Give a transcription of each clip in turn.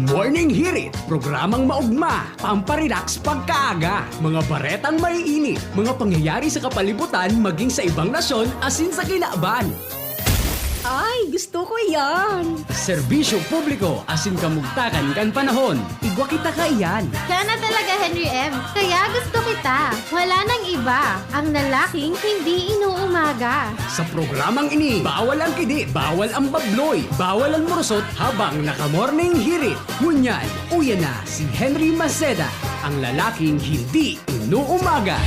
Morning Hirit, programang maugma, pamparelax pagkaaga, mga baretang maiinit, mga pangyayari sa kapalibutan maging sa ibang nasyon asin sa kinaaban. Ay, gusto ko yan! Serbisyo publiko asin kamugtakan kan panahon. Igwa kita ka iyan. Kaya na talaga, Henry M. Kaya gusto kita. Wala nang iba. Ang lalaking hindi inuumaga. Sa programang ini, bawal ang kidi, bawal ang babloy, bawal ang murusot habang naka-morning hirit. Ngunyan, uya na si Henry Maceda, ang lalaking hindi inuumaga.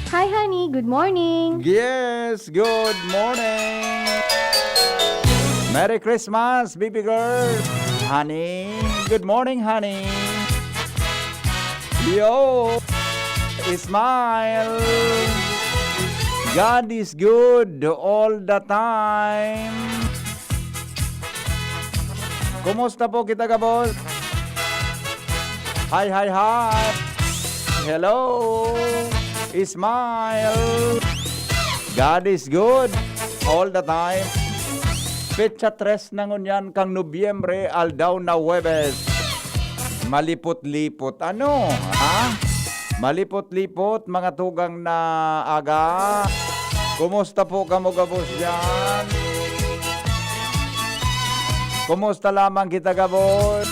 Hi, honey. Good morning. Yes, good morning. Merry Christmas, baby girl. Honey, good morning, honey. Yo, smile. God is good all the time. Kumusta po kita, kabos? Hi, hi, hi. Hello. Smile. God is good all the time. Petsa 3 na ngunyan kang Nobyembre aldaw na Huwebes. Malipot-lipot. Ano? Ha? Malipot-lipot mga tugang na aga. Kumusta po kamo gabos dyan? Kumusta lamang kita gabos?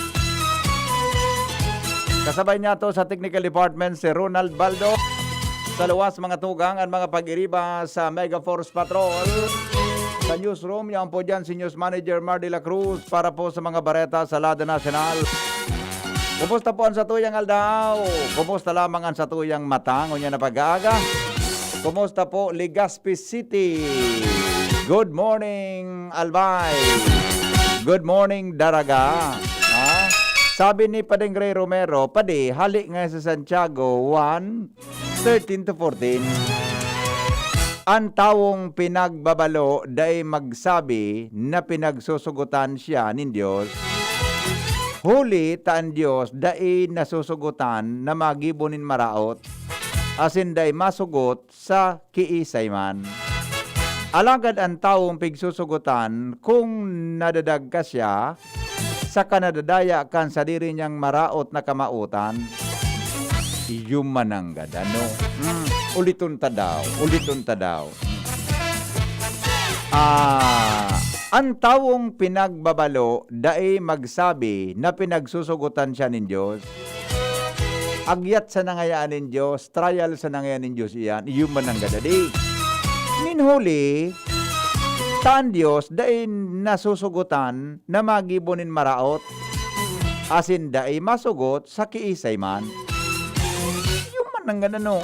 Kasabay niya to sa Technical Department si Ronald Baldo. Sa luwas mga tugang at mga pag-iriba sa Mega Force Patrol. Sa newsroom, yan po dyan si News Manager Mar de la Cruz para po sa mga bareta sa Lada Nacional. Kumusta po ang satuyang aldaw? Kumusta lamang ang satuyang matang? Unya na pag-aaga? Kumusta po Legazpi City? Good morning, Albay. Good morning, Daraga. Ha? Sabi ni Padeng Ray Romero, Padi, hali nga sa Santiago 1:13 to 14. Ang tawong pinagbabalo day magsabi na pinagsusugutan siya nin Diyos. Huli taan Diyos day nasusugutan na magibunin maraot, asin day masugot sa kiisay man. Alagad ang tawong pigsusugutan kung nadadag ka siya, sa kanadadaya kan sa diri niyang maraot na kamautan, iyong mananggad. Ano? Uliton ta daw. Ang tawong pinagbabalo, daay magsabi na pinagsusugutan siya ng Diyos. Agyat sa nangayaan ng Diyos, trial sa nangayaan ng Diyos iyan, iyong mananggad. Ninhuli, taan Diyos, daay nasusugutan na magibunin maraot, asin daay masugot sa kiisay man. Yung man ang ganano.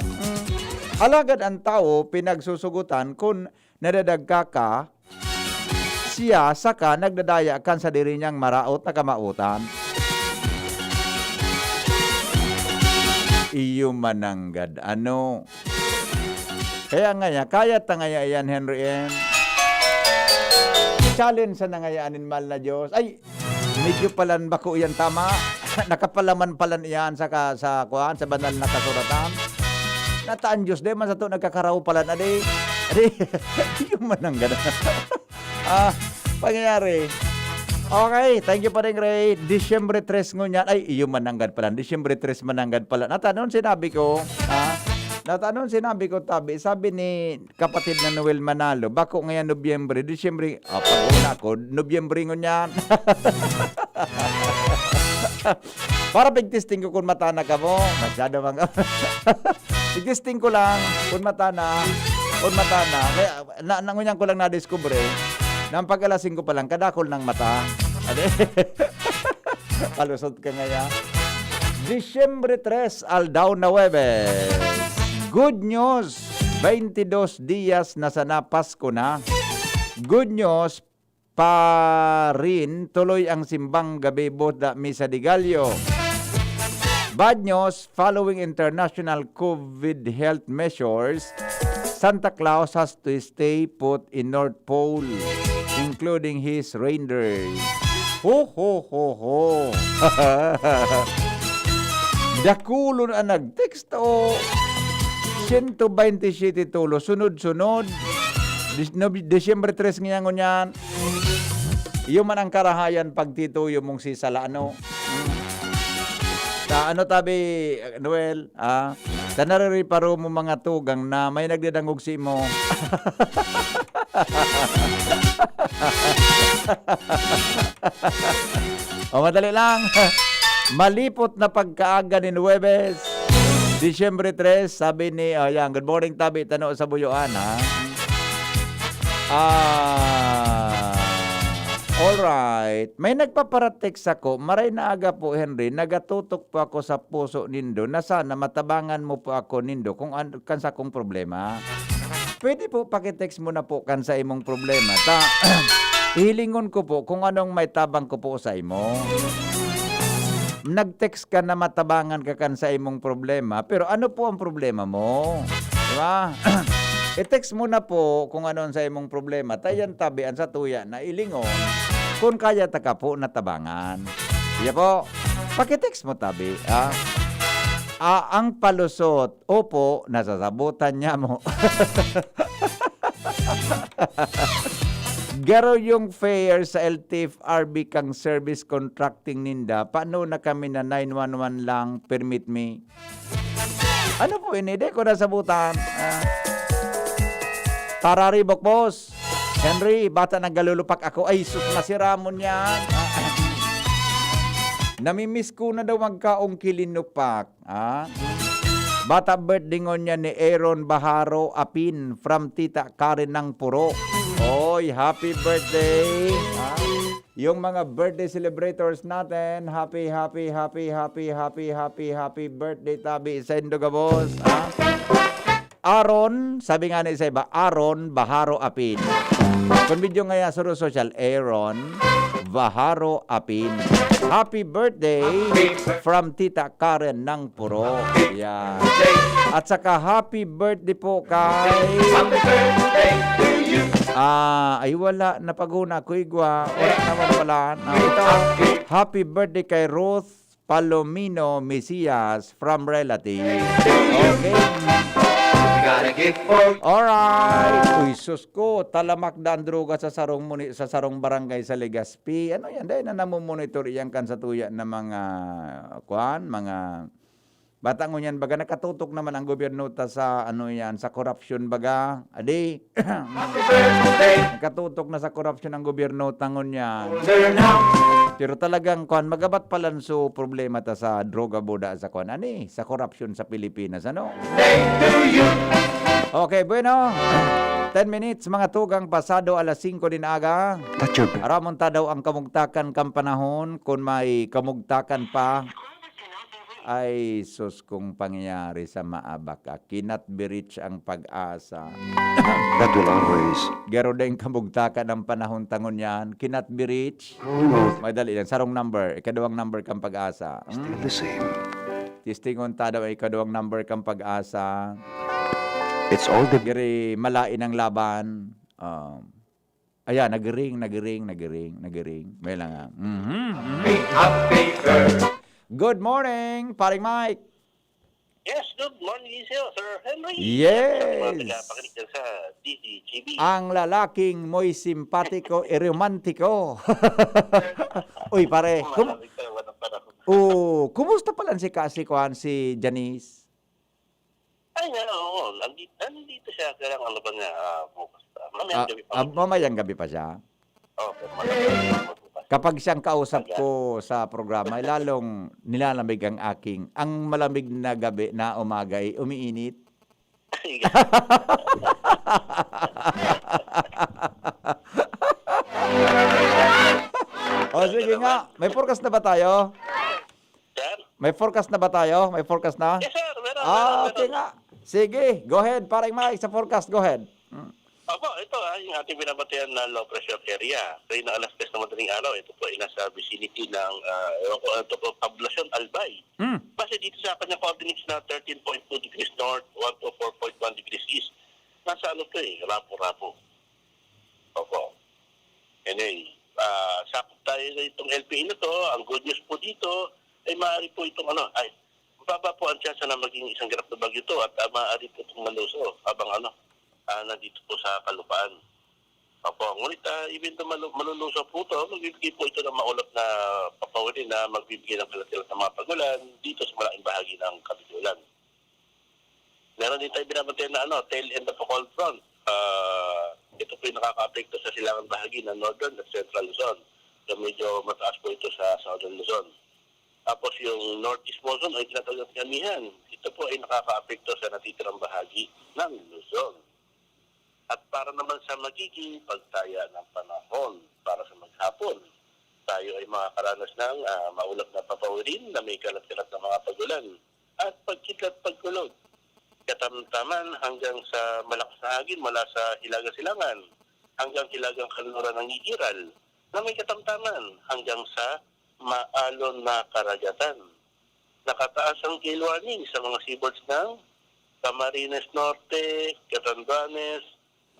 Alagad ang tao, pinagsusugutan kung nadadagka ka, siya saka nagdadaya kan sa diri niyang maraot na kamautan. Iyo mananggad. Ano? Kaya nga ya, kaya tangaya yan, Henry M. Challenge sa nangayaanin mahal na Diyos. Ay, medyo palan bako yan tama. Nakapalaman palan iyan sa kuan sa banal na kasuratan. Nataan Diyos de man sa to nagkakaraw palan adi. Yung mananggad. Pangyayari. Okay, thank you pa rin, Ray. Disyembre 3 ngunyan. Ay, iyo mananggad pala. Disyembre 3 mananggad pala. Natanon sinabi ko, Natanon sinabi ko, sabi ni kapatid na Noel Manalo, bako ngayon Nobyembre, Disyembre, pag-una ko, Nobyembre ngunyan. Para pag-testing ko kung matana ka mo. Masyado mga. Pag-testing ko lang kung matana. Kaya, nangunyan ko lang na-discover nang pag-alasing ko pa lang, kadakol ng mata. Palusot ka ngayon. Disyembre 3, aldaw na Huwebes. Good news, 22 días na sana Pasko na. Good news, pa rin tuloy ang simbang gabi boda Misa de Gallo. Bad news, following international COVID health measures, Santa Claus has to stay put in North Pole, including his reindeer. Ho, ho, ho, ho. Dakulon ang nag-text o 127 tulo, sunod-sunod. Disyembre 3 nga ngunyan. Iyo man ang karahayan pag tituyo mong si Salano. Sa ano tabi, Noel, sa naririparo mo mga tugang na may nagdadangog si mo. O madali lang. Malipot na pagkaaga ni Nueves. Disyembre 3, sabi ni, yan, good morning tabi, tano sa Buyuan, alright. May nagpaparatext ako. Maray na aga po, Henry. Nagatutok po ako sa puso nindo na sana matabangan mo po ako nindo kung kansa kong problema. Pwede po pakitext mo na po kansa imong problema. Hilingon ko po kung anong may tabang ko po sa imo. Nag-text ka na matabangan ka kansa imong problema. Pero ano po ang problema mo? Diba? I-text mo na po kung ano sa imong problema. Tayan tabian sa tuya na ilingon kung kaya ta ka po natabangan. Iya po, pakitext mo tabi. Ang palusot, opo, nasasabutan niya mo. Garo yung fare sa LTIF RB kang service contracting ninda. Paano na kami na 911 lang, permit me? Ano po ini? Di ko nasabutan. Tarari, Bokbos. Henry, bata naggalulupak ako. Ay, sus, nasira mo niyan. Namimiss ko na daw magkaong kilinupak. Bata birthday niya ni Aaron Baharo Apin from Tita Karen ng Puro. Oy, happy birthday. Yung mga birthday celebrators natin, happy birthday tabi sa Indogabos. Aaron, sabi nga na isa iba, Aaron Baharo Apin. Kung video nga sa social, Aaron Baharo Apin. Happy birthday from Tita Karen ng Puro. Yan. At saka happy birthday po kay... ay wala, napaguna ko igwa. Wala naman pala. Ito, happy birthday kay Ruth Palomino Mesias from relative. Okay. Alright. Uy, sus ko, talamak da ang droga sa sarong barangay sa Legazpi. Ano yan? Dahil na namumonitor iyan kan sa tuya na mga mga bata ngo yan baga nakatutok naman ang gobyerno ta sa ano yan, sa corruption baga. Adi. Nakatutok na sa corruption ang gobyerno tangon yan. Pero talagang magabat palanso problema ta sa droga boda sa sa corruption sa Pilipinas, ano? Okay, bueno. 10 minutes, mga tugang pasado alas 5 din aga. Aramon ta daw ang kamugtakan kang panahon. Kung may kamugtakan pa, ay sus kung pangyayari sa maabaka. Cannot be reached ang pag-asa. That will always. Garo din kamugtakan ng panahon tangon yan. Cannot be reached. Madali lang. Sarong number. Ikadawang number kang pag-asa. Still the same. Tistingon ta daw ikadawang number kang pag-asa. It's all the... Giri malain ang laban. Ayan, nagring. May lang Good morning, paring Mike. Yes, good morning, Sir Henry. Yes. Pakinig sa DDGB. Ang lalaking mo'y simpatiko e romantiko. Uy, pare. Kumusta pala si Kuan, si Janice? Ay, oo. Nandito siya. Kaya ano ba niya bukas? Mamayang gabi pa. Mamayang gabi pa siya? Oo, pero kapag siyang kausap ko sa programa, lalong nilalamig ang malamig na gabi na umaga ay umiinit. O sige nga, may forecast na ba tayo? Sir? May forecast na ba tayo? May forecast na? Yes, sir. Meron. Okay nga. Sige, go ahead. Paring Mike, sa forecast, go ahead. Opo, ito yung ating binabatihan na low pressure area. Kaya na alas 3 na madaling araw, ito po ay nasa vicinity ng Poblacion Albay. Base dito sa kanyang coordinates na 13.2 degrees north, 124.1 degrees east. Nasa ano to rapo-rapo. Opo. Anyway, sakop tayo na itong LPA na to. Ang good news po dito ay maaari po itong mababa po ang chance na maging isang ganap na bagyo to at maaari po itong maluso habang nandito po sa kalupaan. Opo, ngunit even though malulusog po ito, magbibigay po ito ng maulap na papawin na magbibigay ng kalat-kalat ng mga pagulan dito sa malaking bahagi ng Kapitulan. Meron din tayo binabantayan na tail end of a cold front. Ito po yung nakaka-apekto sa silangang bahagi ng Northern at Central Luzon. So medyo mataas po ito sa Southern Luzon. Tapos yung Northeast monsoon ay tinatawag natin amihan. Ito po ay nakaka-apekto sa natitirang bahagi ng Luzon. At para naman sa magiging pagtaya ng panahon para sa maghapon, tayo ay makakaranas ng maulap na papawirin na may kalat-kalat na mga pagulan at pagkidlat pagkulog. Katamtaman hanggang sa malakas na hagin mula sa hilaga-silangan hanggang hilagang kanluran ng Igiral na may katamtaman hanggang sa maalon na karagatan. Nakataas ang gale warning sa mga seaboards ng Camarines Norte, Catanduanes,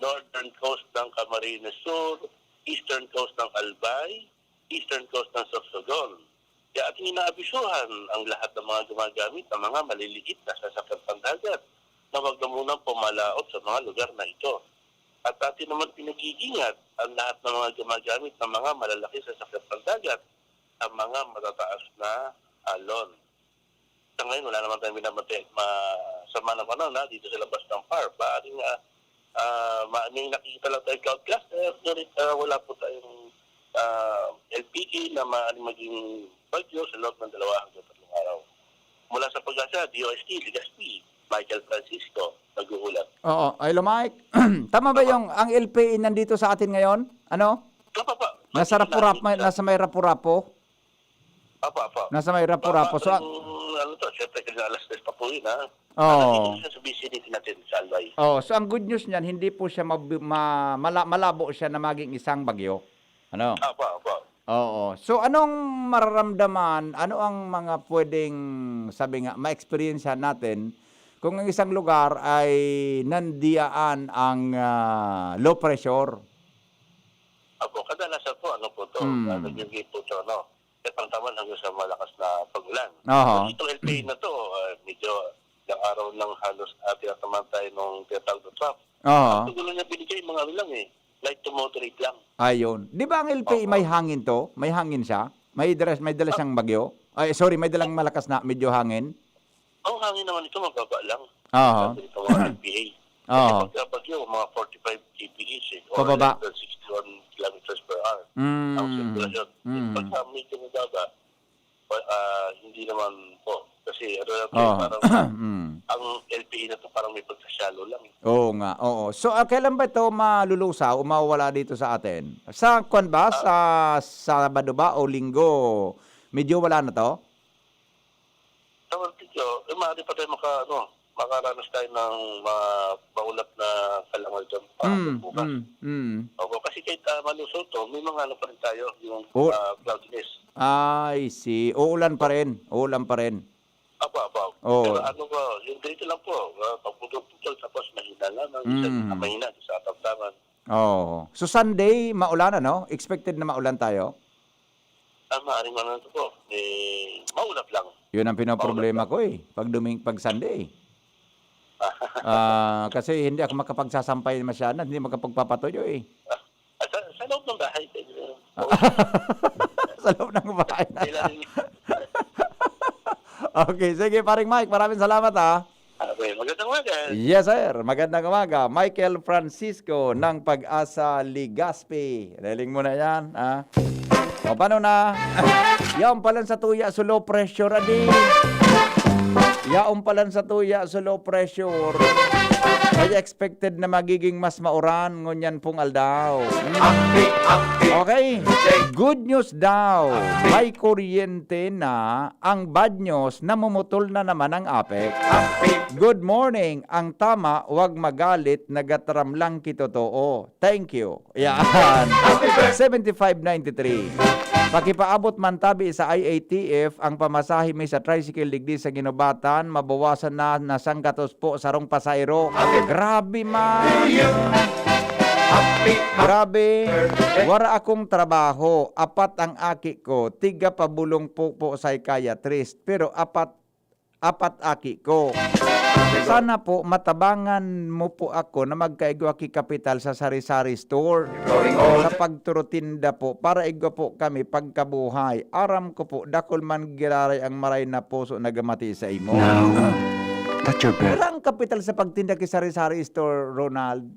northern coast ng Camarines Sur, eastern coast ng Albay, eastern coast ng Sorsogon. Kaya ating inaabisuhan ang lahat ng mga gumagamit ng mga maliliit na sasakyan pandagat na wag na munang pumalaot sa mga lugar na ito. At atin naman pinagigingat ang lahat ng mga gumagamit ng mga malalaki sasakyan pandagat ang mga matataas na alon. Sa ngayon, wala naman tayong binabatid masama ng panahon dito sa labas ng PAR. Baaring may nakikita lang tayo cloud cluster, wala po tayong LPE na maaaring maging bagyo sa loob ng 2 hanggang 3 araw. Mula sa Pag-asa, DOST, Legazpi, Michael Francisco, nag-uulat. Oo. Ay, Mike. Tama ba yung ang LPE nandito sa atin ngayon? Ano? Papa. Nasa may Rapu-Rapo? Papa. Nasa may Rapu-Rapo. So, siyempre kasi alas 3 pa po yun, ha? Oo. Nandito siya sa vicinity natin sa Albay. Oh, so ang good news niyan, hindi po siya malabo siya na maging isang bagyo. Ano? Papa. Oo. So anong mararamdaman, ano ang mga pwedeng sabi nga ma-experience natin kung ang isang lugar ay nandiyan ang low pressure? Apo, kadalasan po, nag-give po ito, Pangtaman hanggang sa malakas na pagulan. Aha. Itong LPA na to, medyo ilang araw lang halos tinataman tayo nung tinatawag na trap. Oo. Ang gulo niya binigay, mga lang light to moderate lang. Ayun. Di ba ang LPA may hangin to? May hangin siya? May dala siyang bagyo? Ay, sorry, may dalang malakas na medyo hangin? Ang hangin naman ito, mababa lang. Oo. Ito mga LPA. Oo. Kasi pag bagyo, mga 45 kph Pababa. or 61 kilometers per hour. Ang sirkulasyon. Pagka medyo mababa, hindi naman po. Kasi parang ang LPE na to parang may pagsasyalo lang. Oo nga, oo. So, kailan ba ito malulusaw o mawawala dito sa atin? Sa kwan ba? Sa Sabado ba o Linggo? Medyo wala na to? Sa Walpidyo, maaari pa tayo makaranas tayo ng maulap na kalangal dyan bukas. Opo, kasi kahit malusot to, may mga pa rin tayo, yung cloudiness. I see. Uulan pa rin. Uulan pa rin. Apo. Oo. Pero yung dito lang po, pagputol-putol, tapos mahina lang, isang mahina sa tamtaman. Oo. So, Sunday, maulan no? Expected na maulan tayo? Maaaring man ito po. Maulap lang. Yun ang pinoproblema ko pag Sunday. Kasi hindi ako makapagsasampay masyado, hindi makapagpapatuyo Sa loob ng bahay. Sa loob ng bahay na. Okay, sige paring Mike, maraming salamat Okay, magandang umaga. Yes sir, magandang umaga. Michael Francisco ng Pag-asa Legazpi. Reling mo na yan. O paano na? Yaon palan sa tuya sa low pressure, adi. Yaon palan sa tuya sa low pressure. Kaya expected na magiging mas mauran ngunyan pong aldaw. Okay, good news daw. May kuryente na. Ang bad news, namumutol na naman ang APEC. Good morning. Ang tama, wag magalit, nagatram lang kitotoo. Thank you. Yan. 7593. Pakipaabot man tabi sa IATF ang pamasahe mi sa tricycle digdi sa Ginobatan, mabawasan na nasanggatos po sarong pasayro. Grabe man. Grabe. Wara akong trabaho. 4 ang aki ko. 3 pabulong po sa kaya trist. Pero 4 aki ko. Sana po matabangan mo po ako na magkaigwa ki kapital sa sari-sari store. Sa pagturutinda po, para igwa po kami pagkabuhay. Aram ko po, dakol man giraray ang maray na puso nagamati sa imo. Now that you're better, Walang kapital sa pagtinda ki sari-sari store, Ronald.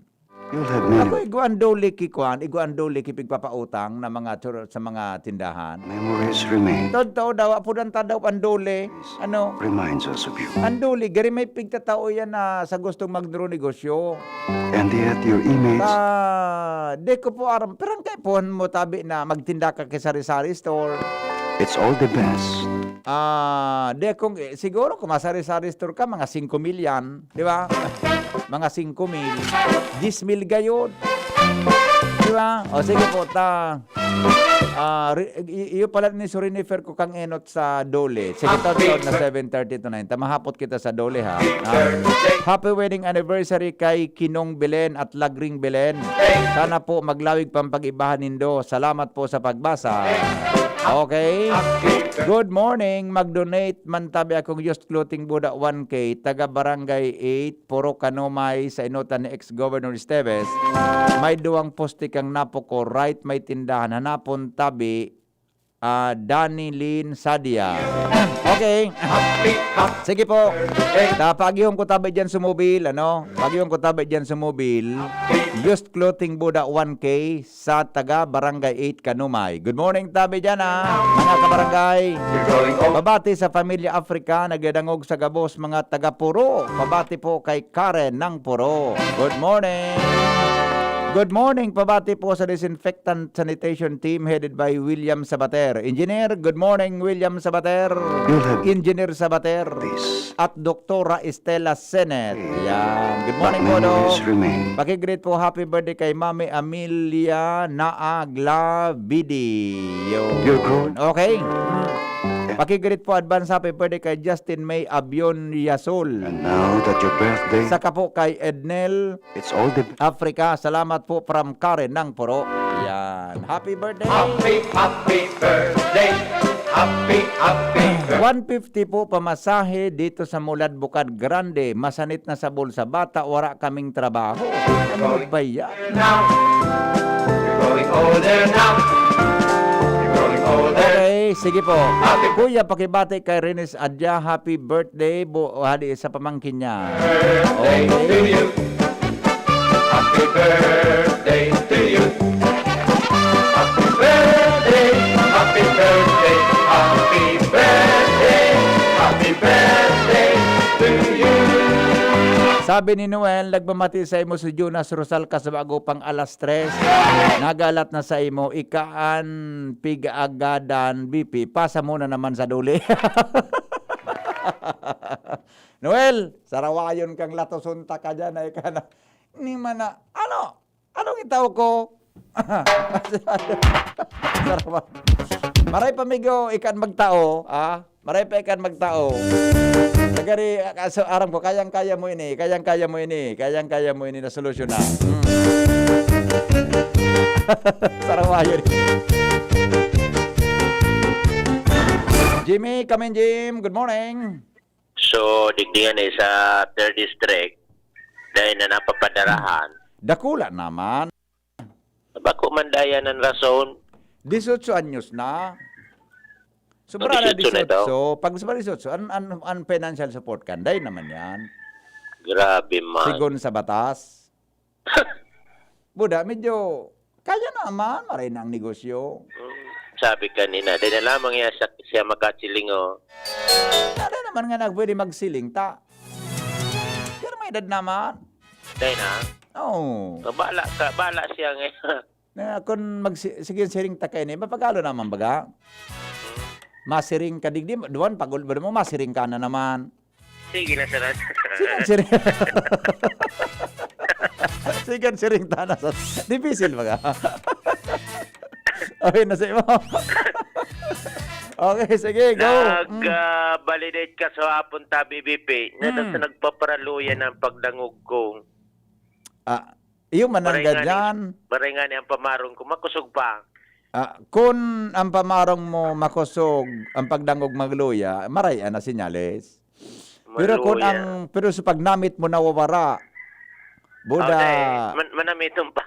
you'll have Ako many iguan dole ki kuan, iguan dole ki pigpapautang na mga sa mga tindahan. memories remain. Totoo daw, apudan ta daw andole. Ano? Reminds us of you. Andole, gari may pigtatao yan na sa gustong magduro negosyo. And yet your emails, De ko po aram, perang kay po mo tabi na magtinda ka kay sari-sari store. it's all the best. De kung siguro kung masari-sari store ka, mga 5,000 yan, di ba? Mga 5,000, 10,000 gayon. Di ba? O sige po, iyo pala ni Surinifer ko kang enot sa Dole. Sige to na 7:30 to 9. Tamahapot kita sa Dole ha. Happy wedding anniversary kay Kinong Belen at Lagring Belen. Sana po maglawig pang pag-ibahan nindo. Salamat po sa pagbasa. Okay. Good morning. Mag-donate man tabi akong used clothing Buda 1K, taga Barangay 8, Puro Kanumay sa inutan ni ex-Governor Esteves. May duwang poste kang napo ko, right may tindahan. Hanapon tabi, Danny Lynn Sadia. Okay. Sige po. Pagyong ko tabi dyan sa mobile, ano? Pagyong ko tabi dyan sa mobile. Used clothing Buda 1K sa taga Barangay 8 Kanumay. Good morning tabi dyan mga kabarangay. Pabati sa Pamilya Africa, nagdadangog sa Gabos mga taga Puro. Pabati po kay Karen ng Puro. Good morning. Good morning, pabati po sa Disinfectant Sanitation Team headed by William Sabater. Engineer, good morning William Sabater. Engineer Sabater. This At Doktora Estela Senet. Yan. Good morning po, memories Dok. remain. Pakigreet po, happy birthday kay Mami Amelia Naaglavidi. You're grown. Okay. Pakigreet po, advance happy birthday kay Justin May Abion Yasol. And now that your birthday, Saka po kay Ednel it's all the Africa. Salamat po from Karen ng Puro. Yan. Happy birthday. Happy birthday. Happy birthday. 150 po pamasahe dito sa Mulad Bukad Grande. Masanit na sa bulsa. Bata, wala kaming trabaho. Ano ba yan? Now, you're growing older now. You're growing older. Okay, sige po. Kuya, pakibati kay Renes Adya. Happy birthday hadi sa pamangkin niya. Birthday to you. Happy birthday to you. Happy birthday. Happy birthday. Happy birthday. Happy birthday to you. Sabi ni Noel, nagmamati sa imo si Jonas Rosal kasabago pang alas 3. Nagalat na sa imo, ikaan, pig-agadan, BP. Pasa muna naman sa duli. Noel, sarawayon kang latosunta ka dyan. Ay ka na. Ni man na, ano? Anong itaw ko? Sarawa. Maray pamigo, ikan magtao. Maray pa ikan magtao. Nagari, aram ko, kayang-kaya mo ini, kayang-kaya mo ini, kayang-kaya mo ini na solusyon na. Sarawayo rin. Jimmy, come in, Jim. Good morning. So, digdigan sa 3rd District, dahil na napapadarahan, Dakula naman. bako man daya ng rason, 18 anyos na. Sobra na 18 na daw. 18. Pag sobra 18, an financial support kanday naman yan. grabe man. Sigon sa batas. Buda, medyo kaya naman, maray na ang negosyo. Sabi kanina, dahil na lamang siya makatsilingo. Nada naman nga pwede magsiling ta. Pero may edad naman. Dahil na, Oo. bala siya ngayon. Kung sige siring ta kayo ni, mapagalo naman baga. Masiring ka digdi, duwan pagul ba mo masiring ka na naman. Sige na sa Siring. Sige siring ta na sa. Difficile baga. Okay na sa imo. Okay, sige, go. Nag-validate ka sa hapon ta, BBP, na nagpaparaluyan ng pagdangog ko. Iyo manangga dyan. Baray nga ni ang pamarong ko, makusog pa. Kung ang pamarong mo makusog ang pagdangog magluya, maray na sinyales. Pero kung Maluya. pero sa pagnamit mo nawawara, Buda. Okay. Manamitong pa.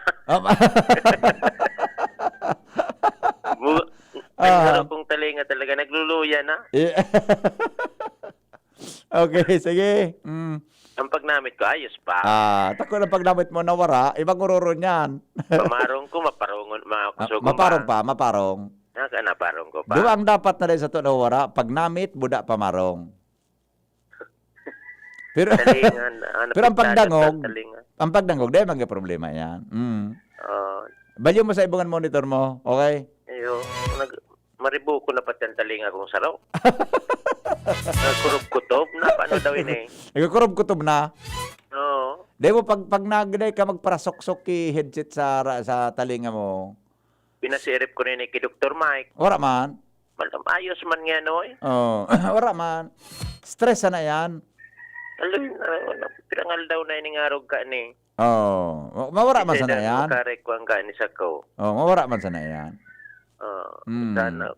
Ang kong talinga talaga. Nagluluya na. Eh, okay, sige. Ang pagnamit ko, ayos pa. Tako na pagnamit mo nawara, ibang ururo niyan. Pamarong ko, maparongon, makusugong Maparong pa, maparong. Naparong ko pa. Duwa ang dapat na rin sa ito nawara, pagnamit, buda pamarong. Pero, Talingan. pero ang pagdangog, Talingan. ang pagdangog, dahil mga problema yan. Oh, Balyo mo sa ibungan monitor mo, okay? ayo. Maribu ko na pati ang talinga kong saraw. Nagkurub-kutob na. Paano daw ini? Ikukurob kutob na. Oo. Dahil mo, pag nagday ka magparasok-sok ki headset sa talinga mo, Pinasirip ko rin kay Dr. Mike. wala man. Ayos man nga, no? Oh, wala man. Stress na yan. Alam, pirangal daw na iningarog ka ni. Oh, mawara man sana yan. Karek ko ang ka ni Sako. Oh, mawara man sana yan. Sana,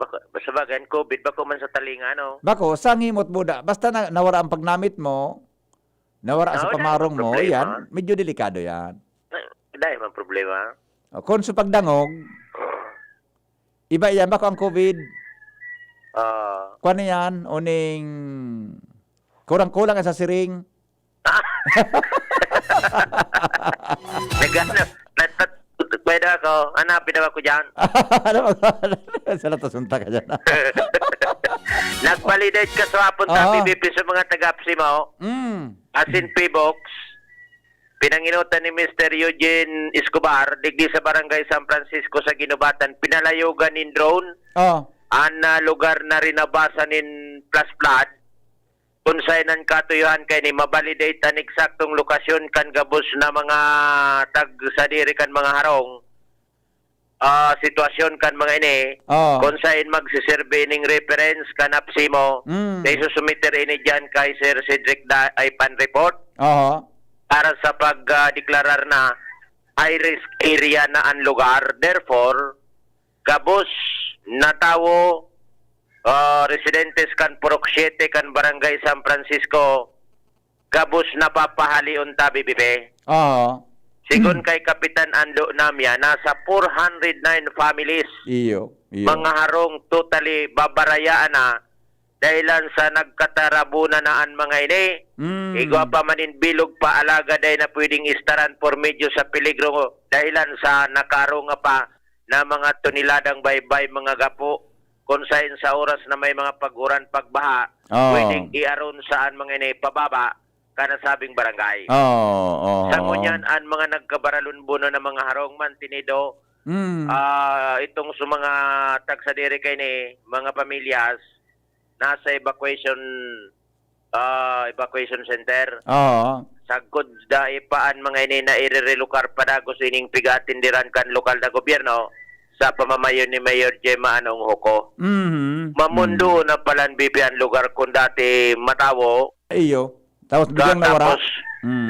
basta bagan, COVID ba ko man sa talinga, no? Bako, sangimot buda. Basta nawara ang pagnamit mo, nawara sa wala pamarong namang mo, problema. yan, medyo delikado yan. Dahil man problema. O, kung sa pagdangog, iba yan. Bako ang COVID, kuwan na yan, uning kurang-kulang sa siring. Nagano, pwede ako, hanapin ako dyan. Ano ba? Sana tasunta ka dyan. Nag-validate ka sa hapon sa PBP sa mga taga-APSI mo. As in P-Box, pinanginutan ni Mr. Eugene Escobar, digdi sa barangay San Francisco sa Ginubatan, pinalayugan in drone, ang lugar na rinabasan in plus flood, kung saan katuyuhan kay ni mabalidate ang eksaktong lokasyon kan gabos na mga tag sa diri kan mga harong, sitwasyon kan mga ini, kung saan magsiserve ning reference kan APSI mo, kay susumiter ini dyan kay Sir Cedric Ipan report, para sa pagdeklarar na high risk area na ang lugar. Therefore, gabos na tawo, residentes kan Purok 7 kan Barangay San Francisco, gabos na papahalion ta BBP. Sigon kay Kapitan Ando Namya, nasa 409 families. Iyo. Mga harong totally babarayaan na dahilan sa nagkatarabunan na ang mga ini. Igwa pa manin bilog pa alaga day na pwedeng istaran por medyo sa peligro dahilan sa nakarong pa na mga tuniladang baybay mga gapo. Kung saan sa oras na may mga paguran pagbaha, pwedeng iaron saan mga ini pababa kana sabing barangay. Sa ngunyan, ang mga nagkabaralunbuno na mga harong man tinido, itong sa mga tagsadiri kay ni mga pamilyas, nasa evacuation center. Sagod da ipaan mga ini na irerelokar padagos ining pigatindiran kan lokal na gobyerno sa pamamayon ni Mayor Gemma Anong Hoko. Mamundo na palan bibian lugar kung dati matawo. Iyo. Tapos biglang nawara. Tapos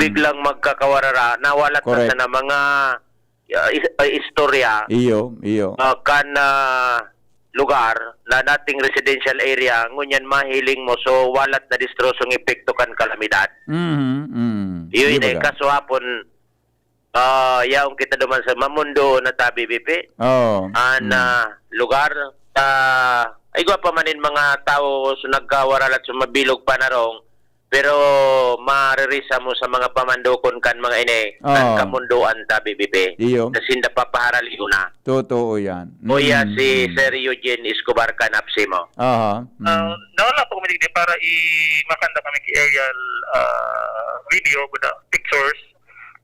biglang magkakawarara. Nawalat Correct. na sa mga istorya. Iyo. Kan lugar na dating residential area, ngunyan mahiling mo, so walat na distrosong epekto kan kalamidad. Yun eh, kaso hapon, yaong kita duman sa Mamundo na tabi BP. Lugar, ay gwa pa manin mga tao so nagkawaralat sa mabilog pa na rong, pero maririsa mo sa mga pamandukon kan mga ini, kan kamunduan tabi BP. Iyo. Na sinda papaharali na. Totoo yan. Kuya si Sir Eugene Escobar kan APSI mo. Nawala po kami para makanda kami kay aerial video with pictures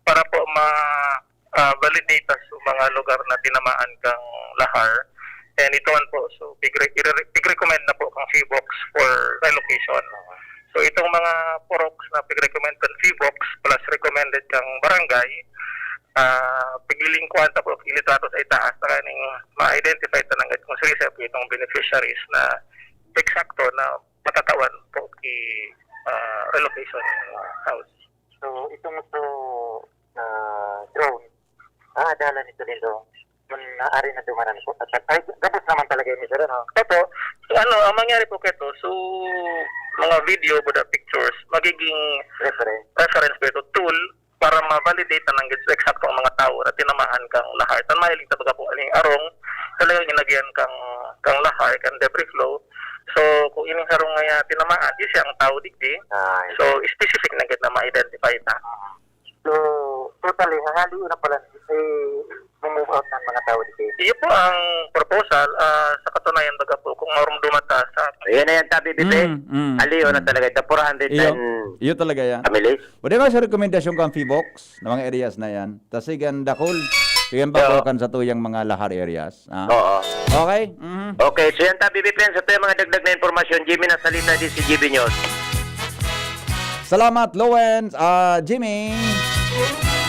para po ma-validate sa mga lugar na tinamaan kang lahar. And ito man po, so pig-recommend na po kang FIBOX for relocation. So itong mga poroks na pig-recommend kang FIBOX plus recommended kang barangay, piglilingkuhan ta po ilitrato sa itaas na kaning ma-identify tanang kung sila po itong beneficiaries na eksakto na matatawan po relocation house. So itong drone, dala nito kung naari na dumanan po. At gabos naman talaga yung sir, no? Ito, so ang mangyari po kito, so mga video buda pictures magiging reference ba ito tool para ma-validate na ng eksakto ang mga tao na tinamahan kang lahar. Tan mahilig ta baga po aling arong talagang inagyan kang lahar kang debris flow. So kung ining harong nga tinamaan di siya ang tao digdi. So specific na gid na ma-identify ta. So totally hali na pala move out ng mga tao dito. Iyo po ang proposal sa katunayan baga po kung marum dumata sa Ayan na yan, tabi, bibi. Aliyo na talaga ito. 410 Iyo talaga yan. families. Pwede ba sa rekomendasyon kang Feebox na mga areas na yan? Tas sigan dakol. Sigan pa kan sa tuyang mga lahar areas. Oo. Okay? Okay, so yan tabi, bibi. Sa ito yung mga dagdag na informasyon. Jimmy na salita di si GB News. Salamat, Lowens. Jimmy.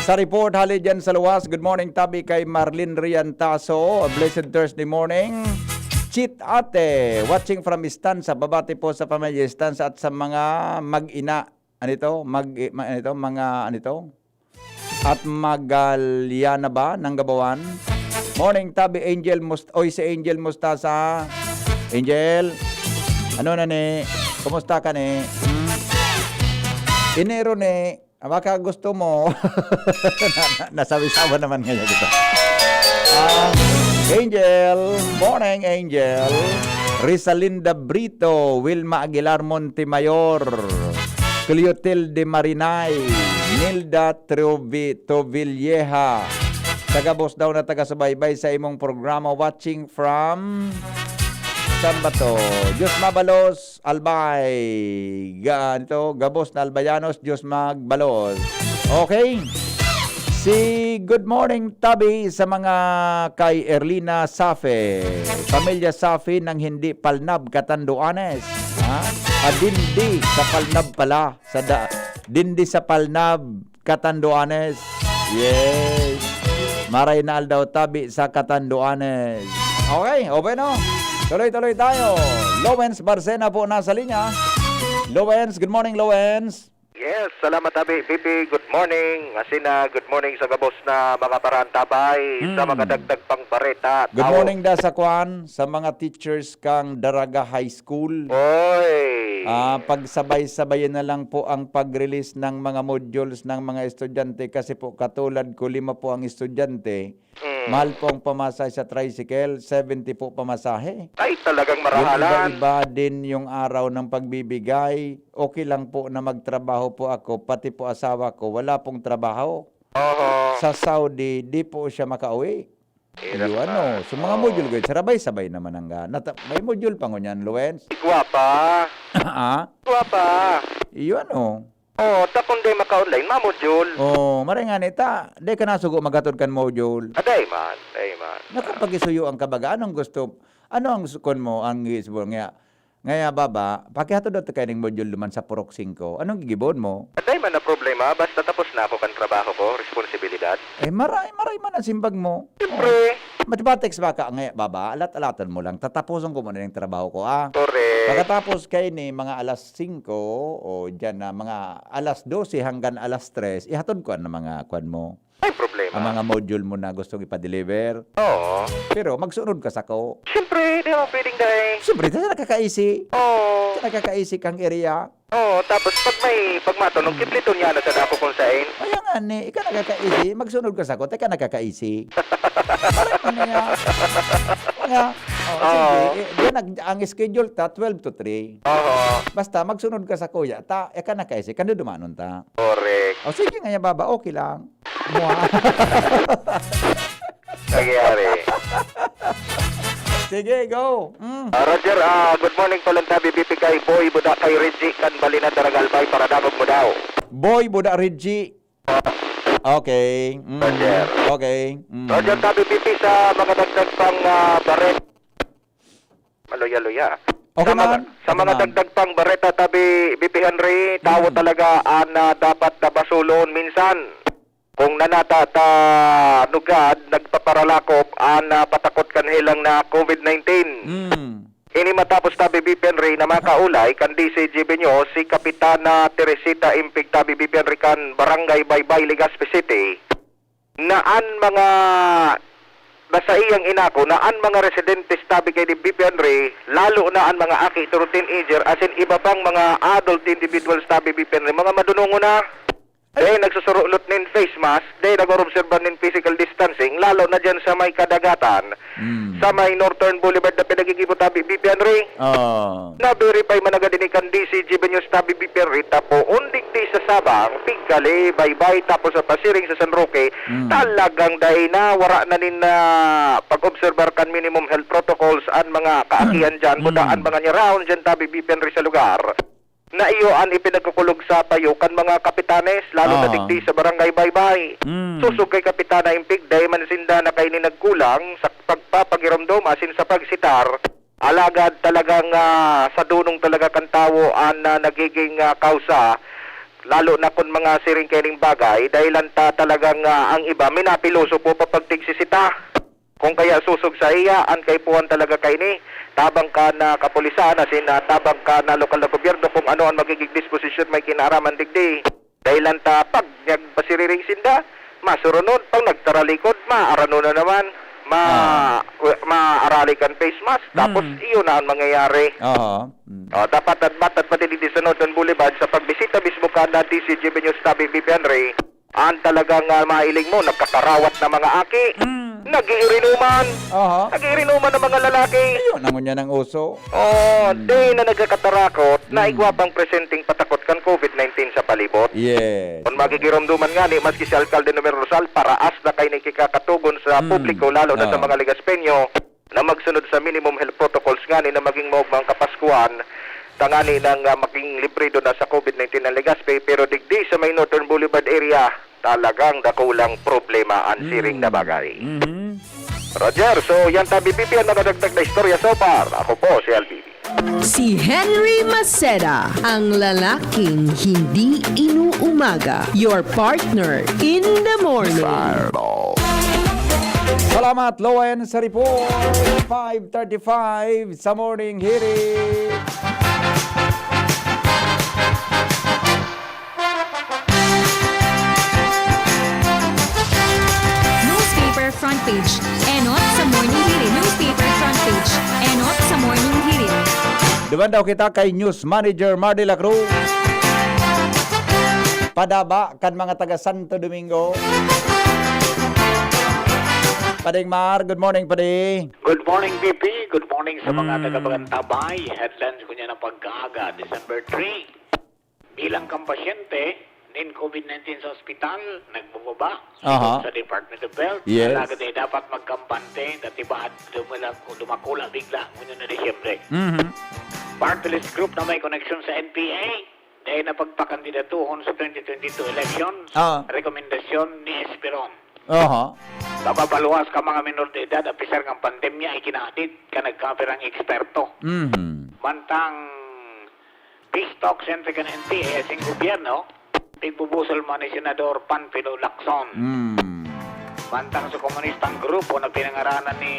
Sa report, hali dyan sa luwas. Good morning, tabi kay Marlene Riantaso. A blessed Thursday morning. Chit ate, watching from Istansa. Babati po sa pamilya Istansa at sa mga mag-ina. At Magalyana ba ng Gabawan? Morning, tabi Angel si Angel Mustasa. Angel, ano na ni? Kumusta ka ni? Enero ni. Baka gusto mo. Nasabi-sawa naman ngayon dito. Angel. Morning, Angel. Rizalinda Brito. Wilma Aguilar Montemayor. Cleotilde Marinay. Nilda Trovilleja. Taga-boss daw na taga-subaybay sa imong programa. Watching from... Saan ba to? Diyos Mabalos, Albay. Gabos na Albayanos, Diyos Magbalos. Okay. Good morning, Tabi, sa mga kay Erlina Safe. Pamilya Safe ng hindi palnab, Katanduanes. Dindi sa palnab pala. Dindi sa palnab, Katanduanes. Yes. Maray na aldaw, Tabi, sa Katanduanes. Okay, open no? Tuloy-tuloy tayo. Lowens Barcena po nasa linya. Lowens, good morning, Lowens. Yes, salamat tabi, Bibi. Good morning. Asina, good morning sa gabos na mga parantabay, sa mga dagdag pang bareta. Good morning da sa kwan, sa mga teachers kang Daraga High School. Oy! Pagsabay-sabayin na lang po ang pag-release ng mga modules ng mga estudyante kasi po katulad ko 5 po ang estudyante. Mahal po ang pamasahe sa tricycle, 70 po pamasahe. Ay, talagang Yung marahalan. iba-iba din yung araw ng pagbibigay. Okay lang po na magtrabaho po ako, pati po asawa ko, wala pong trabaho. Sa Saudi, di po siya makauwi. So mga module ko, sarabay-sabay naman ang may module pa ngunyan, Luwens. Guwapa. Guwapa. Tapon day maka-online, ma-module. Maray nga nita, di ka nasugo magatod kan module. Day man. Nakapag-isuyo ang kabaga, anong gusto, ano ang sukon mo, ang gisbo ngaya baba, pakihato daw kayo ng module luman sa Purok 5, anong gigibon mo? Day man na problema, basta tapos na ako kan trabaho ko, responsibilidad. Maray man ang simbag mo. Siyempre. Matibatex ba ka ngaya baba, alat-alatan mo lang, tatapusan ko muna yung trabaho ko, Correct. Pagkatapos kayo ni mga alas 5 o dyan na mga alas 12 hanggang alas 3, ihatod ko ang mga kwan mo. Ay problema. Ang mga module mo na gustong ipa-deliver. Oo. Pero magsunod ka sa ko. Siyempre, di mo pwedeng day. Siyempre, tayo nakakaisi. Oo. Nakakaisi kang area. Tapos pag matanong, kipliton niya na sa dako kung saan. Kaya nga ni, ikaw nakakaisi. Magsunod ka sa ko, teka nakakaisi. Parang niya. Kaya, sige, ang schedule ta, 12 to 3. Basta magsunod ka sa kuya, ikaw nakaisi, kando dumanon ta. Correct. Sige nga niya baba, okay lang. Nagyari. Sige, go. Roger, good morning palang tabi bibi kay Boy Buda kay Reggie kan Balina Daragalbay para damog mo daw. Boy Buda Reggie. Okay. Roger. Okay. Roger, tabi bibi sa mga dagdag pang baret. Maluya-luya. Okay sa mga dagdag pang bareta tabi bibi Henry, tawo talaga na dapat na basulon minsan. Kung nanata nugad, nagpaparalakop, patakot kanhilang na COVID-19. Ini matapos tabi Henry na makaulay kan DCGB nyo si Kapitana Teresita Impig tabi Henry kan Barangay Baybay, Legazpi City naan mga basta iyang inako na ang mga residente tabi kay BP Henry, lalo na ang mga aki to teenager, as in iba pang mga adult individuals tabi BP Henry, mga madunungo na. Dahil nagsusurulot nin face mask, dahil nag-obserban nin physical distancing, lalo na dyan sa may kadagatan, sa may Northern Boulevard na pinagigibot tabi BP Henry. Na-verify man agad din ikan DCG News tabi BP Henry, tapo undik di sa Sabang, Pigkali, Baybay, tapos sa Pasiring sa San Roque, talagang dahil na wara na nin na pag-obserbar kan minimum health protocols an mga kaakihan dyan, budaan mga niya round dyan tabi BP Henry sa lugar. Na iyo an ipinagkukulog sa payo kan mga kapitanes, lalo na digdi sa barangay Baybay. Susog kay Kapitana Impig, dahil man sinda na kay ni nagkulang sa pagpapagiramdom asin sa pagsitar, alagad talagang sa dunong talaga kan tawo an nagiging kausa, lalo na kun mga siring kening bagay, dahil ta talagang ang iba minapiloso po papagtigsisita. Kung kaya susog sa iya, an kay puwan talaga kay ni, tabang ka na kapulisan, asin tabang ka na lokal na gobyerno kung ano ang magiging disposisyon may kinaraman digdi. Dahil ta pag nagpasiriring sinda, masurunod, pag nagtaralikod, maarano na naman, maaralikan face mask, tapos iyo na ang mangyayari. Dapat at batat pati dito sa Northern Boulevard sa pagbisita mismo ka na DCG News tabi BP Henry, ang talagang mailing mo, nagkakarawat na mga aki. Nag-iirinuman. Nag-iirinuman ng mga lalaki. Ayun, nangon niya ng uso. Day na nagkakatarakot, na igwapang presenting patakot kan COVID-19 sa palibot. Yes. Kung magigiramduman nga ni, maski si Alcalde Numero Rosal, paraas na kay nakikakatugon sa publiko, lalo na sa mga Ligaspeño, na magsunod sa minimum health protocols nga ni na maging maugmang kapaskuhan, tangani ng maging libre doon na sa COVID-19 ng Legazpi, pero digdi sa may Northern Boulevard area, talagang dakulang problema ang siring na bagay. Roger, so yan tabi pipi ang nakadagdag na istorya so far. Ako po si LBB. Si Henry Maceda, ang lalaking hindi inuumaga. Your partner in the morning. Salamat, Lowen, sa report. 5:35 sa morning hearing. Newspaper front page. Enot sa morning hirit. Newspaper front page. Enot sa morning hirit. Diba daw kita kay News Manager Mar de la Cruz. Padaba kan mga taga Santo Domingo. Pading Mar, good morning, Pading. Good morning, BP. Good morning sa mga taga-Bagantabay. Headlines ko niya ng pag-aaga, December 3. Bilang kang pasyente, nin COVID-19 sa ospital, nagbubaba sa Department of Health. Yes. Talaga din dapat magkampante, dati ba dumakula bigla, ngunyan na Disyembre. Party list group na may connection sa NPA, dahil na pagpakandidatuhon sa 2022 elections, rekomendasyon ni Esperon. Bababaluwas ka mga minor de edad, apisar ng pandemya, ay kinaadit ka nagkapirang eksperto. Mantang peace talk siyempre ka ng NPA, asing gobyerno, pigbubusol man ni Senador Panfilo Lacson. Mantang sa komunistang grupo na pinangaranan ni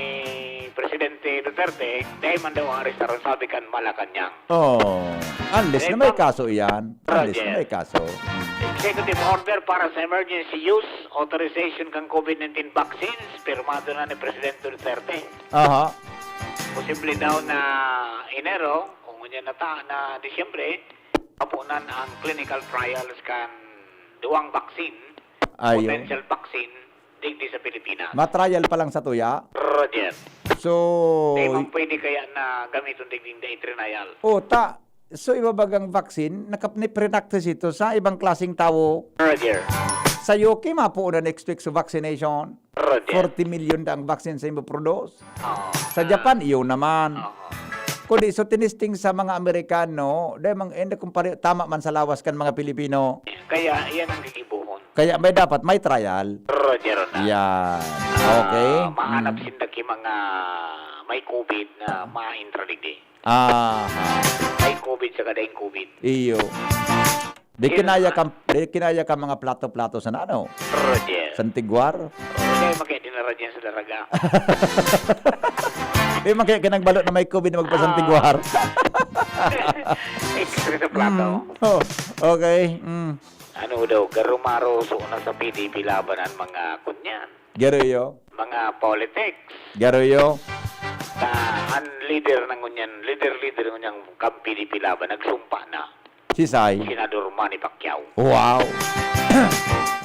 Presidente Duterte, dahil man daw ang restaurant sabi kan Malacanang. Unless na may kaso iyan. Unless na may kaso. Executive order para sa emergency use, authorization kang COVID-19 vaccines, pirmado na ni Presidente Duterte. Posible daw na Enero, kung ganyan na Disyembre, kapunan ang clinical trials kan duwang vaccine, potential vaccine, digdi sa Pilipinas. Matrial pa lang sa tuya? Roger. So... Di man pwede kaya na gamitin digdi na trial. So ibabagang vaccine, nakapni-practice ito sa ibang klaseng tao. Roger. Sa UK, mapuuna next week sa vaccination. Roger. 40 million ang vaccine sa imo produce. Sa Japan, iyo naman. Kundi so tinisting sa mga Amerikano, dahil tama man sa lawas kan mga Pilipino. Kaya yan ang gigibuhon. Kaya may trial. Roger na. Yan. Okay. Mahanap sindaki mga may COVID na ma-intradigdi. May COVID sa kadaing COVID. Iyo. Di kinaya ka mga plato-plato sa nano. Roger. Santiguar. Kaya makikdinara dyan sa daraga. Di makaya kinagbalot na may COVID na magpasantiguar. Extra sa plato. Okay. Ano daw, garumaro so na sa PDP laban ang mga kunyan. Geroyo. mga politics. Garoyo. Ang leader ng ngunyang PDP laban nagsumpa na. Sisay. Senador Manny Pacquiao. Wow.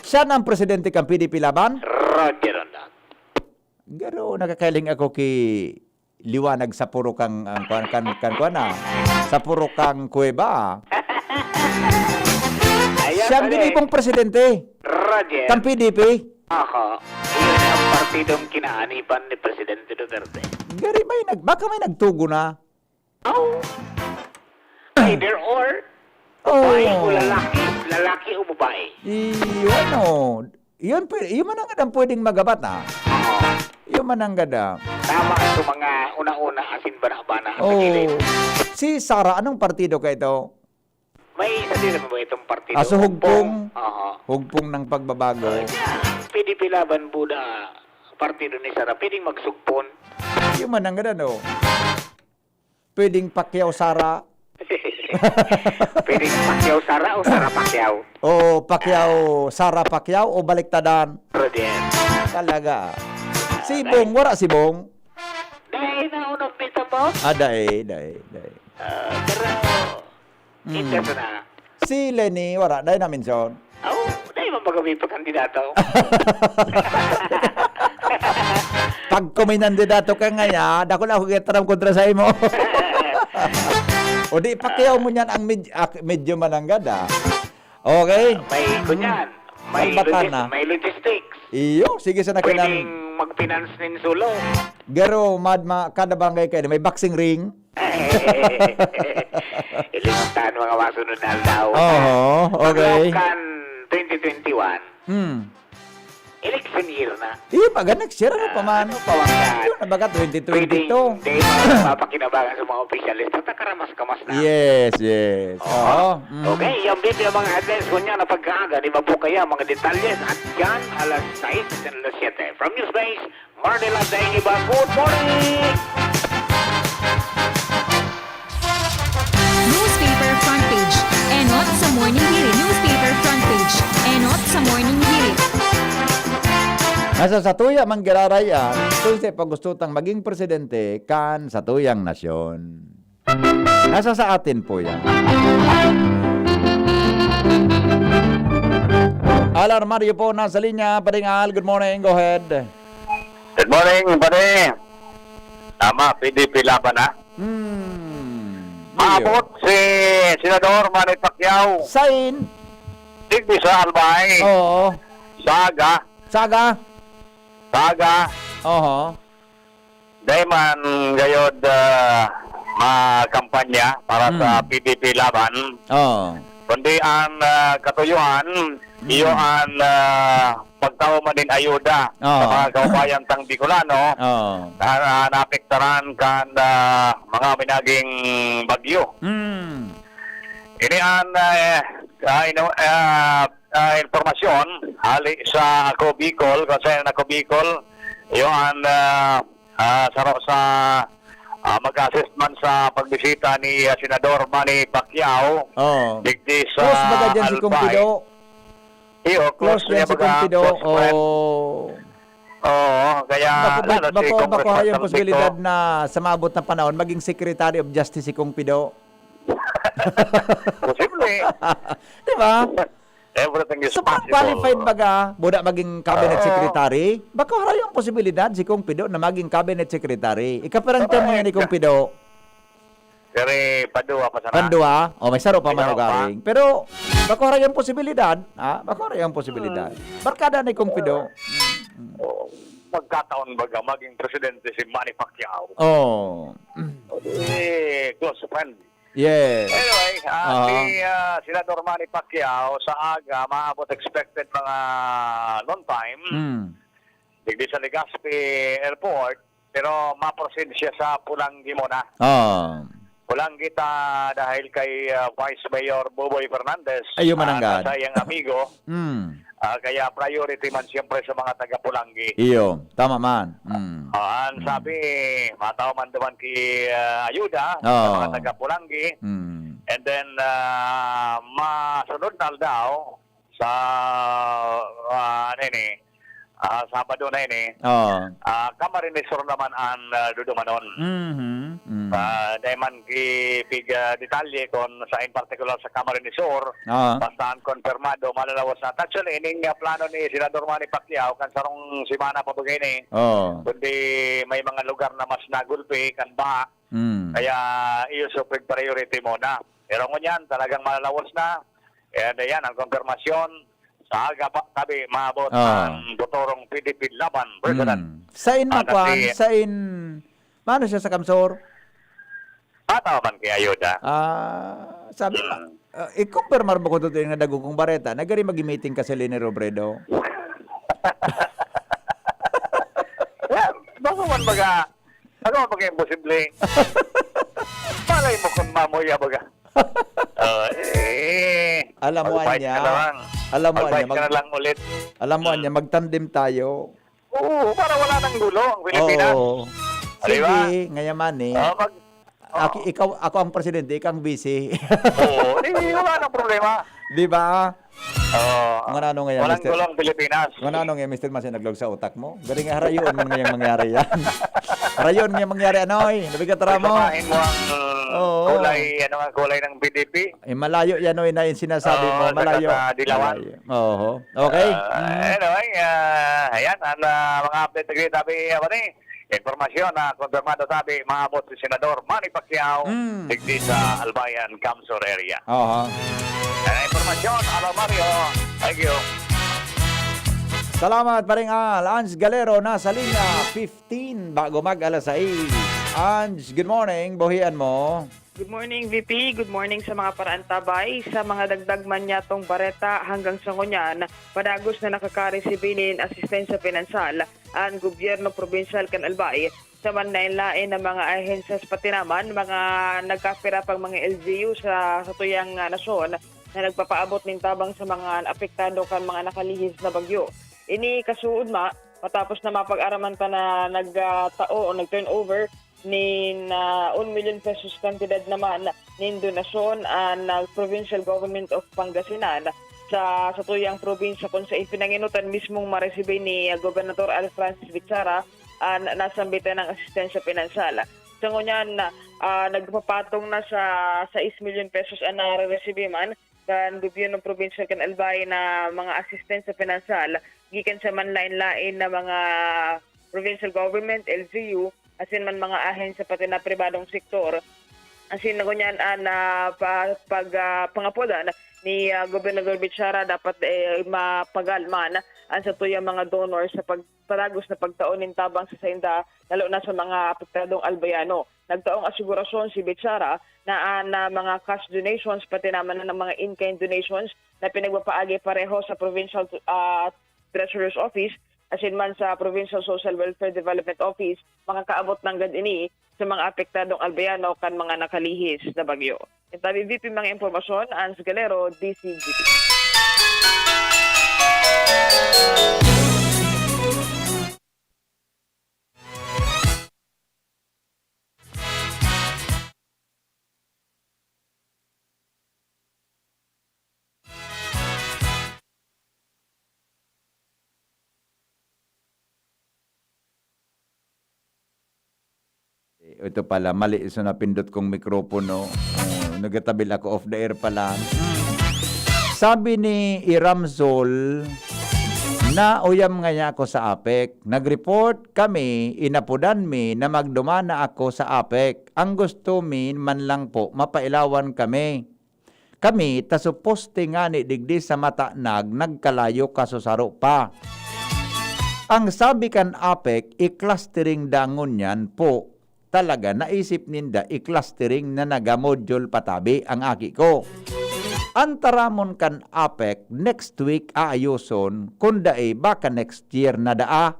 Siya na ang presidente kang PDP laban? Roger on that. Garo, nakakailing ako liwanag sa puro kang sa puro kang kuweba. Siyang binibong presidente. Roger. Kang PDP. Ako, iyon ang partidong kinaanipan ni Presidente Duterte. Gari, baka may nagtugo na. Oh. Either or. Babae o lalaki. Lalaki o babae. Yun man ang gadang pwedeng magabat, ha? Yun man ang gada. Tama ito mga una-una asin bana-bana sa gilid. Si Sara, anong partido ka ito? May isa din naman ba itong partido? So hugpong. Oo. Hugpong ng pagbabago. PDP Laban Buda, partido ni Sara, pwedeng magsugpon. Yung man ang ganda, no? Pwedeng Pacquiao Sara. Pwedeng Pacquiao Sara o Sara Pacquiao? O Pacquiao Sara Pacquiao o baliktadan. Roger. Talaga. Si Bong, wala si Bong. Dahil na unang pita po? Dahil. Pero, kita na. Si Lenny, wala. Dahil namin son. Dahil man bagawin pa kandidato. Pag kuminandidato ka ngayon, dako lang ako kitaram kontra sa imo. O di, Pacquiao mo niyan ang medyo mananggada. Okay? May kunyan. May logistics. Iyo, sige sa nakinan. Pwedeng mag-finance nin sulo. Garo, kada barangay kayo, may boxing ring. Ilimtan mga masunod na daw. Okay. Paglakan 2021. Election year na. Baga next year, ano pa man? Yun na baga, 2022. Hindi mapapakinabangan sa mga opisyalis. Tatakaramas-kamas na. Yes. Okay, yung bibig ng mga headlines ko niya na pagkaaga, di ba po kaya mga detalles at yan alas 6 at alas 7. From Newsbase, Marnela Dainiba, good morning! Newspaper front page. Enot sa morning hirit. Newspaper front page. Enot sa morning hirit. Nasa sa tuya manggirarayan, kung sa pagustutang maging presidente kan sa tuyang nasyon. Nasa sa atin po yan. Alarmario po nasa linya. Padingal, good morning. Go ahead. Good morning, pare. Tama, PDP laban na. Maabot si Senador Manny Pacquiao. Sign. Digdi sa Albay. Oo. Saga. Dayman gayod makampanya para sa PDP laban. Kundi ang katuyuan, iyo ang pagtaw man din ayuda sa mga kaubayan tang Bicolano na naapektaran kan mga minaging bagyo. Ini ang informasyon hali sa ako Bicol kasi ako Bicol yung sa mag-assist man sa pagbisita ni Senador Manny Pacquiao digdi sa close baga dyan si Kung Pido. Close dyan si Kung Pido. Kaya bako yung posibilidad na sa maabot na panahon maging Secretary of Justice si Kung Pido. Posible. Diba? Everything is so, possible. Qualified baga, buda maging cabinet secretary? Baka wala yung posibilidad si Kung Pido na maging cabinet secretary. Ikaparang term niya ni Kung Pido. Pero padua pa sana. Pandua? O may saro pa manugaring. Pero baka wala yung posibilidad. Baka wala yung posibilidad. Barkada ni Kung Pido. Magkataon baga maging presidente si Manny Pacquiao. Close friend. Yes. Anyway, si Senador Manny Pacquiao sa aga, maabot expected mga noon time. Digdi sa Legazpi Airport, pero ma-proceed siya sa Pulangi muna. Pulangi ta dahil kay Vice Mayor Boboy Fernandez. Ayun mananggad. Sa iyang amigo. Kaya priority man siyempre sa mga taga-Pulangi. Iyo, tama man. Ang sabi, mataw man naman ki ayuda sa mga taga-Pulangi. And then, masunod na daw sa Sabado na ini. Kamarinisor naman ang dudumanon. Dahil man kipig detalye kon sa in particular sa kamarinisor, basta ang konfirmado, malalawas na. Actually, ining plano ni Senador Manny Pacquiao, kan sarong simana pa bagay ni, kundi may mga lugar na mas nagulpi, kan ba, kaya iyo super priority muna. Pero ngunyan, talagang malalawas na. Kaya yan, ang konfirmasyon, sa aga pa tabi maabot ang botorong PDP laban president. Sain makuan, sain paano siya sa Kamsor? Paano man kaya ayuda? Sabi i-confirmar mo ko ito yung nadagugong bareta. Nagari mag-meeting ka sa Lini Robredo. Bago man baga imposible. Malay mo kung mamoya baga. Alam mo niya. Alam mo niya, magtandem tayo. Oo, para wala nang gulo ang Pilipinas. Sige, ngayaman eh. Ako ang presidente, ikaw ang vice. Wala nang problema. Di ba? Ano ngayon, walang gulo ang Pilipinas. Ano ngayon, Mr. Masin, naglog sa utak mo? Galing nga, harayon mo ngayong mangyari yan. Harayon nga mangyari, anoy. Nabigatara mo. Pagkamahin mo ang kulay ng PDP. Malayo yan, oy, na yung sinasabi mo. Malayo. Dilawan. Okay. Anyway, ayan, ang mga update na sabi, informasyon na konfirmado sabi, maabot si Senador Manny Pacquiao, digdi sa Albayan, Kamsur area. Informasyon, Alo Mario. Thank you. Salamat paring Ange Galero nasa linya 15 bago mag alas 6. Ange, good morning. Buhian mo. Good morning, VP. Good morning sa mga paraantabay. Sa mga dagdag man yatong bareta hanggang sa ngunyan, padagos na nakakaresibinin asistensya pinansal ang gobyerno provincial kan Albay. Sa manlain-lain ng mga ahensya pati naman, mga nagkapira pang mga LGU sa tuyang nasyon na nagpapaabot ng tabang sa mga apektado kan mga nakalihis na bagyo. Ini kasuod matapos na mapag-araman pa na nagtao o nag-turnover nin 1 million pesos kantidad naman nin donasyon ang Provincial Government of Pangasinan sa tuyang probinsya kung sa ipinanginutan mismong maresibe ni Gobernador Al Francis Vichara ang nasambitan ng asistensya pinansal. Sa ngunyan, nagpapatong na sa 6 million pesos ang nare-resibe man kan gobyerno provincial kan Albay na mga asistensya pinansal gikan sa manlain-lain na mga provincial government, LGU, asin man mga ahensya pati na pribadong sektor. Asin na ganyan na pangapodan ni Gobernador Bichara dapat mapagalman ang sa tuyang mga donors sa pagparagos na pagtaonin tabang sa sainda lalo na sa mga apektadong albayano. Nagtaong asigurasyon si Bichara na mga cash donations pati naman ng mga in-kind donations na pinagpapaagi pareho sa Provincial Treasurer's Office asin man sa Provincial Social Welfare Development Office makakaabot ng gadini sa mga apektadong albayano kan mga nakalihis na bagyo. Itabi VP mga impormasyon, Ange Galero, DCGP. Ito pala, mali so napindot kong mikropono. Nagatabil ako off the air pala. Sabi ni Iramzol na uyam nga niya ako sa APEC. Nag-report kami, inapudan mi na magdumana ako sa APEC. Ang gusto min man lang po, mapailawan kami. Kami, tasuposte nga ni digdi sa matanag, nagkalayo kasusaro pa. Ang sabi kan APEC, i-clustering dangon yan po. Talaga naisip ninda i-clustering na naga-module patabi ang aki ko. Antaramon kan APEC next week aayuson kunda baka next year na daa.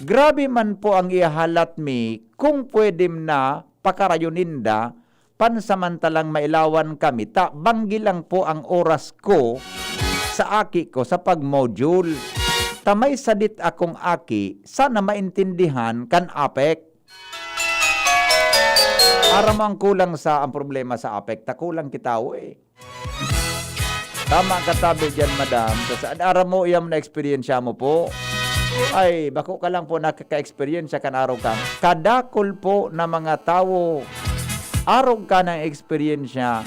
Grabe man po ang ihalat mi kung pwedem na pakarayuninda pansamantalang mailawan kami ta banggi lang po ang oras ko sa aki ko sa pag-module. Tamay sadit akong aki sana maintindihan kan APEC. Aram ang kulang sa ang problema sa APEC, kulang kitaw Tama ka tabi dyan, madam. Saan araw mo iyam na experience mo po? Ay, bako ka lang po nakaka-experience kan araw kang. Kadakol po na mga tao, araw ka ng experience niya.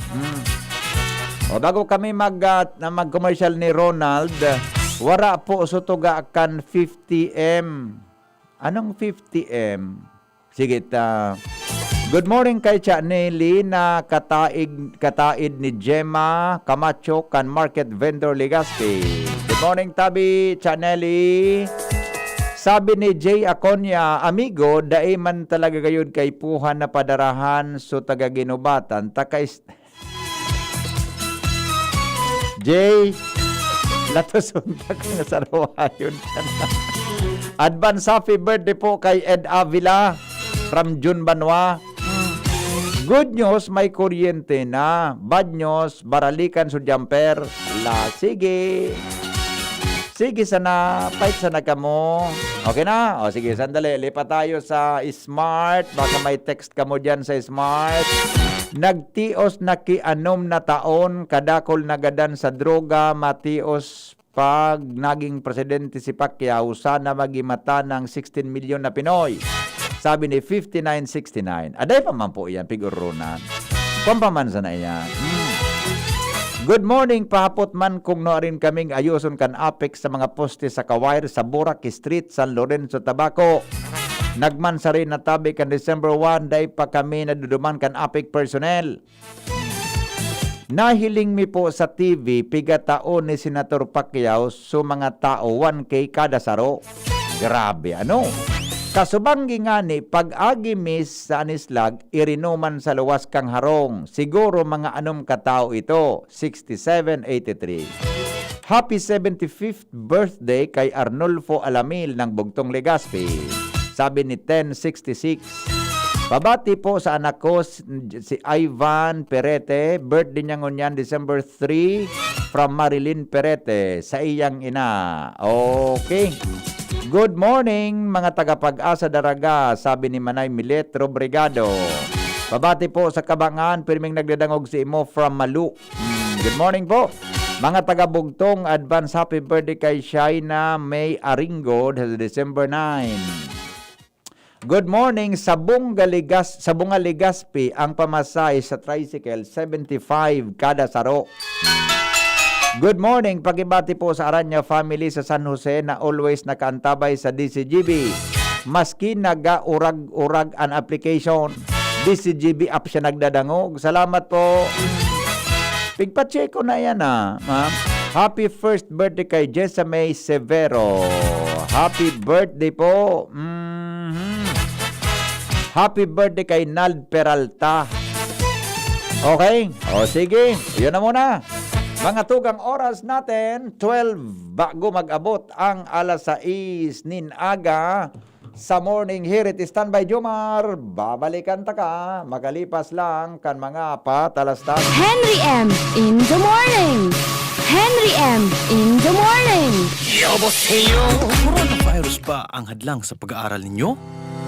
O bago kami mag-commercial ni Ronald, wara po sutuga kan 50M. Anong 50M? Sige ta. Good morning kay Cha Nelly na kataid ni Gemma Camacho kan Market Vendor Legazpi. Good morning tabi Cha Nelly. Sabi ni Jay Aconya, amigo, dai man talaga gayud kay puhan na padarahan so taga ginubatan. Jay, latoson ka nga sarawayon ka na. Advance happy birthday po kay Ed Avila from June Banwa. Good news, may kuryente na. Bad news, baralikan sa jumper. Sige. Sige, sana. Fight sana ka mo. Okay na? O sige, sandali. Lipat tayo sa Smart. Baka may text ka mo dyan sa Smart. Nagtios na ki-anom na taon. Kadakol nagadan sa droga. Matios pag naging presidente si Pacquiao. Sana magimata ng 16 milyon na Pinoy. Sabi ni 5969. Aday pa man po iyan, pigurunan. Kung pa man sana iyan. Good morning, pahapot man kung noorin kaming ayuson kan Apex sa mga poste sa Kawire sa Burak Street, San Lorenzo, Tabaco. Nagman sa rin na tabi kan December 1, day pa kami naduduman kan Apex personnel. Nahiling mi po sa TV, pigataon ni Senator Pacquiao so mga tao 1K kada saro. Grabe, ano? Kasubanggi nga ni pag-agi miss sa anislag, irinuman sa luwas kang harong. Siguro mga anong katao ito, 6783. Happy 75th birthday kay Arnulfo Alamil ng Bugtong Legazpi. Sabi ni 1066. Pabati po sa anak ko si Ivan Perete. Birthday niya ngunyan December 3 from Marilyn Perete sa iyang ina. Okay. Good morning mga tagapag-asa Daraga, sabi ni Manay Miletro Brigado. Pabati po sa Kabangan, pirming nagdadangog si Imo from Malu. Good morning po. Mga taga-Bugtong, advance happy birthday kay Shaina May Aringo, December 9. Good morning, sa Bunga Legazpi, ang pamasay sa tricycle, 75 kada saro. Good morning, pagibati po sa Aranya family sa San Jose na always nakaantabay sa DCGB. Maski naga-urag-urag an application, DCGB app siya nagdadangog. Salamat po. Pigpacheck ko na yan ma'am. Happy first birthday kay Jessa May Severo. Happy birthday po. Happy birthday kay Nald Peralta. Okay? O sige, yun na muna. Mga tugang oras natin, 12 bago mag-abot ang alas 6 nin aga sa morning hirit. Standby Jomar, babalikan ta ka, magalipas lang kan mga patalastas. Henry M. in the morning. Henry M. in the morning. Coronavirus ba ang hadlang sa pag-aaral ninyo?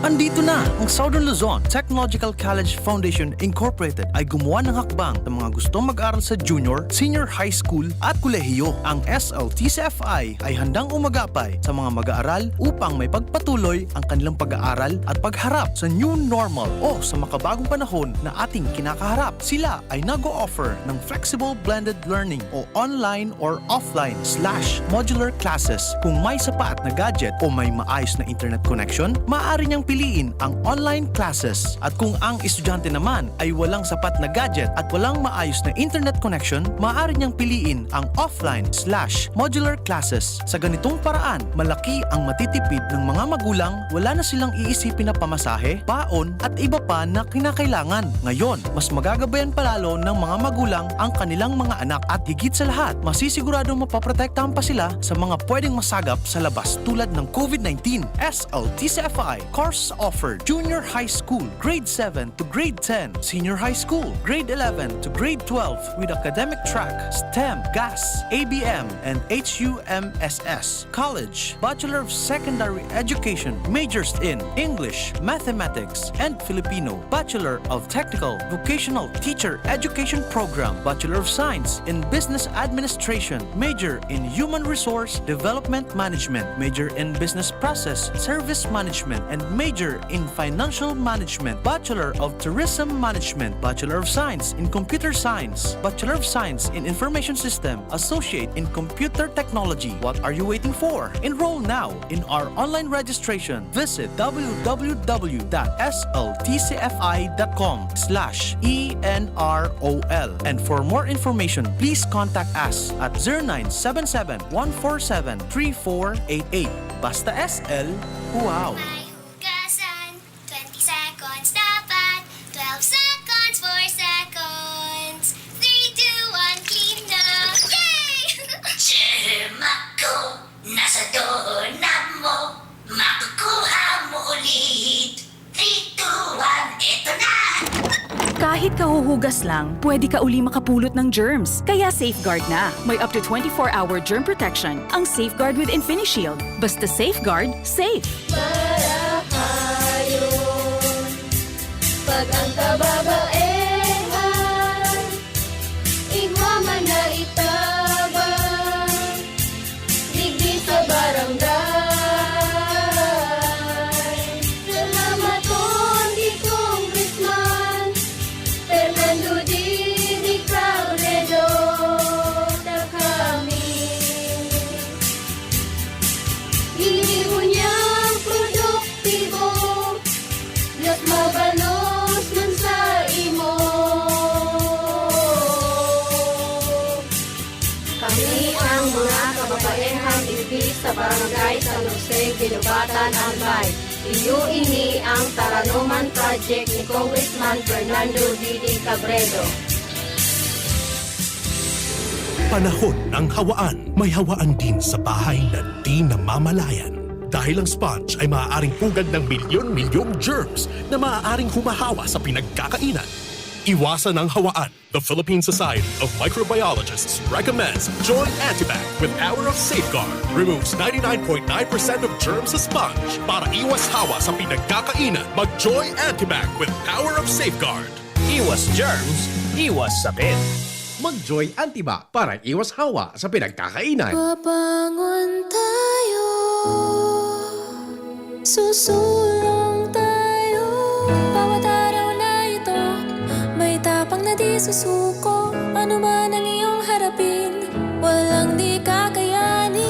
Andito na ang Southern Luzon Technological College Foundation Incorporated ay gumawa ng hakbang sa mga gustong mag-aral sa junior, senior high school at kolehiyo. Ang SLTCFI ay handang umagapay sa mga mag-aaral upang may pagpatuloy ang kanilang pag-aaral at pagharap sa new normal o sa makabagong panahon na ating kinakaharap. Sila ay nag-o-offer ng flexible blended learning o online or offline/modular classes. Kung may sapat na gadget o may maayos na internet connection, maaari niyang piliin ang online classes. At kung ang estudyante naman ay walang sapat na gadget at walang maayos na internet connection, maaari niyang piliin ang offline/modular classes. Sa ganitong paraan, malaki ang matitipid ng mga magulang, wala na silang iisipin na pamasahe, baon at iba pa na kinakailangan. Ngayon, mas magagabayan palalo ng mga magulang ang kanilang mga anak at higit sa lahat, masisiguradong mapaprotektahan pa sila sa mga pwedeng masagap sa labas tulad ng COVID-19. SLTCFI Course Course offered: Junior High School, Grade 7 to Grade 10. Senior High School, Grade 11 to Grade 12 with academic track, STEM, GAS, ABM, and HUMSS. College, Bachelor of Secondary Education, majors in English, Mathematics, and Filipino. Bachelor of Technical Vocational Teacher Education Program, Bachelor of Science in Business Administration, major in Human Resource Development Management, major in Business Process Service Management, and major in Financial Management. Bachelor of Tourism Management, Bachelor of Science in Computer Science, Bachelor of Science in Information System, Associate in Computer Technology. What are you waiting for? Enroll now in our online registration. Visit www.sltcfi.com/ENROL. And for more information, please contact us at 0977-147-3488. Basta SL, wow! Hugasan, 20 seconds dapat, 12 seconds, 4 seconds, 3, 2, 1, clean na! Yay! Germa ko, nasa doorknob mo, makukuha mo ulit. 3, 2, 1, eto na! Kahit kahuhugas lang, pwede ka uli makapulot ng germs. Kaya Safeguard na. May up to 24-hour germ protection ang Safeguard with InfiniShield. Basta Safeguard, safe. Marahayon, pag ang kababaehan, igwa man na itabang, digdi sa barangay. Salamat Kondi Congressman Fernando Didi Cabredo na kami. Hiniho niyang produktibo, Diyos mabalos man sa imo. Kami ang mga kababaehang ibig sa barangay San Jose, Ginubatan, Albay. Iyo ini ang Taranuman Project ni Congressman Fernando Didi Cabredo. Panahon ng hawaan. May hawaan din sa bahay na di namamalayan. Dahil ang sponge ay maaaring pugad ng milyon-milyong germs na maaaring humahawa sa pinagkakainan. Iwasan ang hawaan. The Philippine Society of Microbiologists recommends Joy Antibac with Power of Safeguard. Removes 99.9% of germs sa sponge. Para iwas hawa sa pinagkakainan, mag-Joy Antibac with Power of Safeguard. Iwas germs, iwas sakit. Mag-Joy Antibac para iwas hawa sa pinagkakainan. Babangon tayo, susulong tayo. Bawat araw na ito, may tapang na di susuko. Ano man ang iyong harapin, walang di kakayanin.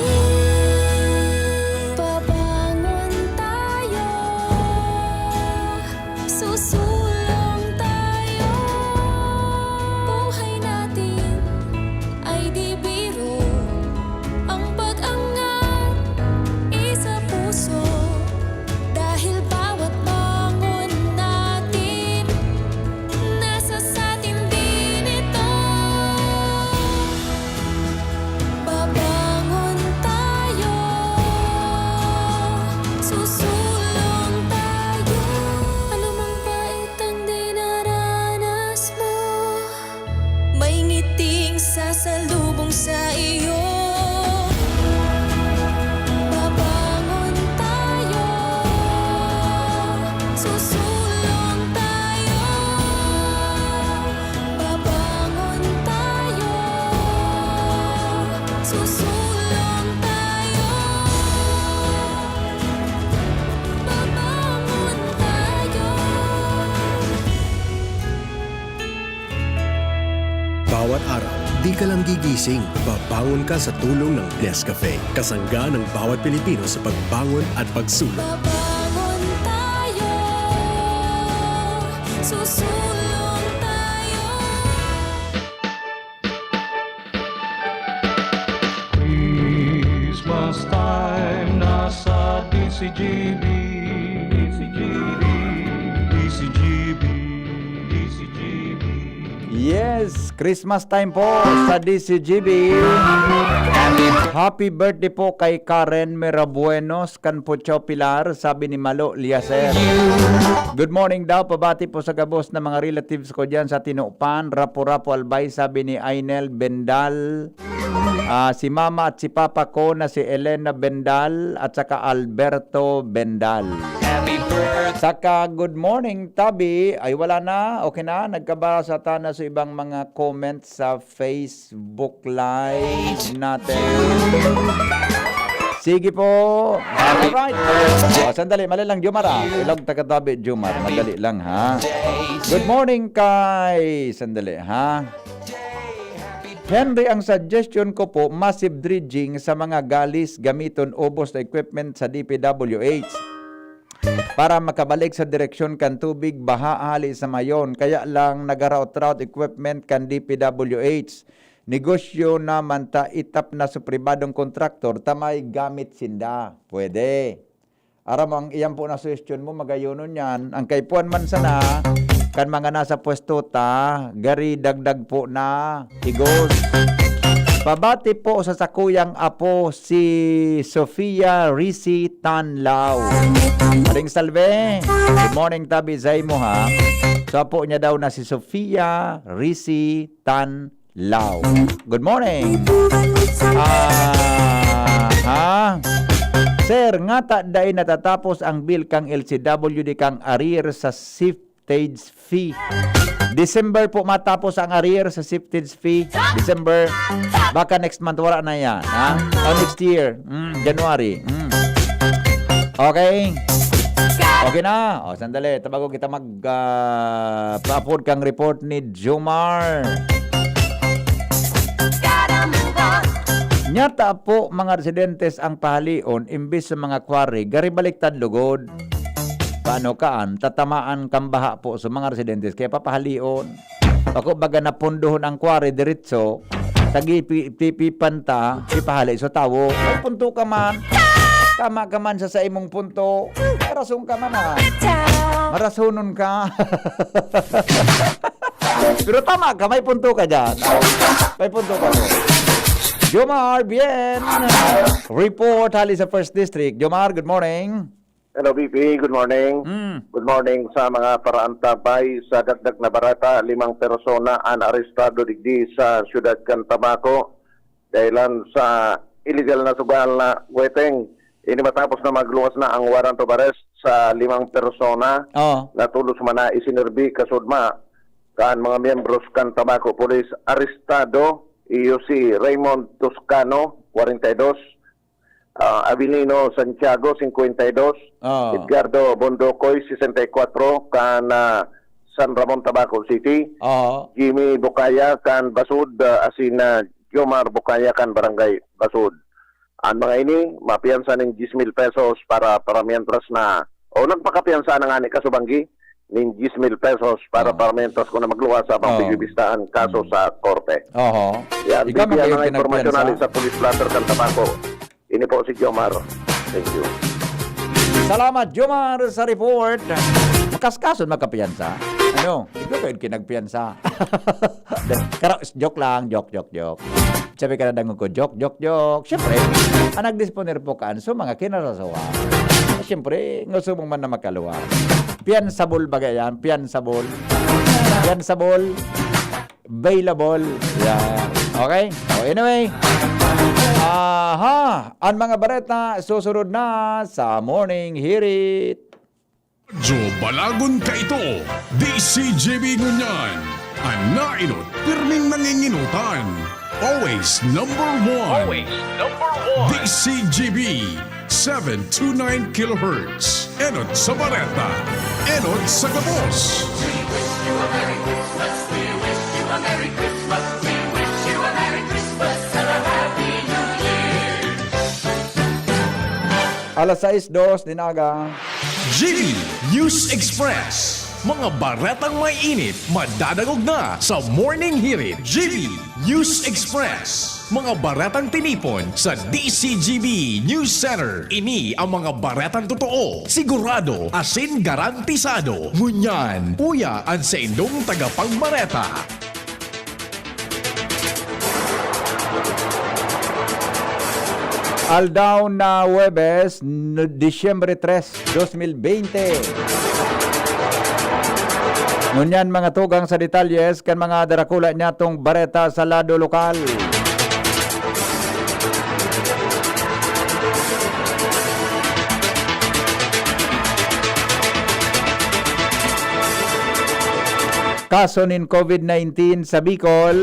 Babangon tayo, susulong tayo. Buhay natin ay di biro, ang pag-angat isa puso. Dahil bawat bangon natin, nasa satin din ito. Babangon tayo, susulong tayo. Anumang pait ang dinaranas mo, may ngiting sasalubong sa iyo. Babangon tayo, susulong tayo. Babangon tayo, susulong tayo. Babangon tayo. Bawat araw, di ka lang gigising. Babangon ka sa tulong ng Nescafe. Kasangga ng bawat Pilipino sa pagbangon at pagsulong. Babangon tayo, susulong tayo. Christmas time, nasa DCGB, DCGB, DCGB, DCGB. Yes, Christmas time po sa DCGB. Happy birthday po kay Karen Merabuenos, Canpucho Pilar, sabi ni Malo Liaser. Good morning daw, pabati po sa gabos na mga relatives ko dyan sa Tinupan, Rapo-Rapo Albay, sabi ni Ainel Bendal. Si mama at si papa ko na si Elena Bendal at saka Alberto Bendal. Saka good morning Tabi, ay wala na, okay na, nagkabasa na sa ibang mga comments sa Facebook Live natin. Sige po. Alright. Sandali, mali lang Jumar Ilog taga-Tabi Jumar, madali lang ha. Good morning kay, sandali ha. Henry, ang suggestion ko po, massive dredging sa mga galis gamiton ubos na equipment sa DPWH para makabalik sa direksyon kan tubig baha hali sa mayon. Kaya lang nagaraot-raot equipment kan DPWH. Negosyo naman ta itap na sa pribadong kontraktor tamay gamit sinda. Pwede. Aram ang iyan po na suggestion mo, magayonon yan. Ang kaipuan man sana, kan mga nasa pwesto ta, gari dagdag po na, higos. Pabati po sa sakuyang apo si Sofia Risi Tanlao. Maring salve. Good morning Tabi Zaymo ha. So apo niya daw na si Sofia Risi Tanlao. Good morning. Sir, nga ta day natatapos ang bill kang LCWD kang arrear sa siftage fee. December po matapos ang arrear sa siftage fee. December. Baka next month wala na yan. Ha? O next year. January. Okay. Okay na. O sandali. Tabago kita pa-upload kang report ni Jomar. Nyata po mga residentes ang pahalion imbis sa mga quarry, garibaliktad lugod. Paano kaan? Tatamaan kang baha po sa mga residentes kaya papahalion. Ako baga napunduhon ang quarry diretso, tagi pipipanta, pipahali so tawo. Ay punto ka man. Tama ka man sa imong punto. Marasong ka man ha. Marasunon ka. Pero tama ka, may punto ka dyan. May punto ka doon. Jomar, bien. Report hali sa First District. Jomar, good morning. Hello, BP. Good morning. Good morning sa mga paraantabay sa dagdag na barata. 5 persona ang arestado digdi sa Siyudad Cantabaco dahilan sa illegal na sugal na weteng. Ini matapos na magluwas na ang warrant of arrest sa 5 persona na tulos man na isinirbi kasudma kan mga miyembros Cantabaco Police. Arestado iyo si Raymond Toscano, 42, Avelino Santiago, 52, Edgardo Bondocoy, 64, kan San Ramon, Tabaco City, Jimmy Bukaya, kan Basud, asin Jomar Bukaya, kan Barangay Basud. Ang mga ini, mapiyansa ng 10,000 pesos para mientras na, o nagpakapiyansa na nga ni Kasubanggi, ng 10,000 pesos para mientras ko na magluwas sa pagbibistaan kaso sa korte. Yan, bigyan ng informasyon natin sa Police Platter Cantabaco. Ini po si Jomar. Thank you. Salamat Jomar sa report. Makaskason magkapiyansa. Ano? Ikaw kayo kinagpiyansa. Joke lang, joke. Sabi ka na dangon ko, joke. Siyempre, ang nagdisponer po kaan, so mga kinarasawa. Siyempre, gusto mong man na makaluwa. Piansable ba yan? Piansable. Available. Yan. Okay? So anyway, ang mga bareta susunod na sa Morning Hirit. Jo balagon ka ito, DCGB ngunyan. Ang nainot, pirming nanginginutan. Always number one. DCGB 729 kHz. Enot sa Bareta. Enot sa Gabos. We wish you a Merry Christmas. We wish you a Merry Christmas. We wish you a Merry Christmas and a Happy New Year. Alas 6:02 dinaga. GB News Express. Mga baretang may init, madadagog na sa Morning Hirit. GB News Express. Mga baretang tinipon sa DCGB News Center. Ini ang mga baretang totoo, sigurado, asin garantisado. Ngunyan, puya ang sa indong tagapagbareta. Aldaw na Huwebes, Disyembre 3, 2020. Ngunyan mga tugang sa detalyes kan mga darakula niya tong bareta sa lado lokal. Kaso nin COVID-19 sa Bicol.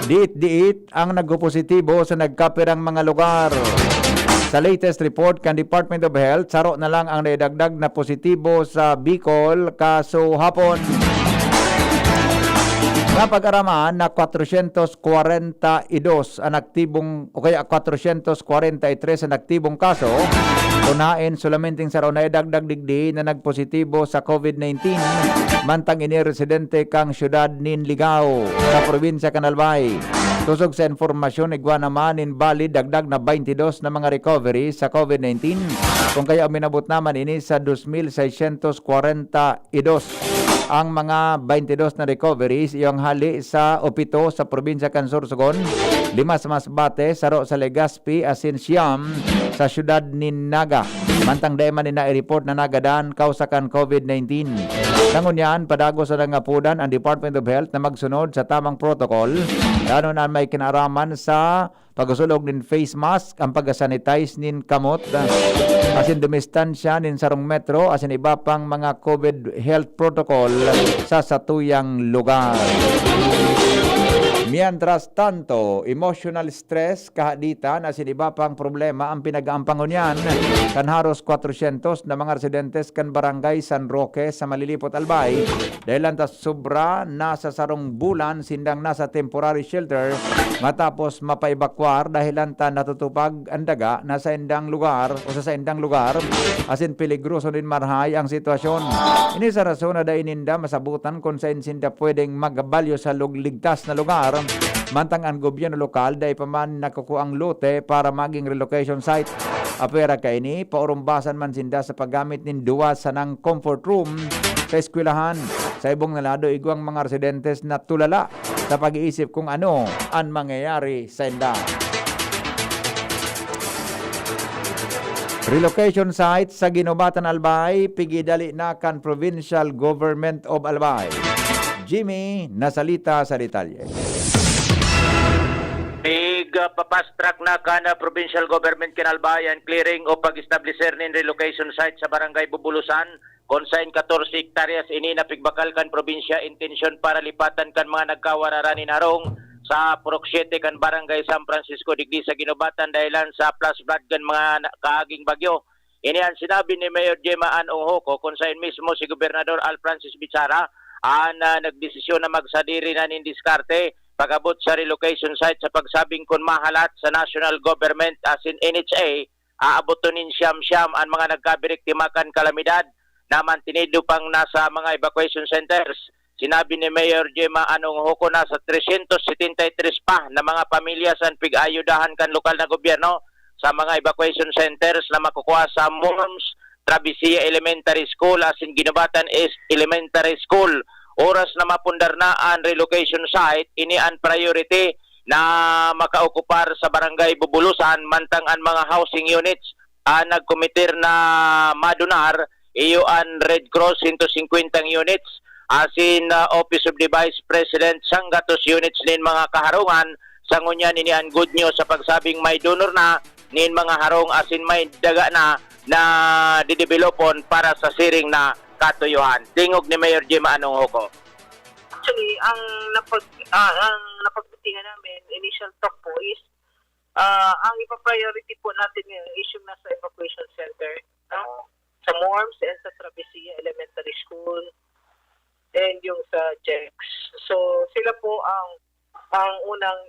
Diit-diit ang nagpositibo sa nagkapirang mga lugar. Sa latest report kan Department of Health, saro na lang ang naidagdag na positibo sa Bicol kaso hapon. Napag-araman na 442 ang aktibong o kaya 443 ang aktibong kaso. Unain sulamenting saro na idagdag digdi na nagpositibo sa COVID-19 mantang ini residente kang syudad nin Ligao sa probinsya kan Albay. Tusog sa informasyon igwa naman in Bali dagdag na 22 na mga recovery sa COVID-19 kung kaya minabot naman ini sa 2,642 ang mga 22 na recoveries iyong hali sa Opito sa probinsya kan Sorsogon, 5 sa Masbate, saro sa Legazpi, asin siyam sa syudad ni Naga. Mantang dayman ni na-report na nagadan kausakan COVID-19. Nangunyan, padago sa nangapudan ang Department of Health na magsunod sa tamang protocol. Lalo na may kinaraman sa pagsulog nin face mask, ang pag-sanitize nin kamot, asin dumistansya nin sarong metro, asin iba pang mga COVID health protocol sa satuyang lugar. Mientras tanto, emotional stress, kahaditan, asin iba pang problema ang pinag-aampangon yan. Kanharos 400 na mga residentes kan barangay San Roque sa Malilipot, Albay. Dahil lantas sobra, nasa sarong bulan, sindang nasa temporary shelter, matapos mapaibakwar dahil lanta natutupag ang daga nasa indang lugar o sa indang lugar, asin peligroso din marhay ang sitwasyon. Ini sa rason na dahil ininda masabutan kung sa insinda pwedeng magabalyo sa ligtas na lugar. Mantang ang gobyerno lokal dahil pa man nakukuha ang lote para maging relocation site. Apera ka ini, paurumbasan man sinda sa paggamit nin duwa sa ng comfort room sa eskwelahan. Sa ibong nalado, igwang mga residentes na tulala sa pag-iisip kung ano ang mangyayari sa inda. Relocation site sa Ginobatan, Albay, pigidali na kan Provincial Government of Albay. Jimmy, nasalita sa detalye. Papastrak na kana provincial government kinalbayan clearing o pag-establisher nin relocation site sa barangay Bubulusan konsain 14 hektaryas ini napigbakal kan probinsya intensyon para lipatan kan mga nagkawararanin harong sa Purok 7 kan barangay San Francisco digdi sa Ginobatan dahilan sa plus flood kan mga kaaging bagyo. Ini ang sinabi ni Mayor Gemma Ann Onghoko konsain mismo si Gobernador Al Francis Bichara nagdesisyon na magsadiri na nin diskarte pagabot sa relocation site sa pagsabing kung mahalat sa national government as in NHA, aabotonin siyam-siyam ang mga nagkabiriktimakan kalamidad na mantinido pang nasa mga evacuation centers. Sinabi ni Mayor Gemma Ann Onghoko na sa 373 pa na mga pamilya sa pig-ayudahan kan lokal na gobyerno sa mga evacuation centers na makukuha sa Worms, Travessia Elementary School as in Ginobatan East Elementary School. Oras na mapundar na ang relocation site, ini ang priority na makaokupar sa barangay Bubulusan mantang ang mga housing units nagkomitir na madonar iyo ang Red Cross 150 units asin Office of the Vice President sanggatos units nin mga kaharungan sa ngunyan ini ang good news sa pagsabing may donor na nin mga harong asin may daga na didevelopon para sa siring na katuyuhan. Tingog ni Mayor Gemma Ann Onghoko. Actually, ang napagbutihan namin, initial talk po is, ang ipa-priority po natin yung issue na sa evacuation center, sa Worms and sa Travessia Elementary School, and yung sa JEX. So, sila po ang unang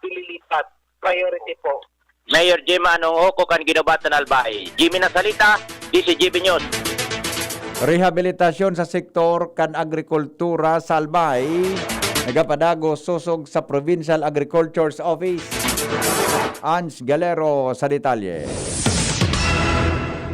ililipat, priority po. Mayor Gemma Ann Onghoko kan Ginobatan, Albay. Jimmy nasalita, DCGB News. Rehabilitasyon sa sektor kan agrikultura sa Albay, nagapadago susog sa Provincial Agriculture's Office. Ans Galero sa detalye.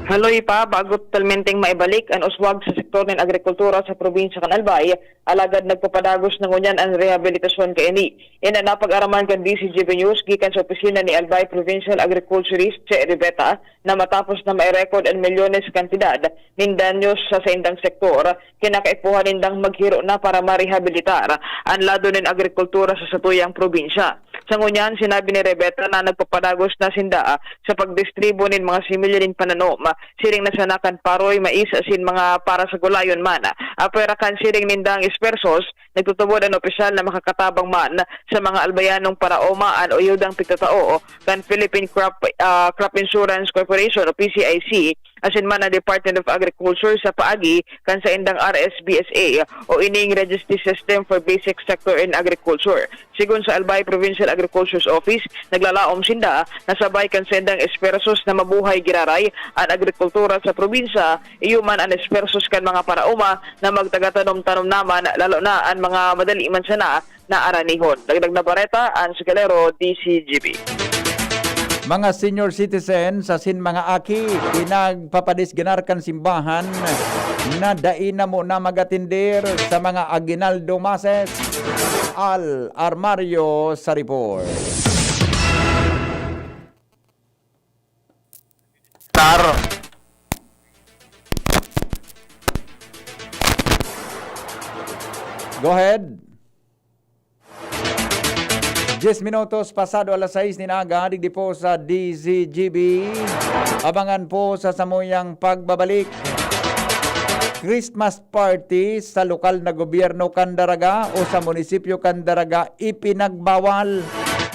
Haloy pa bago totalmenteng maibalik ang uswag sa sektor ng agrikultura sa probinsya kan Albay, alagad nagpapadagos ng unyan ang rehabilitasyon kaini. Yan ang napag-araman kan DCGB News gikan sa opisina ni Albay Provincial Agriculturist sa Riveta na matapos na mai-record ang milyones kantidad ng danyos sa indang sektor, kinakaipuhan nindang maghiro na para marehabilitar ang lado ng agrikultura sa satuyang probinsya. Sa ngunyan, sinabi ni Riveta na nagpapadagos na sinda sa pagdistribo ng mga similya pananom, siring nasanakan paroy, mais, asin mga para sa gulayon man. Apera kan siring nindang ispersos, nagtutubod ang opisyal na makakatabang man sa mga albayanong paraomaan o yudang pigtatao kan Philippine Crop Insurance Corporation o PCIC, asin man ang Department of Agriculture sa paagi kan sa indang RSBSA o ining Registry System for Basic Sector in Agriculture. Sigun sa Albay Provincial Agriculture's Office, naglalaom sinda na sabay kan sa indang espersos na mabuhay giraray ang agrikultura sa probinsya, iyuman ang espersos kan mga parauma na magtagatanom-tanom naman, lalo na ang mga madali man sana na aranihon. Dagdag na bareta, ang Sigalero, DCGB. Mga senior citizen sa sin mga aki, pinagpapadisginarkan simbahan na daina mo na magatindir sa mga aginaldo mases. Al Armario sa report. Go ahead. 10 minutos pasado alas 6 ninaga, digdi po sa DZGB. Abangan po sa samuyang pagbabalik. Christmas party sa lokal na gobyerno Candaraga o sa munisipyo Candaraga ipinagbawal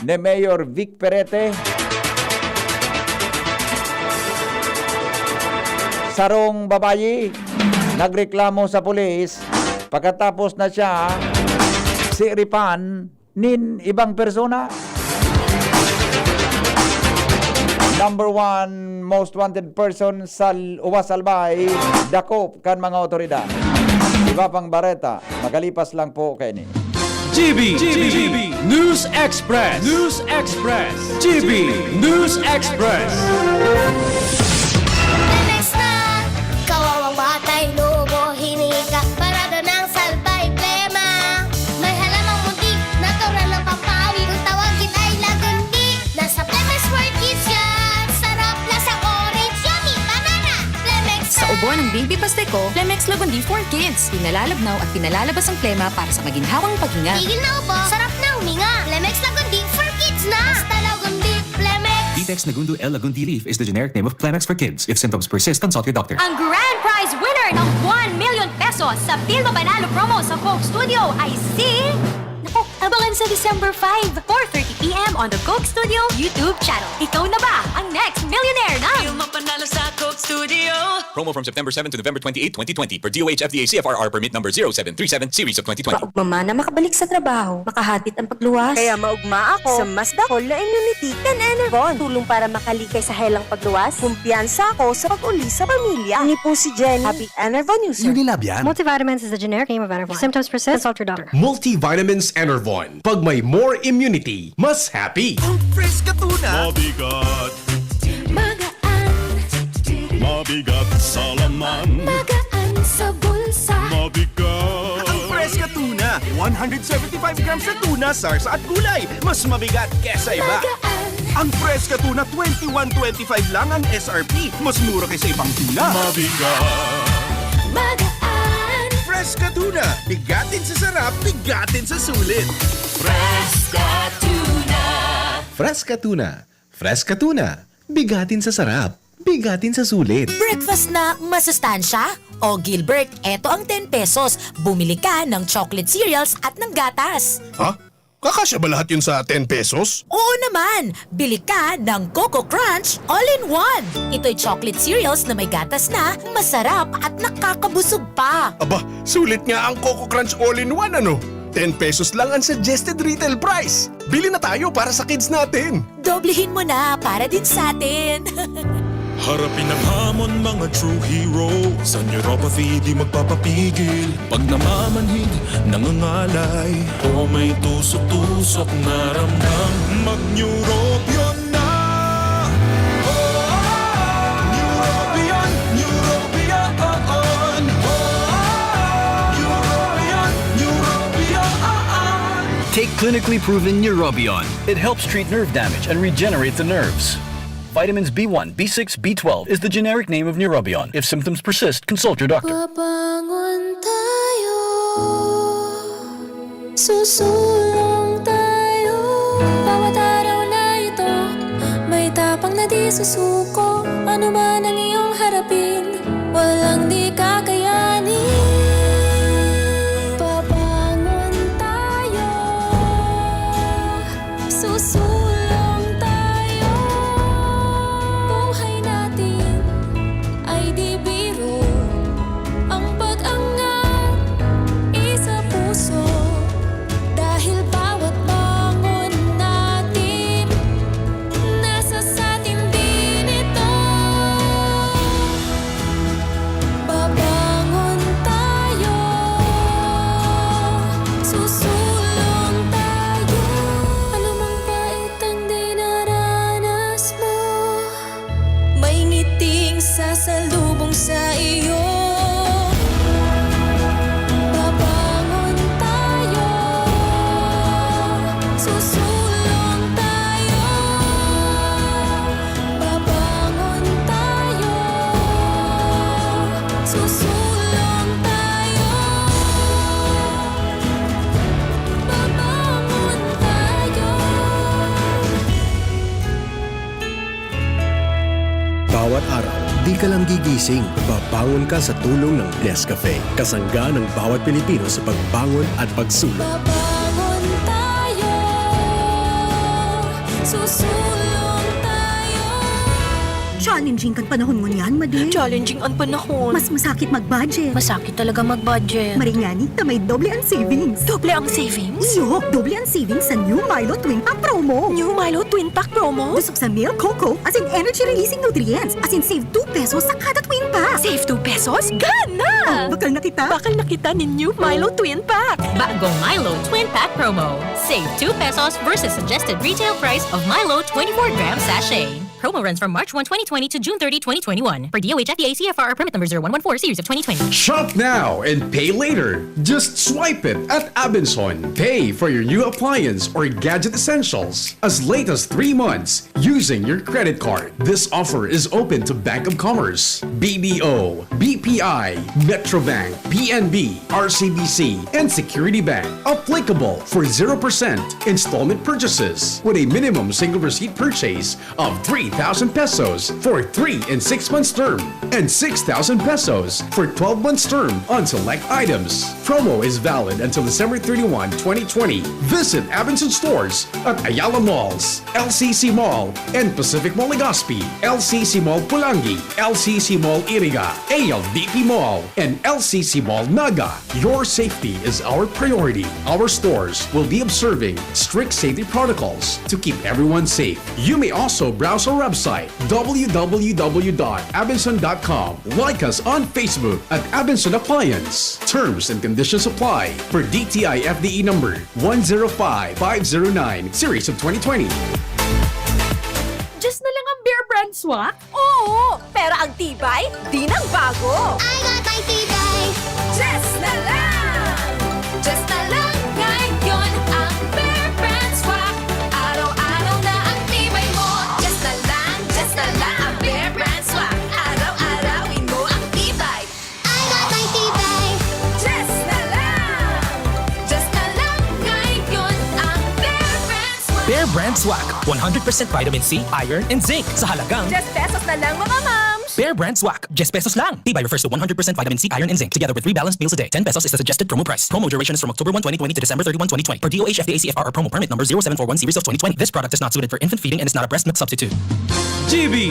ni Mayor Vic Perete. Sarong babayi nagreklamo sa pulis pagkatapos na siya siripan nin ibang persona. Number 1 most wanted person sa Uwas Albay, dakop kan mga otoridad. Iba pang bareta, magalipas lang po kay ni. GB News Express. GB News Express. Next na, kawawang batay, lubo, hinika, parada ng salbay, plema. May halamang muntik, natural ng pampawi, kung tawagin ay lagundi. Nasa Plemex for Kids yan, sarap lasang orange, yummy, banana, Plemex Sa ubo ng Baby Pasteco, Plemex Lagundi for Kids. Pinalalabnaw at pinalalabas ang plema para sa maginhawang paghinga. Tigil na ubo, sarap na huminga. Plemex Lagundi for Kids na. Basta Lagundi, Plemex. Vitex Nagundu L. Lagundi Leaf is the generic name of Plemex for kids. If symptoms persist, consult your doctor. Ang grand prize winner ng 1 million pesos sa Pildo Panalo promo sa Coke Studio ay si... Naku, abangan sa December 5, 4:30 p.m. on the Coke Studio YouTube channel. Ikaw na ba ang next millionaire na? Yung mapanalo sa Coke Studio. Promo from September 7 to November 28, 2020 per DOH FDA CFRR permit number 0737 series of 2020. Mama na makabalik sa trabaho, makahatid ang pagluwas. Kaya maugma ako sa mas dakol na immunity kan Enervon. Tulong para makalikay sa helang pagluwas. Kumpiyansa ako sa pag-uli sa pamilya. Ni po si Jenny, happy Enervon user. Unilab yan. Multivitamins is the generic name of Enervon. If symptoms persist, consult your doctor. Multivitamins Enervon. Pag may more immunity, mas happy. Fresh ka tuna. Mabigat, mabigat sa laman. Magaan sa bulsa. Mabigat. Ang fresh ka tuna. 175 grams sa tuna, SARS at gulay. Mas mabigat kesa iba. Ang fresh ka tuna, 21.25 lang ang SRP. Mas mura kaysa ibang tuna. Magaan. Fresh ka tuna. Bigatin sa sarap, bigatin sa sulit. Fresca tuna. Fresca tuna. Fresca tuna. Bigatin sa sarap. Bigatin sa sulit. Breakfast na masustansya? O Gilbert, eto ang 10 pesos. Bumili ka ng chocolate cereals at ng gatas. Ha? Kakasya ba lahat yun sa 10 pesos? Oo naman! Bili ka ng Coco Crunch All-in-One. Ito'y chocolate cereals na may gatas na, masarap at nakakabusog pa. Aba, sulit nga ang Coco Crunch All-in-One ano? 10 pesos lang ang suggested retail price. Bili na tayo para sa kids natin. Doblehin mo na para din sa atin. Harapin ang hamon, mga true hero. Sa neuropathy di magpapapigil. Pag namamanhid, nangangalay, o may tusok-tusok na ramdam, mag-neurobion na. Neurobion Clinically proven Neurobion. It helps treat nerve damage and regenerate the nerves. Vitamins B1, B6, B12 is the generic name of Neurobion. If symptoms persist, consult your doctor. Babangon tayo, susulong tayo. Bawat araw na ito, may tapang na di susuko. Ano man ang iyong harapin, walang di kakayanin. Babangon tayo, susulong tayo. Buhay natin ay di biro. Ang pag-angat, isa puso. Dahil bawat bangon natin, nasa satin din ito. Babangon tayo, susulong tayo. Anumang pait ang dinaranas mo, may ngiting sasalubong sa iyo. Babangon tayo, susulong tayo. Babangon tayo, susulong tayo. Babangon tayo. Bawat araw, di ka lang gigising. Babangon ka sa tulong ng Nescafe. Kasangga ng bawat Pilipino sa pagbangon at pagsulong. Babangon tayo, susulong tayo. Challenging kan panahon mo niyan, Madi. Challenging ang panahon. Mas masakit mag-budget. Masakit talaga mag-budget. Maringani na may doble ang savings. Doble ang savings? Iyo, doble ang savings sa New Milo Twin Pack Promo. New Milo Twin Pack Promo? Busog sa milk, cocoa, as in energy-releasing nutrients, as in save 2 pesos sa kada twin pack. Save 2 pesos? Gana! Oh, bakal na kita. Bakal na kita ni New Milo Twin Pack. Bagong Milo Twin Pack Promo. Save 2 pesos versus suggested retail price of Milo 24-gram sachet. Promo runs from March 1, 2020 to June 30, 2021. Per DOH FDA CFR permit number 0114 series of 2020. Shop now and pay later. Just swipe it at Abenson. Pay for your new appliance or gadget essentials as late as 3 months using your credit card. This offer is open to Bank of Commerce, BDO, BPI, Metrobank, PNB, RCBC, and Security Bank. Applicable for 0% installment purchases with a minimum single receipt purchase of 3,000 pesos for 3 and 6 months term and 6,000 pesos for 12 months term on select items. Promo is valid until December 31, 2020. Visit Abenson stores at Ayala Malls, LCC Mall, and Pacific Mall Legazpi, LCC Mall Pulangi, LCC Mall Iriga, ALDP Mall, and LCC Mall Naga. Your safety is our priority. Our stores will be observing strict safety protocols to keep everyone safe. You may also browse our website, www.abenson.com. Like us on Facebook at Abenson Appliance. Terms and conditions apply for DTI FDE number 105509, series of 2020. Just na lang ang Bear Brand Swak? Oo! Pero ang tibay, di nang bago! I got my tibay. Just na lang! Just na lang ngayon ang Bear Brand Swak. Araw-araw na ang tibay mo. Just na lang ang Bear Brand Swak. Araw-arawin mo ang tibay. I got my tibay. Just na lang ngayon ang Bear Brand Swak. Bear Brand Swak. 100% vitamin C, iron, and zinc sa halagang Just pesos na lang mga moms! Bear Brand Swak. Just pesos lang. Tibay refers to 100% vitamin C, iron, and zinc together with 3 balanced meals a day. 10 pesos is the suggested promo price. Promo duration is from October 1, 2020 to December 31, 2020. Per DOH FDA CFR or promo permit number 0741 series of 2020. This product is not suited for infant feeding and is not a breast milk substitute. GB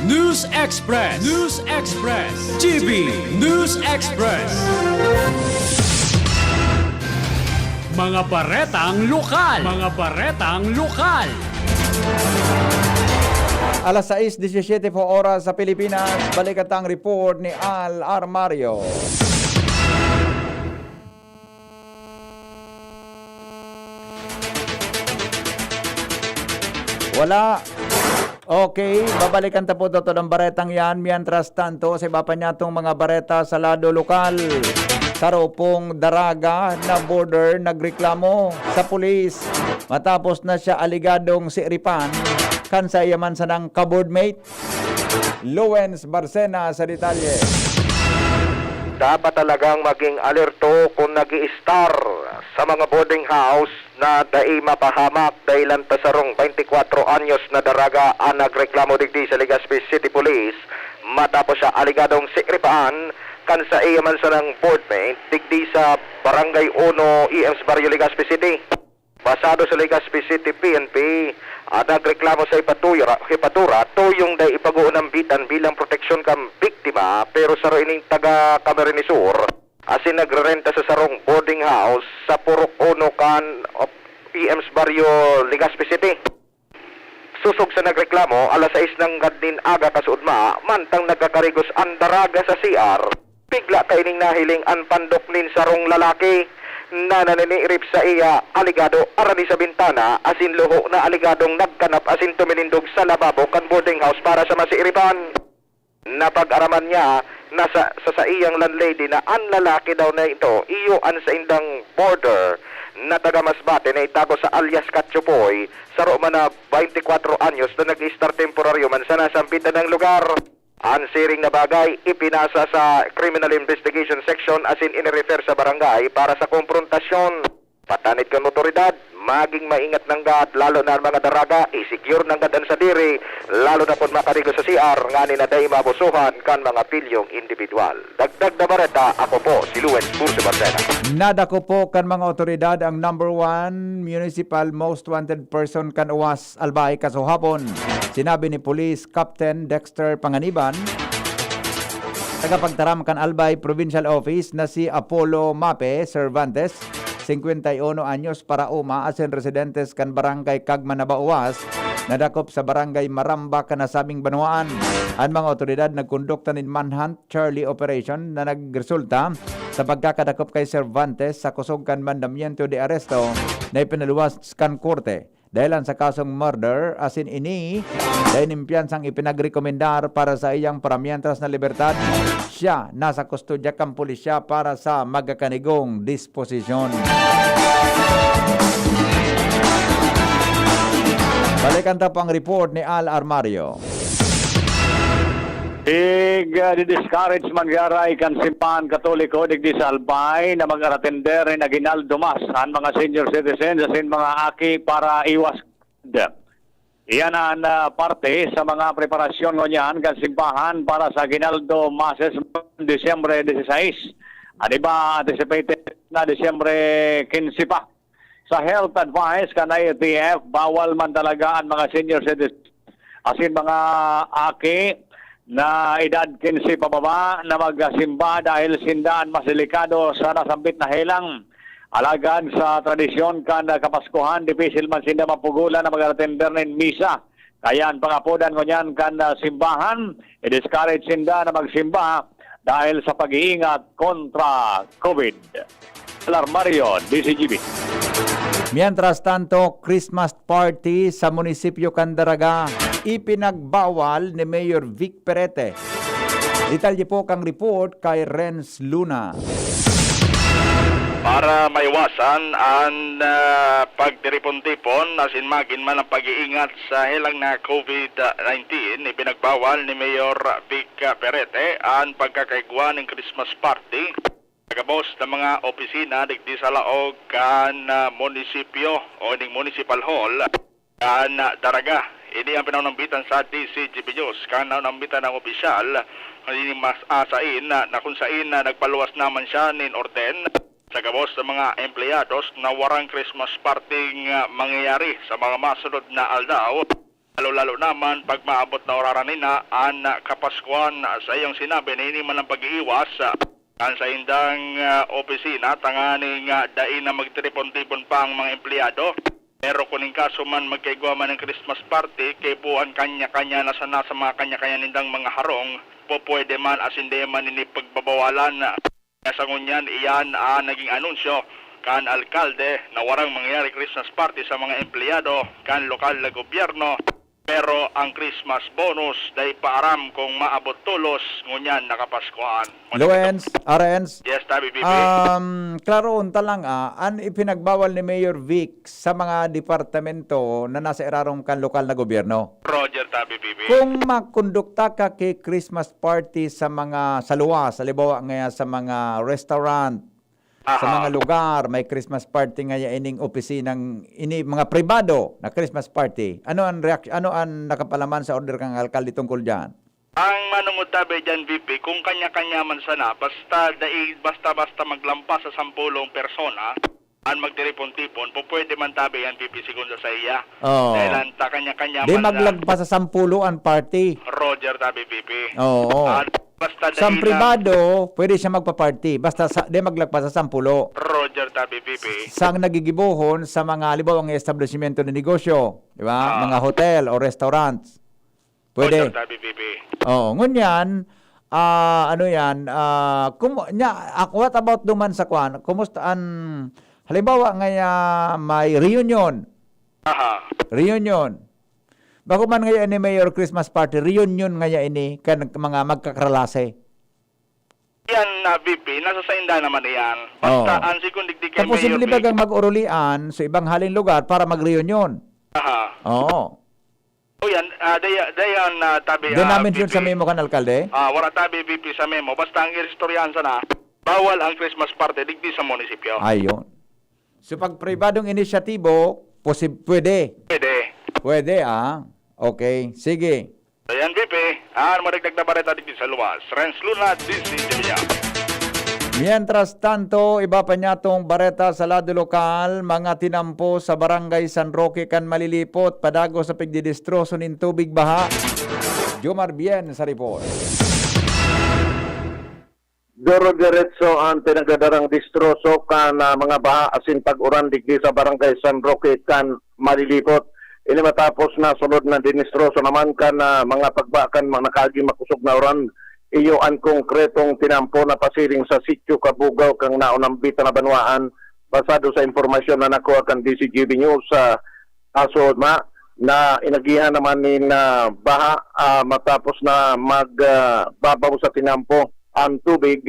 News Express. News Express. GB News Express. Mga baretang lokal. Mga baretang lokal. Alas 6:17 po oras sa Pilipinas. Balikat ang report ni Al Armario. Wala. Okay, babalikan ta po ito ng baretang yan. Mientras tanto, sa iba pa niya itong mga bareta sa lado lokal. Sarupong Daraga na border nagreklamo sa pulis matapos na siya aligadong siiripan kan sa iyaman sa ng kaboardmate. Lawrence Barcena sa detalye. Dapat talagang maging alerto kung nag-i-star sa mga boarding house na dai mapahamak dahilan tasarong 24 anyos na daraga ang nagreklamo digdi sa Legazpi City Police matapos siya aligadong sikripaan kan sa iyaman sa ng boardmate digdi sa Barangay 1 EMS Barrio Legazpi City. Basado sa Legazpi City PNP, nagreklamo sa hipatura tuyong day ipaguunang bitan bilang proteksyon kam biktima pero sa ining taga Camarines Sur asin nagrerenta sa sarong boarding house sa Purok 1 kan EMS Barrio Legazpi City. Susog sa nagreklamo, alas 6 ng gadnin aga kasudma, mantang nagkakarigos ang daraga sa CR, bigla kaining nahiling ang pandoklin sarong lalaki na naninirip sa iya aligado arani sa bintana asin luho na aligadong nagkanap asin tumilindog sa lababo kan boarding house para sa masiiripan. Napag-araman niya na sa iyang landlady na ang lalaki daw na ito iyuan sa indang border na taga Masbate na itago sa alias Katsupoy sa Roma na 24 anyos na nag-start temporaryo man sa nasampitan ng lugar. Ang siring na bagay ipinasa sa Criminal Investigation Section asin inirefer sa barangay para sa konfrontasyon. Patanit kang otoridad, maging maingat ng gad, lalo na ang mga daraga, isecure ng gadan sa diri, lalo na po makarigo sa CR, ngani na day mabusuhan kan mga pilyong individual. Dagdag na bareta, ako po si Luwens Purso Barcena. Nadako po kan mga otoridad ang number 1 municipal most wanted person kan Uwas Albay kasuhapon. Sinabi ni Police Captain Dexter Panganiban, tagapagtaram kan Albay Provincial Office na si Apollo Mape Cervantes, 51 anyos para uma asin residentes kan barangay Kagman na Bauwas, nadakop sa barangay Maramba kanasabing Banuan. Ang mga otoridad nagkondukta ng manhunt Charlie operation na nagresulta sa pagkakadakop kay Cervantes sa kusog kan mandamiento de aresto na ipinaluwas kan korte. Dahilan sa kasong murder, asin ini, dahil nimpiyansang ipinagrekomendar para sa iyang paramientras na libertad, siya nasa kustodya kang pulisya para sa magakanigong disposisyon. Balikan ta po ang report ni Al Armario. Discourage man garay kan simbahan Katoliko digdi sa Albay na mag-atender na Aguinaldo Mass ang mga senior citizens asin mga aki para iwas. Iyan ang parte sa mga preparasyon ngunyan kan simbahan para sa Aguinaldo Masses Disyembre 16. Diba anticipated na Disyembre 15 pa. Sa health advice kan IATF, bawal man talaga ang mga senior citizens asin mga aki na edad 15 pababa na magsimba dahil sindaan mas delikado sa nasambit na helang. Alagad sa tradisyon kan kapaskuhan, dipisil man sinda mapugulan na mag-attender ng misa. Kaya ang pangapodan ko niyan kan simbahan, i-discourage sinda na magsimba dahil sa pag-iingat kontra COVID. Alarmario, DCGB. Mientras tanto, Christmas party sa munisipyo Candaraga ipinagbawal ni Mayor Vic Perete. Detalye po kang report kay Renz Luna. Para maiwasan ang pagtiripon-tipon asin magin man ang pag-iingat sa helang na COVID-19, ipinagbawal ni Mayor Vic Perete ang pagkakaigwa ng Christmas party Kagabos ng mga opisina digdi sa laog kan munisipyo o ning municipal hall kan Daraga. Ini ang pinanambitan sa DCGB News kan nambitan ng opisyal ini mas asain na kung sain na nagpaluwas naman siya nin orden sa gabos ng mga empleyados na warang Christmas party mangyayari sa mga masunod na aldaw. Lalo-lalo naman pag maabot na oraran nina ang Kapaskuhan sa iyong sinabi na ini man ang pag-iiwas kan sa indang opisina tanganing dain na magtiripon-tipon pa ang mga empleyado. Pero kuning kaso man magkaigwa man ng Christmas party kay buwan kanya-kanya na sana sa mga kanya-kanya nindang mga harong po pwede man as hindi man ini pagbabawalan. Sa ngunyan iyan naging anunsyo kan alkalde na warang mangyayari Christmas party sa mga empleyado kan lokal na gobyerno Pero ang Christmas bonus dahil paaram kung maabot tulos ngunyan nakapaskuhan. Luens, Arens. Yes, Tabi Bibi. Klaro unta lang an ipinagbawal ni Mayor Vic sa mga departamento na nasa irarong kan lokal na gobyerno. Roger, Tabi Bibi. Kung makondukta ka kay Christmas party sa mga saluwas, halimbawa ngaya sa mga restaurant, sa mga lugar, may Christmas party ngaya ining opisinang ini mga pribado na Christmas party. Ano ang nakapalaman sa order kang alkalde tungkol diyan? Ang manungod tabi dyan, VP, kung kanya-kanya man sana, basta maglampas sa 10 persona, ang magtiripon-tipon, pwede man tabi yan, VP, segundo sa iya. Oo. Dahil ta kanya-kanya Di man maglagpas sa 10 ang party. Roger, tabi, VP. Oo. Basta Sa dahil pribado, pwede siya magpa-party. Basta di maglagpas sa 10. Roger, tabi, VP. Sang nagigibuhon sa mga halimbawa ang establishmento ng negosyo, di ba? Mga hotel o restaurants. Pwede. Roger, tabi, VP. Oo, ngunyan, what about duman sa kwan? Kumustaan, halimbawa ngaya may reunion. Reunion. Bago man ngaya ni Mayor Christmas party, reunion ngaya ini kan mga magkakralase. Yan, VP, nasa sa inda naman yan. Basta ang sikundigdig kay Tapos Mayor simple Vic. bagang mag-urulian sa ibang halin lugar para mag-reunion. Oo. O yan, dayan tabi, Doon namin VP. yun sa memo kan alkalde. Wala tabi, VP, sa memo. Basta ang iristoryahan sana, bawal ang Christmas party digdi sa munisipyo. Ayun. So pag pribadong inisyatibo, pwede. Pwede, Okay, sige. Ayan, VP. Maragdag na bareta digdi sa luwas. Renz Luna, DC Jimia. Mientras tanto, iba pa niya tong bareta sa lado lokal, mga tinampo sa barangay San Roque kan malilipot, padago sa pagdidistroso ng tubig baha. Jomar Bien sa report. Doro diretso ang pinagadarang distroso kan mga baha asin pag-uran digdi sa barangay San Roque kan malilipot. Ini matapos na sunod na dinistroso naman kan mga pagbakan mga nakagi makusog na uran. Iyo ang konkretong tinampo na pasiring sa sitio Kabugaw kang naunambita na banwaan basado sa impormasyon na nakuha kan DCGB News sa Asodma na inagihan naman ni baha matapos na magbabaw sa tinampo ang tubig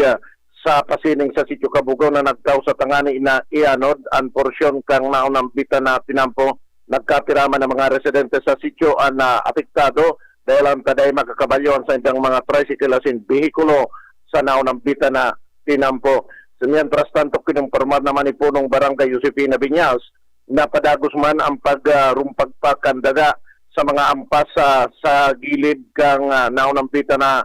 sa pasining sa sitio Kabugaw na nagtaw sa tangani na ianod ang porsyon kang naunambita na tinampo nagkatiraman ng mga residente sa sitio ang apektado dahil ang taday makakabalyon sa indang mga tricycle asin behikulo sa naunambita na tinampo. Mientras tanto kinumpirmar naman ni punong barangay Josefina Viñas na padagos man ang pagrumpagpakan daga sa mga ampas sa gilid kang naunambita na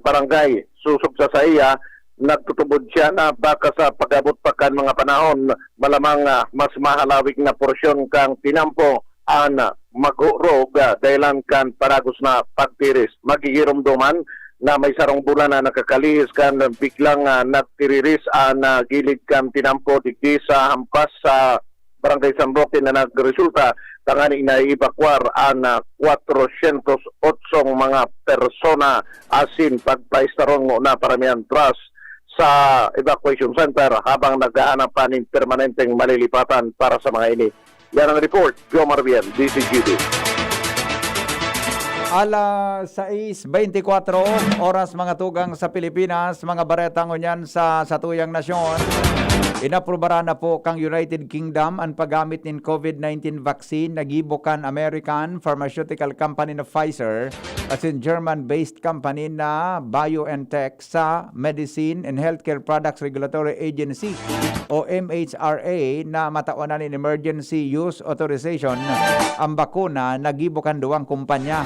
barangay. Susog sa iya, nagtutubod siya na baka sa pagabot pa kan mga panahon malamang mas mahalawig na porsyon kang tinampo ang mag-urog dahilan kan paragos na pagtiris. Magigiromdoman na may sarong bulan na nakakalihis kan biglang nagtiriris ang gilid kan tinampo digdi sa hampas sa barangay San Roque na nagresulta tangani inaibakwar ang 408 mga persona asin pagpaistarong na paramihan trust sa evacuation center habang naghahanap pa ng permanenteng malilipatan para sa mga ini. Yan ang report, Jomar Bien, DCGB. Alas 6:24 oras mga tugang sa Pilipinas, mga baretang unyan sa tuyang nasyon. Inaprobara na po kang United Kingdom ang paggamit ng COVID-19 vaccine nagibukan American pharmaceutical company na Pfizer at in German-based company na BioNTech sa Medicine and Healthcare Products Regulatory Agency o MHRA na matawanan ng Emergency Use Authorization ang bakuna nagibukan duwang kumpanya.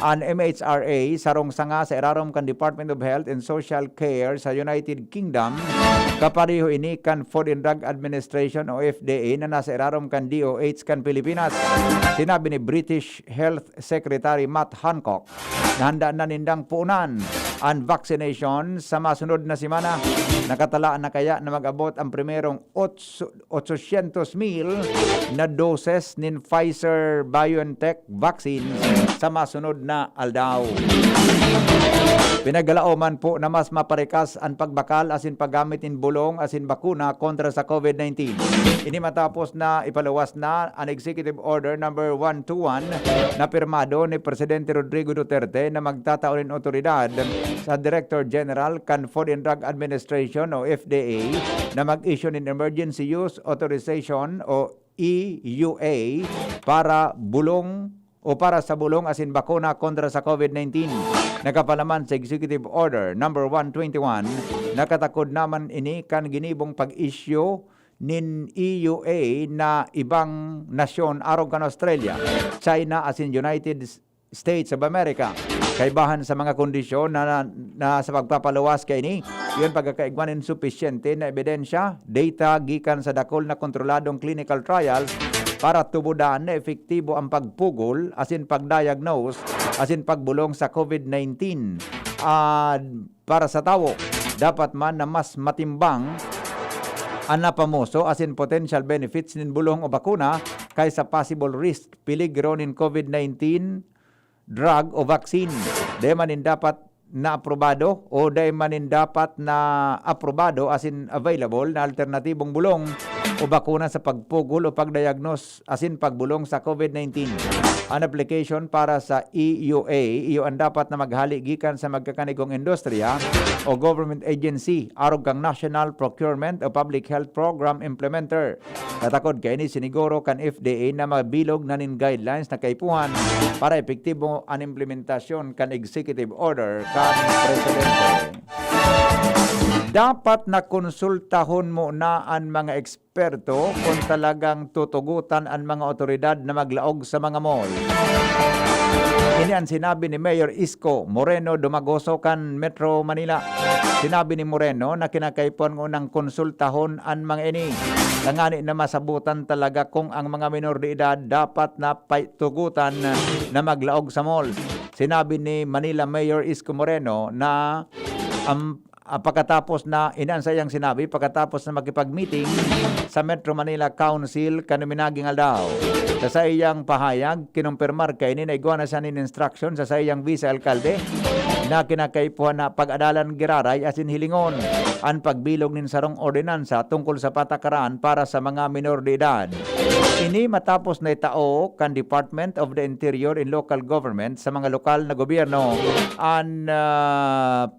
Ang MHRA sarong sanga sa irarom kan Department of Health and Social Care sa United Kingdom kapareho ini kan Food and Drug Administration o FDA na nasa irarom kan DOH kan Pilipinas. Sinabi ni British Health Secretary Matt Hancock na handa na nindang puunan ang vaccination sa masunod na semana. Nakatalaan na kaya na mag-abot ang primerong 800,000 na doses ng Pfizer-BioNTech vaccine sa masunod na aldaw. Pinagalaoman po na mas maparikas ang pagbakal asin paggamit in bulong asin bakuna kontra sa COVID-19. Ini matapos na ipaluwas na ang Executive Order number 121 na pirmado ni Presidente Rodrigo Duterte na magtataon ng otoridad sa Director General kan Food and Drug Administration o FDA na mag-issue ng Emergency Use Authorization o EUA para sa bulong asin bakuna kontra sa COVID-19. Nakapalaman sa Executive Order number 121, nakatakod naman ini kan ginibong pag-issue nin EUA na ibang nasyon aron kan Australia, China asin United States of America. Kaibahan sa mga kondisyon na sa pagpapaluwas kay ini, yun pagkakaigwanin sufisyente na ebidensya, data gikan sa dakol na kontroladong clinical trials para tubudan na efektibo ang pagpugol asin pagdiagnose asin pagbulong sa COVID-19 para sa tawo. Dapat man na mas matimbang ang napamuso asin potential benefits nin bulong o bakuna kaysa possible risk peligro nin COVID-19 drug o vaccine. Di manin dapat na aprobado o di manin dapat na aprobado asin available na alternatibong bulong o bakuna sa pagpugol o pagdiagnose asin pagbulong sa COVID-19. Ang application para sa EUA, iyo ang dapat na maghali gikan sa magkakanigong industriya o government agency arog kang National Procurement o Public Health Program Implementer. Natakod kay ni siniguro kan FDA na mabilog na nin guidelines na kaipuhan para epektibo ang implementasyon kan Executive Order kan Presidente. Dapat na konsultahon mo na ang mga eksperto kung talagang tutugutan ang mga otoridad na maglaog sa mga mall. Ini ang sinabi ni Mayor Isko Moreno Dumagoso kan Metro Manila. Sinabi ni Moreno na kinakaipon ng konsultahon ang mga ini. Langani na masabutan talaga kung ang mga minor de edad dapat na tugutan na maglaog sa mall. Sinabi ni Manila Mayor Isko Moreno na pagkatapos na inansayang sinabi pagkatapos na makipag-meeting sa Metro Manila Council kanuminaging aldaw. Sa iyang pahayag, kinumpirmar kay ni naigwana siya nin instruction sa iyang vice-alkalde na kinakaipuhan na pag-adalan giraray asin hilingon ang pagbilog nin sarong ordinansa tungkol sa patakaran para sa mga minor de edad. Ini matapos na itao kan Department of the Interior and Local Government sa mga lokal na gobyerno ang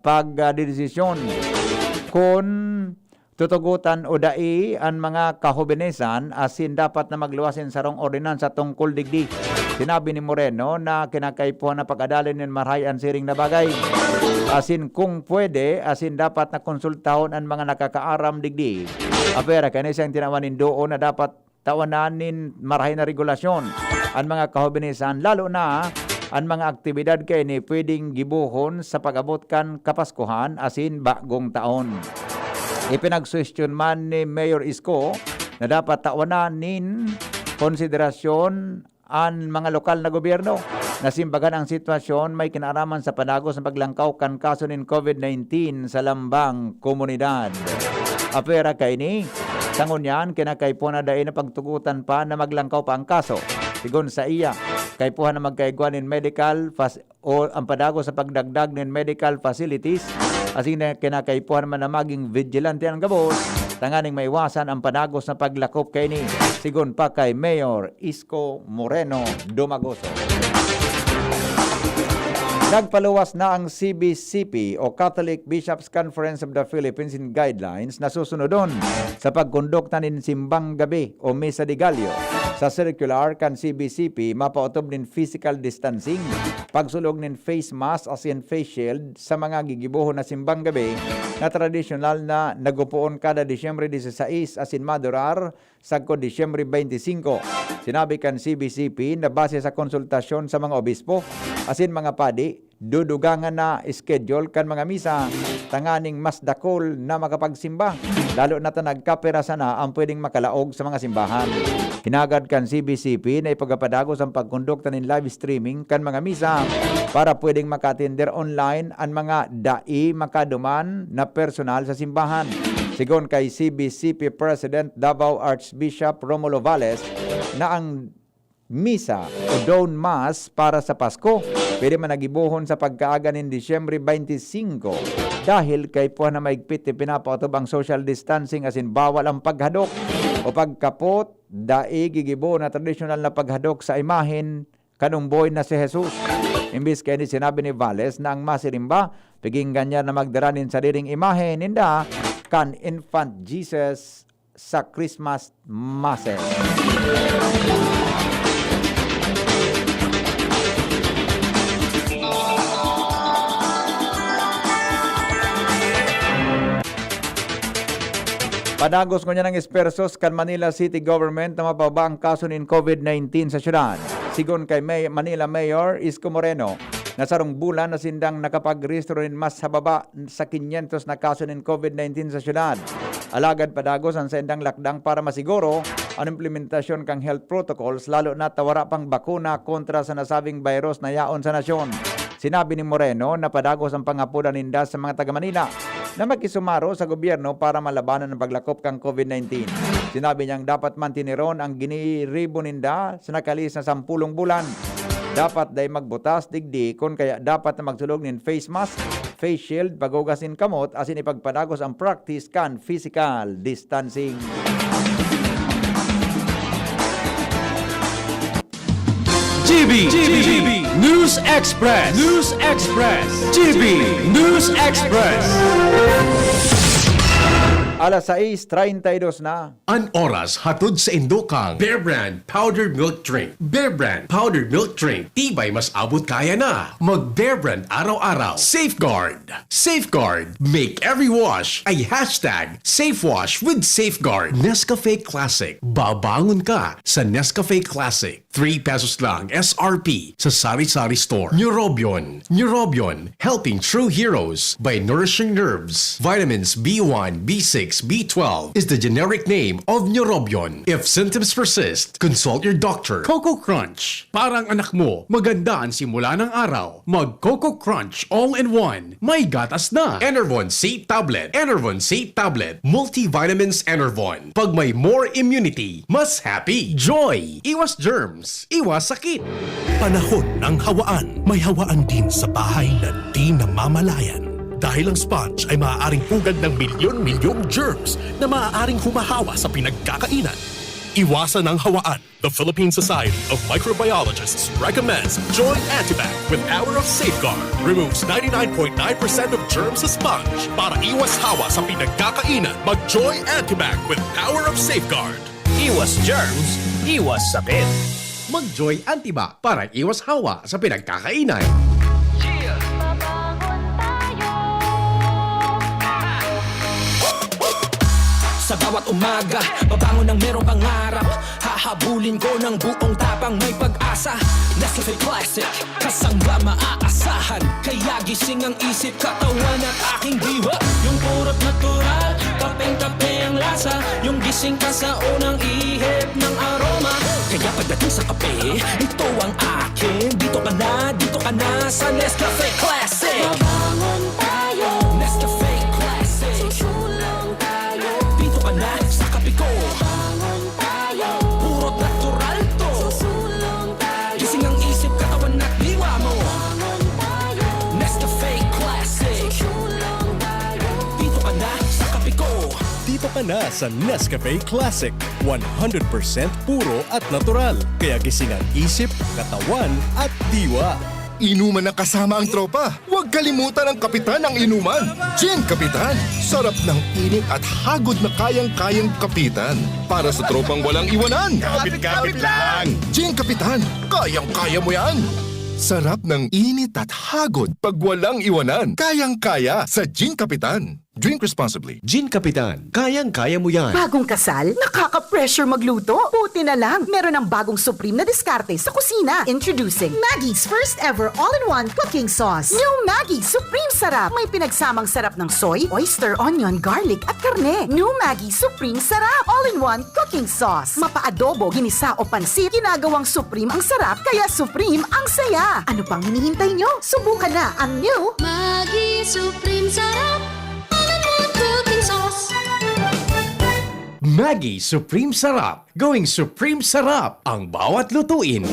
pagdedesisyon kung tutugutan o dai ang mga kahobenesan asin dapat na magluwasin sarong ordinansa tungkol digdi. Sinabi ni Moreno na kinakaipuhan na pag-adalin ng marayan siring na bagay. Asin kung pwede, asin dapat na konsultahon ang mga nakakaaram digdi. Apera, kanya siyang tinawanin doon na dapat tawananin marahay na regulasyon ang mga kahobenesan, lalo na ang mga aktibidad kay ni pwedeng gibuhon sa pag-abot kan Kapaskuhan asin bagong taon. Ipinagsuwestiyon man ni Mayor Isko na dapat tawananin konsiderasyon ang mga lokal na gobyerno na simbagan ang sitwasyon may kinaraman sa panagos ng paglangkaw kan kaso ng COVID-19 sa lambang komunidad. Apera kay ni sangon yan, kinakaipon na dahil na pagtugutan pa na maglangkaw pa ang kaso. Sigon sa iya, kaipuhan na magkaigwan ng medical o ang padago sa pagdagdag ng medical facilities. Asing na kinakaipuhan man na maging vigilante ang gabos, tanganing maiwasan ang panagos na paglakop kay ni. Sigon pa kay Mayor Isko Moreno Dumagoso. Nagpaluwas na ang CBCP o Catholic Bishops Conference of the Philippines in guidelines na susunodon sa pagkondukta ng simbang gabi o Misa de Gallo. Sa circular kan CBCP, mapautob ng physical distancing, pagsulog ng face mask as in face shield sa mga gigibuho na simbang gabi na tradisyonal na nagupuon kada Disyembre 16 as in madurar sagko Disyembre 25. Sinabi kan CBCP na base sa konsultasyon sa mga obispo as in mga padi, dudugangan na schedule kan mga misa tanganing mas dakol na makapagsimba, lalo na nagkapera sana ang pwedeng makalaog sa mga simbahan. Hinagad kan CBCP na ipagpapadagos ang pagkondukta ng live streaming kan mga misa para pwedeng makatender online ang mga dai makaduman na personal sa simbahan. Sigon kay CBCP President Davao Archbishop Romulo Valles na ang misa o dawn mass para sa Pasko. Pwede man nagibuhon sa pagkaaga ng Disyembre 25 dahil kay puha na maigpit pinapautob ang social distancing as in bawal ang paghadok o pagkapot daig gigibo na tradisyonal na paghadok sa imahen kanong boy na si Jesus. Imbis kaya ni sinabi ni Valles na ang masirimba piging ganyan na magdaranin sa diring imahen ninda kan infant Jesus sa Christmas Masses. Padagos ko niya ng espersos kan Manila City Government na mababa ang kaso ng COVID-19 sa syudad. Sigon kay Manila Mayor Isko Moreno, nasarong bulan na sindang nakapag-rehistro rin mas hababa sa 500 na kaso ng COVID-19 sa syudad. Alagad padagos ang sendang lakdang para masiguro ang implementasyon kang health protocols lalo na tawara pang bakuna kontra sa nasabing virus na yaon sa nasyon. Sinabi ni Moreno na padagos ang pangapudan ninda sa mga taga-Manila na makisumaro sa gobyerno para malabanan ang paglakop kang COVID-19. Sinabi niyang dapat mantiniron ang giniribo ninda sa nakalis na 10 bulan. Dapat day magbutas digdi kung kaya dapat na magsulog nin face mask, face shield, pagugasin kamot asin ipagpadagos ang practice kan physical distancing. GB News Express. News Express. GB News Express. Alas 6:32 na. An oras hatod sa Indokang Bear Brand Powdered Milk Drink. Bear Brand Powdered Milk Drink. Tibay mas abot kaya na. Mag Bear Brand araw-araw. Safeguard. Safeguard. Make every wash ay #SafeWash with Safeguard. Nescafe Classic. Babangon ka sa Nescafe Classic. 3 pesos lang SRP sa Sari-Sari Store. Neurobion. Neurobion. Helping true heroes by nourishing nerves. Vitamins B1, B6, B12 is the generic name of Neurobion. If symptoms persist, consult your doctor. Coco Crunch. Parang anak mo, maganda ang simula ng araw. Mag Coco Crunch all-in-one. May gatas na. Enervon C Tablet. Enervon C Tablet. Multivitamins Enervon. Pag may more immunity, mas happy. Joy. Iwas germs. Iwas sakit. Panahon ng hawaan. May hawaan din sa bahay na di namamalayan. Dahil ang sponge ay maaaring pugad ng milyon-milyong germs na maaaring humahawa sa pinagkakainan. Iwasan ang hawaan. The Philippine Society of Microbiologists recommends Joy Antibac with Power of Safeguard. Removes 99.9% of germs sa sponge. Para iwas hawa sa pinagkakainan, mag-Joy Antibac with Power of Safeguard. Iwas germs, iwas sakit. Mag-Joy Antibac para iwas hawa sa pinagkakainan. Sa bawat umaga, babangon ng merong pangarap. Hahabulin ko ng buong tapang may pag-asa. Nescafe Classic, kasangga maaasahan. Kaya gising ang isip, katawan at aking diwa. Yung purot natural, kapeng-kape ang lasa. Yung gising ka sa unang ihip ng aroma. Kaya pagdating sa kape, ito ang akin. Dito ka na sa Nescafe Classic. Babangon tayo, Nescafe Classic. susulong tayo, Dito ka na sa kape ko. bangon tayo, Purot natural to. susulong tayo, Gising ang isip, katawan at diwa mo. bangon tayo, Nescafe Classic. susulong tayo. Dito ka na sa kape ko. Dito ka na sa Nescafe Classic. 100% puro at natural. Kaya gising ang isip, katawan at diwa. Inuman na kasama ang tropa. Huwag kalimutan ang kapitan ng inuman. Gin Kapitan. Sarap ng init at hagod na kayang-kayang kapitan. Para sa tropang walang iwanan. Kapit-kapit lang. Gin Kapitan. Kayang-kaya mo yan. Sarap ng init at hagod pag walang iwanan. Kayang-kaya sa Gin Kapitan. Drink responsibly. Gin Kapitan, kayang-kaya mo yan. Bagong kasal? Nakaka-pressure magluto? Buti na lang, meron ng bagong supreme na diskarte sa kusina. Introducing Maggie's first ever all-in-one cooking sauce. New Maggie Supreme Sarap. May pinagsamang sarap ng soy, oyster, onion, garlic at karne. New Maggie Supreme Sarap. All-in-one cooking sauce. Mapa-adobo, ginisa o pansit, ginagawang supreme ang sarap, kaya supreme ang saya. Ano pang hinihintay nyo? Subukan na ang new Maggi Supreme Sarap, all-in-one cooking sauce. Maggi Supreme Sarap. Going Supreme Sarap ang bawat lutuin.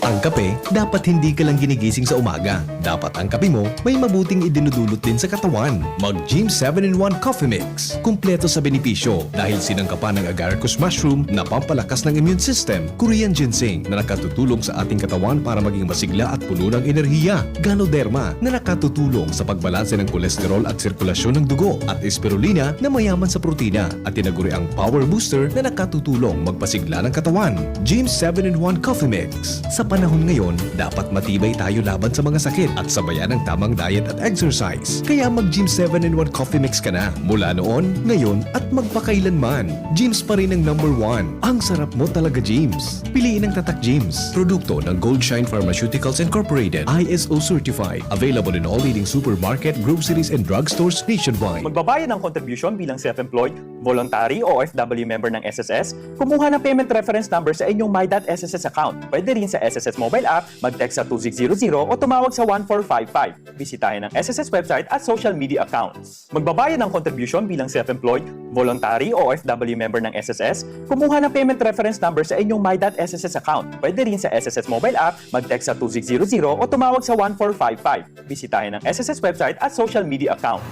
Ang kape, dapat hindi ka lang ginigising sa umaga. Dapat ang kape mo may mabuting idinudulot din sa katawan. Mag-Gym 7-in-1 Coffee Mix. Kumpleto sa benepisyo dahil sinangkapan ng agaricus mushroom na pampalakas ng immune system, Korean ginseng na nakatutulong sa ating katawan para maging masigla at puno ng enerhiya, Ganoderma na nakatutulong sa pagbalanse ng kolesterol at sirkulasyon ng dugo, at spirulina na mayaman sa protina at tinaguri ang Power Booster na nakatutulong magpasigla ng katawan. Gym 7-in-1 Coffee Mix. Sa panahon ngayon, dapat matibay tayo laban sa mga sakit at sabayan ng tamang diet at exercise. Kaya mag-Gym 7-in-1 Coffee Mix ka na. Mula noon, ngayon, at magpakailanman. Gyms pa rin ang #1. Ang sarap mo talaga, Gyms. Piliin ang Tatak Gyms. Produkto ng Goldshine Pharmaceuticals Incorporated. ISO certified. Available in all leading supermarket, groceries, and drugstores nationwide. Magbabayad ng contribution bilang self-employed, voluntary o OFW member ng SSS, kumuha ng payment reference number sa inyong My.SSS account. Pwede rin sa SSS mobile app, mag-text sa 2600 o tumawag sa 1455. Bisitahin ang SSS website at social media accounts. Magbabayad ng contribution bilang self-employed, voluntary o OFW member ng SSS, kumuha ng payment reference number sa inyong My.SSS account. Pwede rin sa SSS mobile app, mag-text sa 2600 o tumawag sa 1455. Bisitahin ang SSS website at social media accounts.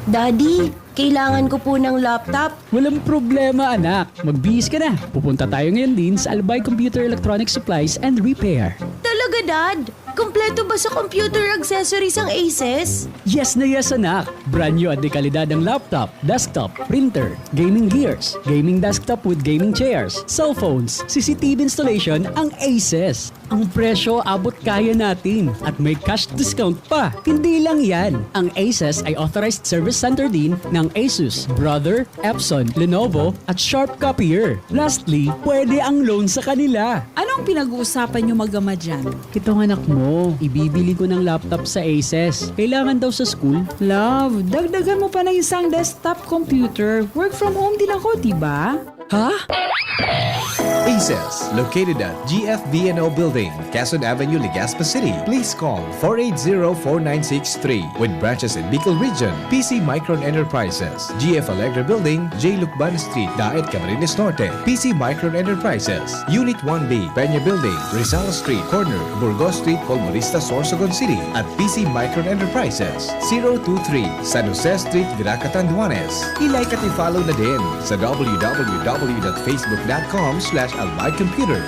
Daddy, kailangan ko po ng laptop. Walang problema, anak. Magbihis ka na. Pupunta tayo ngayon din sa Albay Computer Electronic Supplies and Repair. Talaga, Dad? Kompleto ba sa computer accessories ang Aces? Yes na yes, anak. Brand new at dekalidad ang laptop, desktop, printer, gaming gears, gaming desktop with gaming chairs, cellphones, CCTV installation ang Aces. Ang presyo abot kaya natin at may cash discount pa. Hindi lang yan. Ang Aces ay authorized service center din ng Asus, Brother, Epson, Lenovo at Sharp Copier. Lastly, pwede ang loan sa kanila. Anong pinag-uusapan nyo mag-ama dyan? Itong anak mo, ibibili ko ng laptop sa Aces. Kailangan daw sa school. Love, dagdagan mo pa ng isang desktop computer. Work from home din ako, diba? Ha? Aces, located at GFBNO Building, Quezon Avenue, Legazpi City. Please call 480-4963 with branches in Bicol Region, PC Micron Enterprises, GF Allegra Building, J. Lucban Street, Daet, Camarines Norte, PC Micron Enterprises, Unit 1B, Peña Building, Rizal Street, Corner, Burgos Street, Polmorista, Sorsogon City, at PC Micron Enterprises, 023, San Jose Street, Viraca, Tanduanes. I-like at i-follow na din sa www.facebook.com/albaycomputer.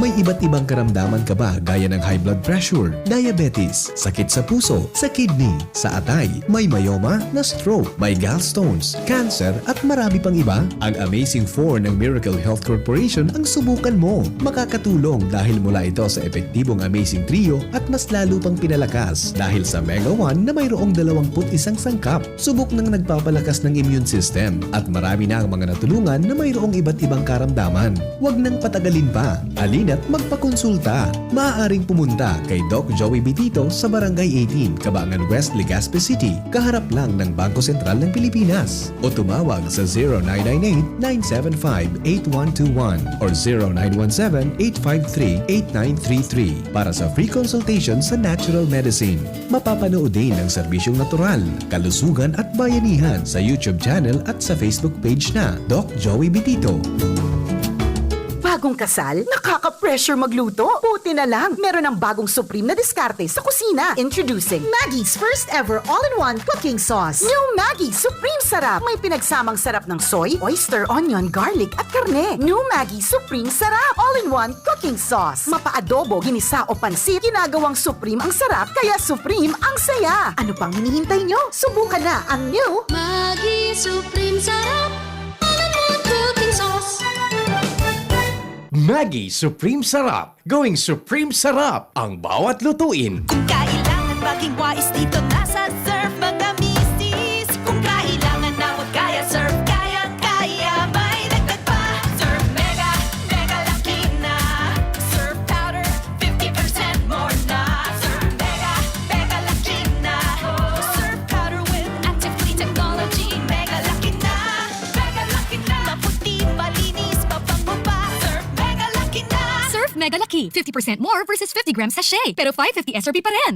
May iba't ibang karamdaman ka ba gaya ng high blood pressure, diabetes, sakit sa puso, sa kidney, sa atay, may myoma, na stroke, may gallstones, cancer at marami pang iba? Ang Amazing 4 ng Miracle Health Corporation ang subukan mo. Makakatulong dahil mula ito sa epektibong Amazing Trio at mas lalo pang pinalakas dahil sa Mega 1 na mayroong 21 sangkap. Subok ng nagpapalakas ng immune system at marami na ang mga natulungan na mayroong iba't ibang karamdaman. Huwag nang patagalin pa. Alina at magpakonsulta. Maaaring pumunta kay Doc Joey Bitito sa Barangay 18, Cabangan West, Legazpi City, kaharap lang ng Bangko Sentral ng Pilipinas. O tumawag sa 0998-975-8121 or 0917-853-8933 para sa free consultation sa natural medicine. Mapapanood din ang serbisyong natural, kalusugan at bayanihan sa YouTube channel at sa Facebook page na Doc Joey Bitito. Bagong kasal? Nakaka-pressure magluto? Buti na lang, meron ng bagong supreme na diskarte sa kusina. Introducing Maggie's first ever all-in-one cooking sauce. New Maggie Supreme Sarap. May pinagsamang sarap ng soy, oyster, onion, garlic at karne. New Maggie Supreme Sarap. All-in-one cooking sauce. Mapa-adobo, ginisa o pansit, ginagawang supreme ang sarap, kaya supreme ang saya. Ano pang hinihintay nyo? Subukan na ang new Maggi Supreme Sarap. All-in-one cooking sauce. Maggi Supreme Sarap. Going Supreme Sarap ang bawat lutuin. Kung kailangan maging wais dito nasa Surf mga misis. Kung kailangan na wag kaya Surf kaya may dagdag pa. Surf Mega, Mega Laki na. Surf Powder, 50% more na. Surf Mega, Mega Laki na. Surf Powder with active clean technology. Mega Laki na, Mega Laki na. Maputi, malinis, pabango pa. Surf Mega Laki na. Surf Mega Laki, 50% more versus 50 grams sachet. Pero 550 SRP pa rin.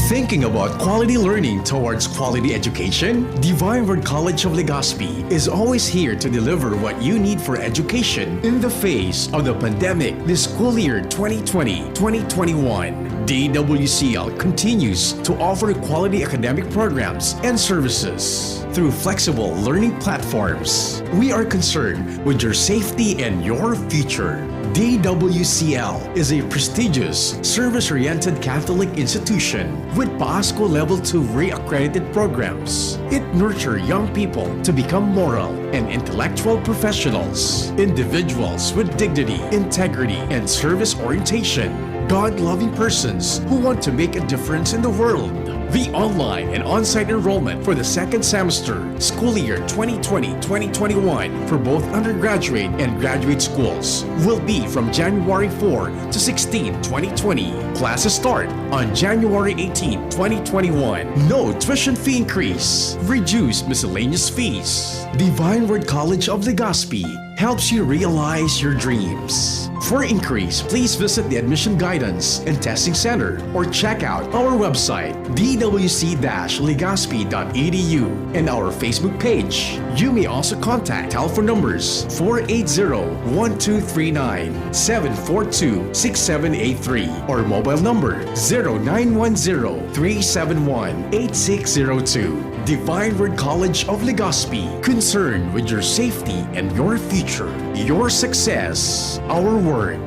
Thinking about quality learning towards quality education? Divine Word College of Legazpi is always here to deliver what you need for education in the face of the pandemic this school year 2020-2021. DWCL continues to offer quality academic programs and services through flexible learning platforms. We are concerned with your safety and your future. DWCL is a prestigious, service-oriented Catholic institution with PASCO Level 2 re-accredited programs. It nurtures young people to become moral and intellectual professionals, individuals with dignity, integrity, and service orientation, God-loving persons who want to make a difference in the world. The online and on-site enrollment for the second semester, school year 2020-2021 for both undergraduate and graduate schools will be from January 4 to 16, 2020. Classes start on January 18, 2021. No tuition fee increase. Reduced miscellaneous fees. Divine Word College of Legazpi helps you realize your dreams. For increase, please visit the Admission Guidance and Testing Center or check out our website dwc-legazpi.edu and our Facebook page. You may also contact telephone numbers 480-1239, 742-6783 or mobile number 0910-371-8602. Divine Word College of Legazpi, concerned with your safety and your future, your success, our word.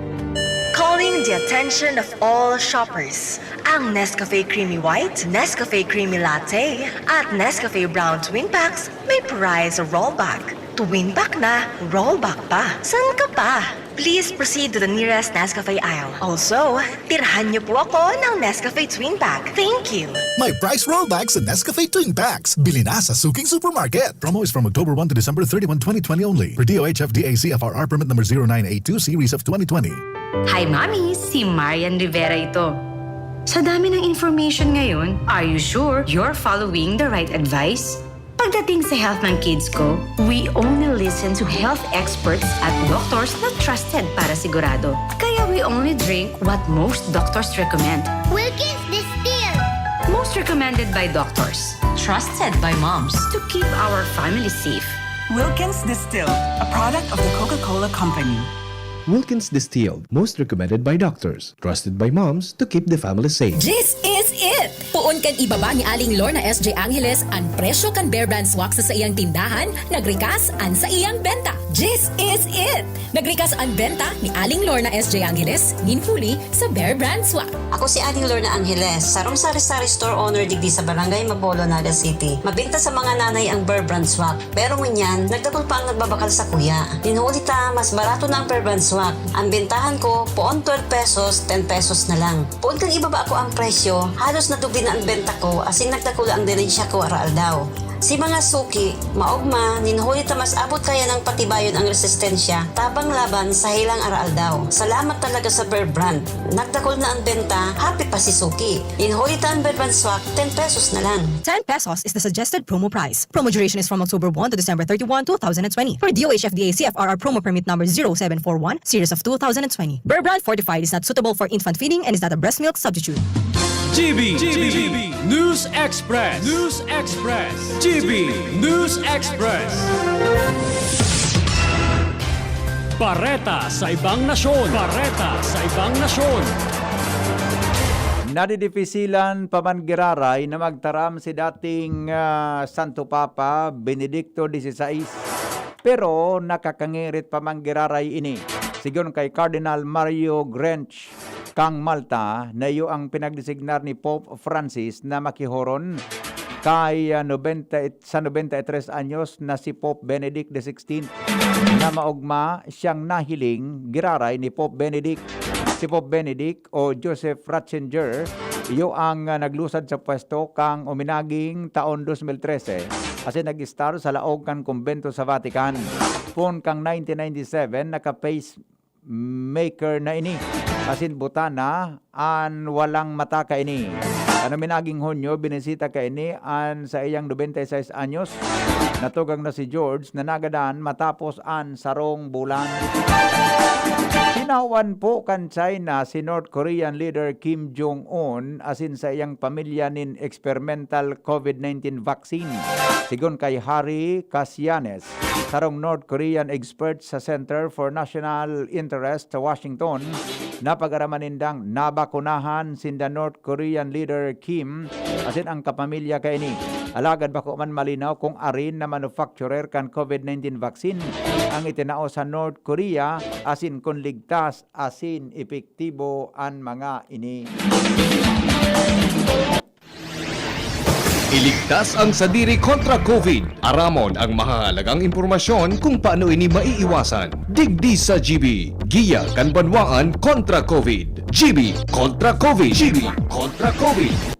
Calling the attention of all shoppers. Ang Nescafe Creamy White, Nescafe Creamy Latte, at Nescafe Brown Twin Packs may prize rollback. Twin pack na, rollback pa. San ka pa? Please proceed to the nearest Nescafe aisle. Also, tirhan niyo po ako ng Nescafe Twin Pack. Thank you. May price rollbacks sa Nescafe Twin Packs. Bili na sa Suking Supermarket. Promo is from October 1 to December 31, 2020 only. For DOH FDA CFRR permit number 0982 series of 2020. Hi, Mami! Si Marian Rivera ito. Sa dami ng information ngayon, are you sure you're following the right advice? Pagdating sa health ng kids ko, we only listen to health experts at doctors na trusted para sigurado. Kaya we only drink what most doctors recommend. Wilkins Distill. Most recommended by doctors. Trusted by moms to keep our family safe. Wilkins Distilled, a product of the Coca-Cola Company. Wilkins Distilled, most recommended by doctors, trusted by moms to keep the family safe. This is it! Puon kan ibaba ni Aling Lorna SJ Angeles ang presyo kan Bear Brand Swak sa iyang tindahan, nagrikas an sa iyang benta. This is it! Nagrikas ang benta ni Aling Lorna SJ Angeles, ninhuli sa Bear Brand Swak. Ako si Aling Lorna Angeles, sarong sari-sari store owner digdi sa Barangay Mabolo, Naga City. Mabinta sa mga nanay ang Bear Brand Swak, pero ngunyan, nagdagol pa ang nagbabakal sa kuya. Ninhuli ta, mas barato na ang Bear Brand Swak. Ang bentahan ko, poon 12 pesos, 10 pesos na lang. Poon kang ibaba ako ang presyo, halos natubi na ang benta ko, asin nagdakula ang dirensya ko araal daw. Si mga suki, maugma, ninhuli ta mas abot kaya ng patibayon ang resistensya, tabang laban sa hilang araal daw. Salamat talaga sa Bear Brand. Nagdakol na ang benta, happy pa si suki. Ninhuli ta ang Bear Brand Swak, 10 pesos na lang. 10 pesos is the suggested promo price. Promo duration is from October 1 to December 31, 2020. For DOH FDA CFRR promo permit number 0741, series of 2020. Bear Brand Fortified is not suitable for infant feeding and is not a breast milk substitute. GB News Express. News Express. GB News Express. Bareta sa ibang nasyon. Bareta sa ibang nasyon. Nadidifisilan pamangiraray na magtaram si dating Santo Papa Benedicto XVI. Pero nakakangirit pamangiraray ini. Sigon kay Cardinal Mario Grench kang Malta na iyo ang pinagdesignar ni Pope Francis na makihoron kay sa 93 anyos na si Pope Benedict XVI na maugma siyang nahiling giraray ni Pope Benedict. Si Pope Benedict o Joseph Ratzinger iyo ang naglusad sa pwesto kang uminaging taon 2013 kasi nag-star sa laog kan kumbento sa Vatican. Pon kang 1997 naka-pacemaker na ini. Asin butana an walang mata ka ini. Ano minaging Hunyo, binisita kay ni an sa iyang 96 anyos. Natugang na si George na nagadan matapos an sarong bulan. Hinawan po kan China si North Korean leader Kim Jong-un asin sa iyang pamilya nin experimental COVID-19 vaccine. Sigon kay Harry Kasyanes, sarong North Korean expert sa Center for National Interest sa Washington, napag-aramanindang nabakunahan sinda North Korean leader Kim asin ang kapamilya kay ni. Alagad bako man malinaw kung arin na manufacturer kan COVID-19 vaccine ang itinao sa North Korea asin kung ligtas asin epektibo ang mga ini. Iligtas ang sadiri kontra COVID. Aramon ang mahalagang impormasyon kung paano ini maiiwasan. Digdi sa GB. Giya kan banwaan kontra COVID. GB kontra COVID. GB kontra COVID.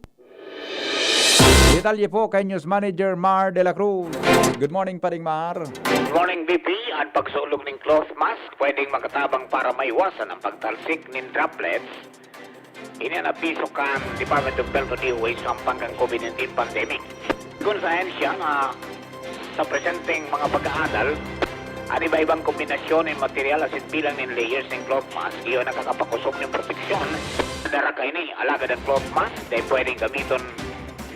Detalye po kay News Manager Mar de la Cruz. Good morning, Paring Mar. Good morning, BP. Ang pagsulog ng cloth mask pwedeng makatabang para maiwasan ang pagtalsik ng droplets. Ini ang napiso kan Department of Health o DOH sa panggang COVID-19 pandemic. Kung sahensya nga sa presenteng mga pag-aaral, ang iba-ibang kombinasyon ng material asin bilang ng layers ng cloth mask, iyon nakakapakusog ng proteksyon. Daraka ini, alagad ang cloth mask, dahil pwedeng gamiton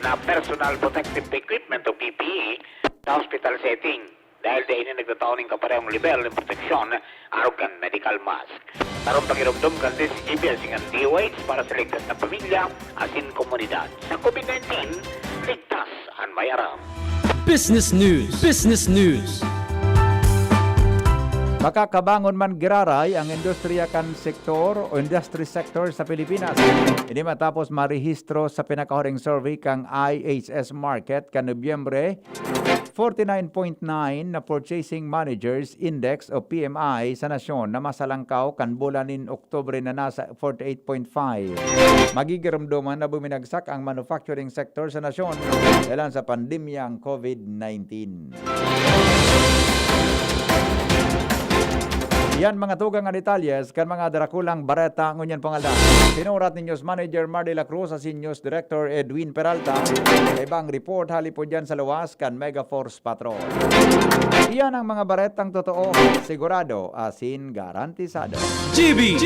na personal protective equipment o PPE sa hospital setting. Dahil dahil na nagtataon ng kaparehong level ng proteksyon, arugan medical mask. Tarong pagirumdum kan DCGB asin ang DOH para sa ligtas na pamilya asin komunidad. Sa COVID-19, ligtas ang may aram. Business News. Business News. Makakabangon man giraray ang industriya kan sektor o industry sector sa Pilipinas. Ini matapos marehistro sa pinakahuring survey kang IHS Market kan Nobyembre 49.9 na Purchasing Managers Index o PMI sa nasyon na masalangkaw kan bulanin Oktubre na nasa 48.5. Magigiramduman na buminagsak ang manufacturing sector sa nasyon dahil sa pandemyang COVID-19. Yan mga tugang nga detalyes kan mga darakulang bareta ngunyan pangalda. Sinurat ni News Manager Mar de la Cruz sa News Director Edwin Peralta. Ibang report halipo dyan sa luwas kan Megaforce Patrol. Iyan ang mga baretang totoo, sigurado asin garantisado. GB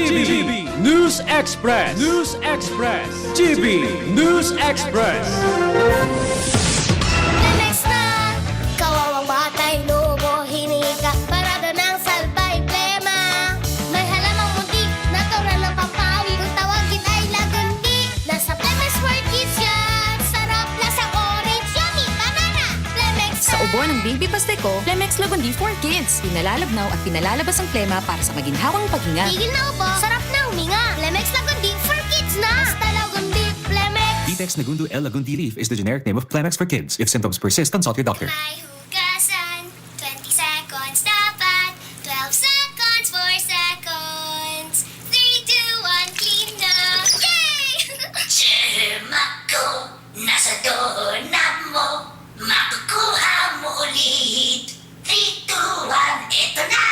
News Express. News Express. GB News Express. Next na, kawawang batay, lobo, hinika, parada ng salbay, plema. May halamang muntik, natural ng pampawi, kung tawagin ay lagundi. Nasa Plemex for Kids yan, sarap lasang orange, yummy, banana, Plemex. Sa ubo ng Baby Pasteco, Plemex Lagundi for Kids. Pinalalabnaw at pinalalabas ang plema para sa maginhawang paghinga. Tigil na upo, sarap na huminga. Plemex Lagundi for Kids na. Basta Lagundi, Plemex. Vitex Nagundu L. Lagundi Leaf is the generic name of Plemex for kids. If symptoms persist, consult your doctor. May hugasan, 20 seconds dapat, 12 seconds, 4 seconds, 3, 2, 1, clean na. Yay! Germa ko, nasa doorknob mo, makukuha mo ulit. 3, 2, 1, eto na!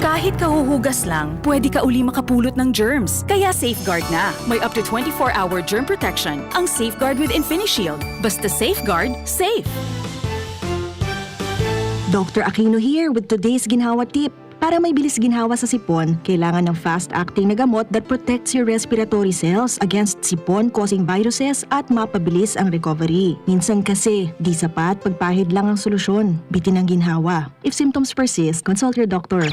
Kahit kahuhugas lang, pwede ka uli makapulot ng germs. Kaya Safeguard na. May up to 24-hour germ protection ang Safeguard with InfiniShield. Basta Safeguard, safe. Dr. Aquino here with today's ginhawa tip. Para may bilis ginhawa sa sipon, kailangan ng fast-acting na gamot that protects your respiratory cells against sipon-causing viruses at mapabilis ang recovery. Minsan kasi, di sapat pagpahid lang ang solusyon. Bitin ang ginhawa. If symptoms persist, consult your doctor.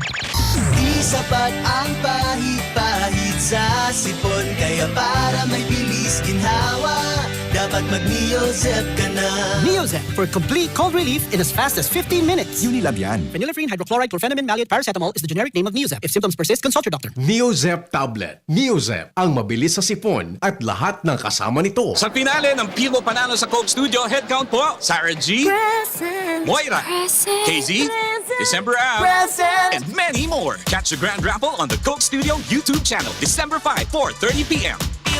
Di sapat ang pahid-pahid sa sipon, kaya para may bilis ginhawa, dapat mag-Neozep ka na. Neozep for complete cold relief in as fast as 15 minutes. Unilab yan. Phenylephrine, hydrochloride, chlorphenamine, maleate, paracetamol is the generic name of Neozep. If symptoms persist, consult your doctor. Neozep Tablet. Neozep, ang mabilis sa sipon at lahat ng kasama nito. Sa finale ng Pilo Panalo sa Coke Studio, headcount po, Sarah G, Present, Moira, present, KZ, present, December Ab, present. and many more. Catch the grand raffle on the Coke Studio YouTube channel, December 5, 4:30 p.m.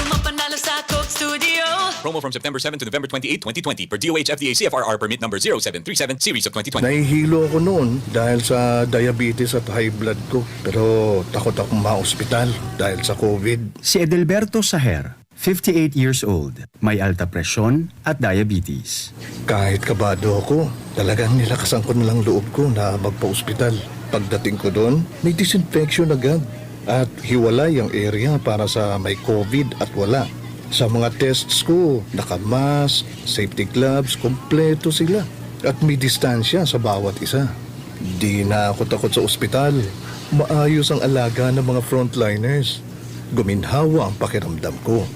Mapanalo sa Coke Studio. Promo from September 7 to November 28, 2020 per DOH FDA CFRR permit number 0737 series of 2020. Nahihilo ako noon dahil sa diabetes at high blood ko. Pero takot akong ma-hospital dahil sa COVID. Si Edelberto Saher, 58 years old, may alta presyon at diabetes. Kahit kabado ako, talagang nilakasan ko na lang loob ko na magpa-ospital. Pagdating ko doon, may disinfection agad. At hiwalay ang area para sa may COVID at wala. Sa mga tests ko, nakamask, safety gloves, kompleto sila. At may distansya sa bawat isa. Di na ako takot sa ospital. Maayos ang alaga ng mga frontliners. Guminhawa ang pakiramdam ko.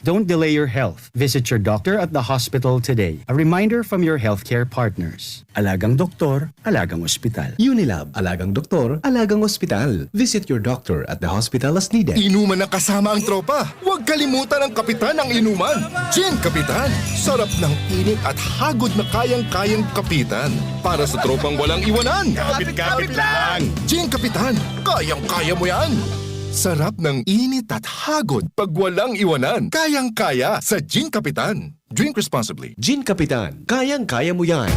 Don't delay your health. Visit your doctor at the hospital today. A reminder from your healthcare partners. Alagang doktor, alagang ospital. Unilab, alagang doktor, alagang ospital. Visit your doctor at the hospital as needed. Inuman ng kasama ang tropa. Huwag kalimutan ang kapitan ng inuman. Gin Kapitan. Sarap ng init at hagod na kayang-kayang kapitan. Para sa tropang walang iwanan. Kapit-kapit lang. Gin Kapitan. Kayang-kaya mo yan. Sarap ng init at hagod pag walang iwanan. Kayang-kaya sa Gin Kapitan. Drink responsibly. Gin Kapitan, kayang-kaya mo yan.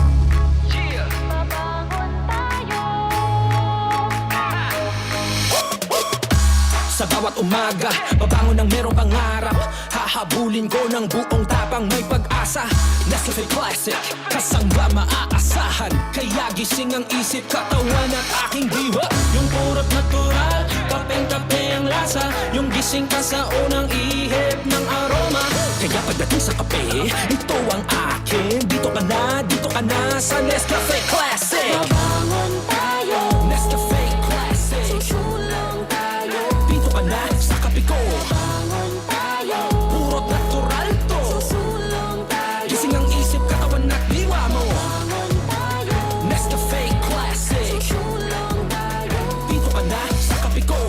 Sa bawat umaga, babangon ng merong pangarap. Hahabulin ko ng buong tapang may pag-asa. Nescafe Classic, kasangga maaasahan. Kaya gising ang isip, katawan at aking diwa. Yung purot natural, kapeng-kape ang lasa. Yung gising ka sa unang ihip ng aroma. Kaya pagdating sa kape, ito ang akin. Dito ka na sa Nescafe Classic. Babangon tayo, Nescafe Classic. Susulong tayo, dito ka na sa kape ko. Babangon tayo, purot natural to. Susulong tayo, gising ang isip, katawan at diwa mo. Babangon tayo, Nescafe Classic. Susulong tayo, dito ka na sa kape ko.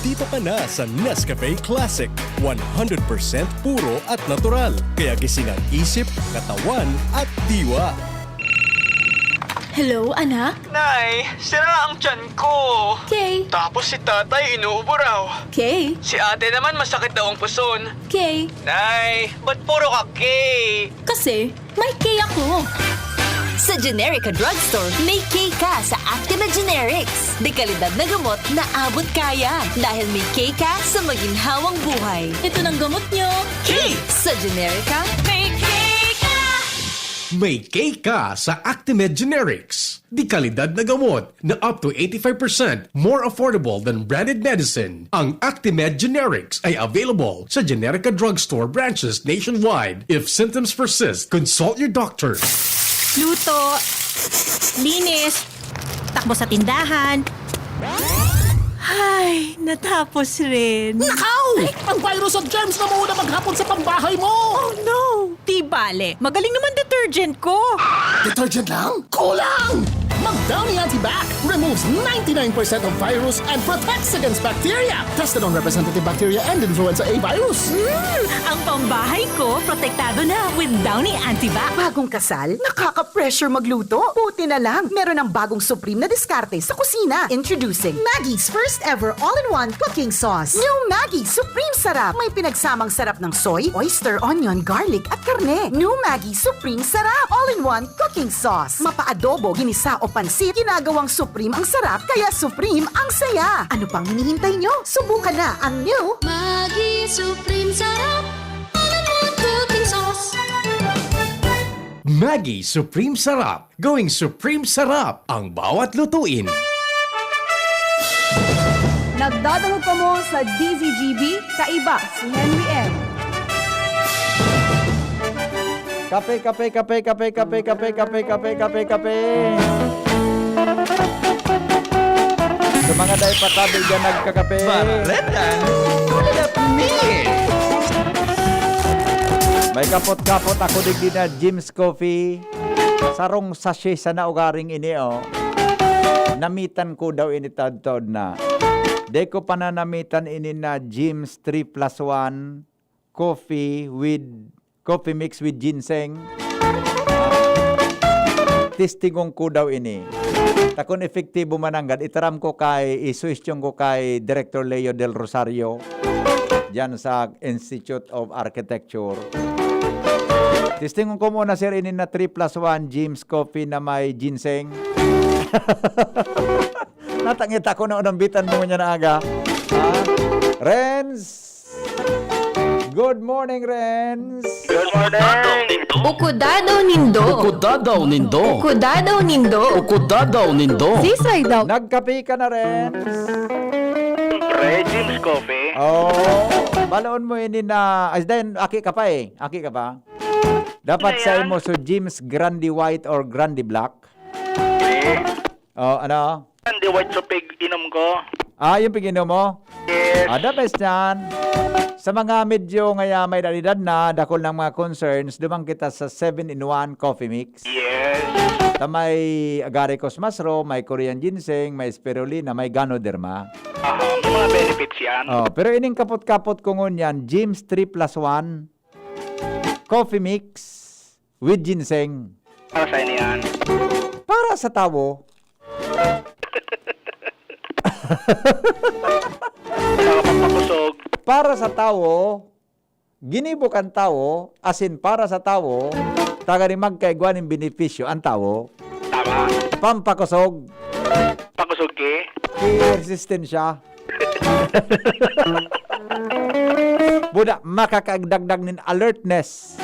Dito ka na sa Nescafe Classic. 100% puro at natural. Kaya gising ang isip, katawan at diwa. Hello, anak? Nay, sira ang tiyan ko. Kay? Tapos si tatay inuubo raw. Kay? Si ate naman masakit daw ang puson. Kay? Nay, ba't puro ka Kay? Kasi may Kay ako. Sa Generica Drugstore, may K ka sa Actima Generics. Dekalidad na gamot na abot kaya. Dahil may K ka sa maginhawang buhay. Ito ng gamot nyo. K! Sa Generica, May K ka! May K ka sa Actimed Generics. Di kalidad na gamot na up to 85% more affordable than branded medicine. Ang Actimed Generics ay available sa Generica Drugstore branches nationwide. If symptoms persist, consult your doctor. Luto, linis, takbo sa tindahan. Ay, natapos rin. Nakaw! Ang virus at germs na muna maghapon sa pambahay mo! Oh no! Di bale, magaling naman detergent ko. Detergent lang? Kulang! Mag-Downy Antibac removes 99% of virus and protects against bacteria. Tested on representative bacteria and influenza A virus. Ang pambahay ko, protektado na with Downy Antibac. Bagong kasal? Nakaka-pressure magluto? Buti na lang, meron ng bagong Supreme na diskarte sa kusina. Introducing Maggie's first ever all-in-one cooking sauce. New Maggie Supreme Sarap. May pinagsamang sarap ng soy, oyster, onion, garlic at karne. New Maggie Supreme Sarap. All-in-one cooking sauce. Mapa-adobo, ginisa o pansit, ginagawang Supreme ang sarap, kaya Supreme ang saya. Ano pang hinihintay nyo? Subukan na ang new Maggie Supreme Sarap. All-in-one cooking sauce. Maggie Supreme Sarap. Going Supreme Sarap ang bawat lutuin. Nagdadalo pa mo sa DZGB, kaiba si Henry M. Kape. Sa mga day patabi dyan nagkakape. Barleta, let me. May kapot-kapot ako digdi na Jim's Coffee. Sarong sachet sa naugaring ini Namitan ko daw ini tad-tad na. De ko pa na namitan ini na Jim's 3+1 coffee mix with ginseng. Testingong ko daw ini. Takon efektibo mananggad. Itaram ko isuistyon ko kay Director Leo Del Rosario dyan sa Institute of Architecture. Testingong ko muna sir ini na 3+1 Jim's Coffee na may ginseng. Natangita ko na unang bitan mo niya na aga. Renz! Good morning, Renz. Good morning! Ukudadaw nindo. Ukudadaw nindo. Ukudadaw nindo. Ukudadaw nindo. Sisay daw. Nagkape ka na, Renz. Jim's Coffee. Oh, baloon mo ini na, then, aki ka pa eh. Aki ka pa. Dapat sa mo so Jim's Grande White or Grande Black. Oh, ano? Grande White Supig inom ko. Yung piginom mo? Yes. The best yan. Sa mga medyo ngaya may edad na, dakol ng mga concerns, dumang kita sa 7-in-1 coffee mix. Yes. Ta may agaricus mushroom, may Korean ginseng, may spirulina, may ganoderma. May mga benefits yan. Oh, pero ining kapot-kapot ko ngun yan, Jim's 3+1 coffee mix with ginseng. Para sa inyo yan. Para sa tao. Nakapagpakusog. Para sa tao, ginibukan tao, asin para sa tao, taga ni magkaigwan ng benepisyo ang tao. Tama. Pampakusog. Pakusog ki. Resistensya. Buda, makakaagdagdag nin alertness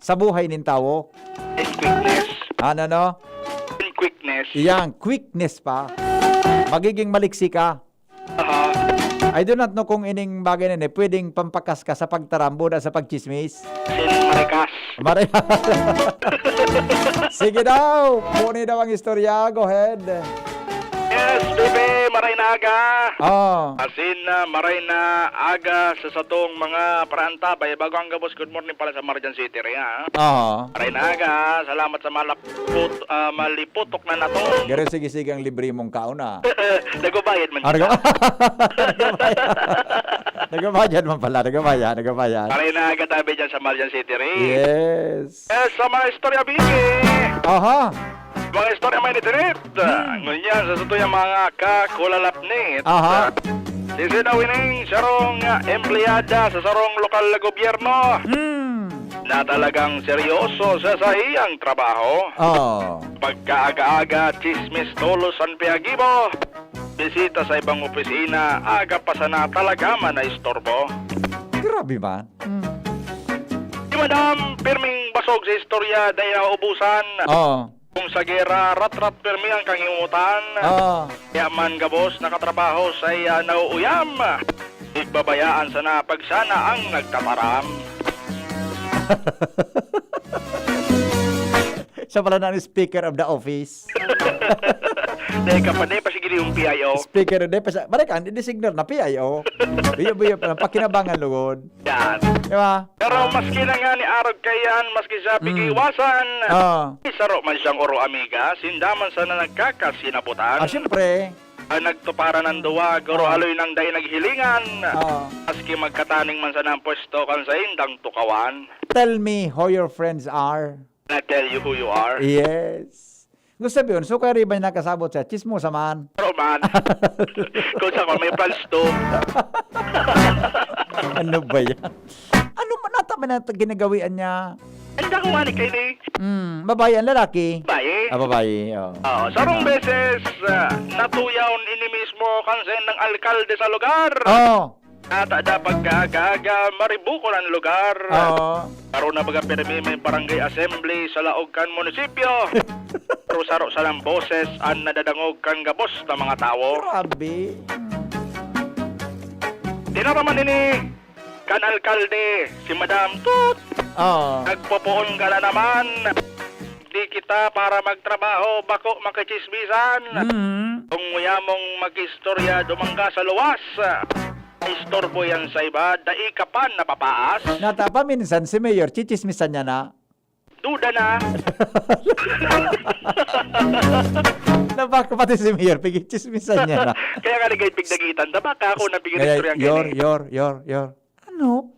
sa buhay nin tao. And quickness. Ano no? And quickness. Iyang quickness pa. Magiging maliksi ka. I do not know kung ining bagay na pwedeng pampakas ka sa pagtarambo na sa pagchismis. Marikas. Sige daw. Puni daw ang istorya. Go ahead. Yes, bebe, maray na aga. Asin na maray na aga sa satong mga praantabay. Bago ang gabos, good morning pala sa Marjan City rin, ha? Maray na aga. Salamat sa maliputok na natong. Garo sige-sige ang libre mong kauna. Nagbabayad man. Nagbabayad man pala. Nagbabayad. Maray na aga tabi dyan sa Marjan City rin. Yes. Sa mga istorya, bigi. Mga istorya may internet. Ngunyan sa tutuyang mga kakulalapnit. Sisinawining sarong empleyada sa sarong lokal na gobyerno na talagang seryoso sa iyang trabaho. Pagkaaga-aga, chismis tulos ang piagibo. Bisita sa ibang opisina, aga pa sana talaga man na istorbo. Grabe man. Di madam, pirming basog sa istorya dahil naubusan. Kung sa gera, rat-rat permi ang kangimutan. Kaya man gabos nakatrabaho sa nauuyam. Igbabayaan sana pagsana ang nagkataram. Siya pala na ang speaker of the office. Dahil kapatid, pasigili yung PIO. Speaker of the office. Balik, hindi signal na PIO. Biyo pala, pakinabangan lugod. Yan. Diba? Pero maski na nga ni Arog kayan, maski sa pigiwasan, isaro man siyang oro amiga, sindaman sana nagkakasinabutan. Siyempre. Nagtuparan ng duwa, guro aloy ng day naghilingan. Maski magkataning man sana ang pwesto kan sa indang tukawan. Tell me who your friends are. I tell you who you are. Yes. Gusto sabi yun, so kaya rin ba nakasabot siya? Chismo sa man. Pero man, kung sa may plans to. Ano ba yan? Ano man nata man na ginagawian niya? Hindi ako manik kayo ni. Babae ang lalaki? Babae. Babae, sarong beses, natuyaw ini mismo kansen ng alkalde sa lugar. At ada pagkagaga maribuko ng lugar. Karoon na baga pirmi may barangay assembly sa laog kan munisipyo. Pero saro sa lang boses ang nadadangog kan gabos na mga tao. Grabe. Tinaraman ini kan alkalde si Madam Tut. Nagpopoon ka na naman. Di kita para magtrabaho bako makichismisan. Kung muyamong mag-istorya dumangga sa luwas. Istorbo yan sa iba, dai ka pa napapaas. Natapa minsan si Mayor, chichismisan niya na. Duda na. Nabaka pati si Mayor, pigichismisan niya na. Kaya nga nagay pigdagitan, nabaka ako na bigyan istorya Yor. Ano?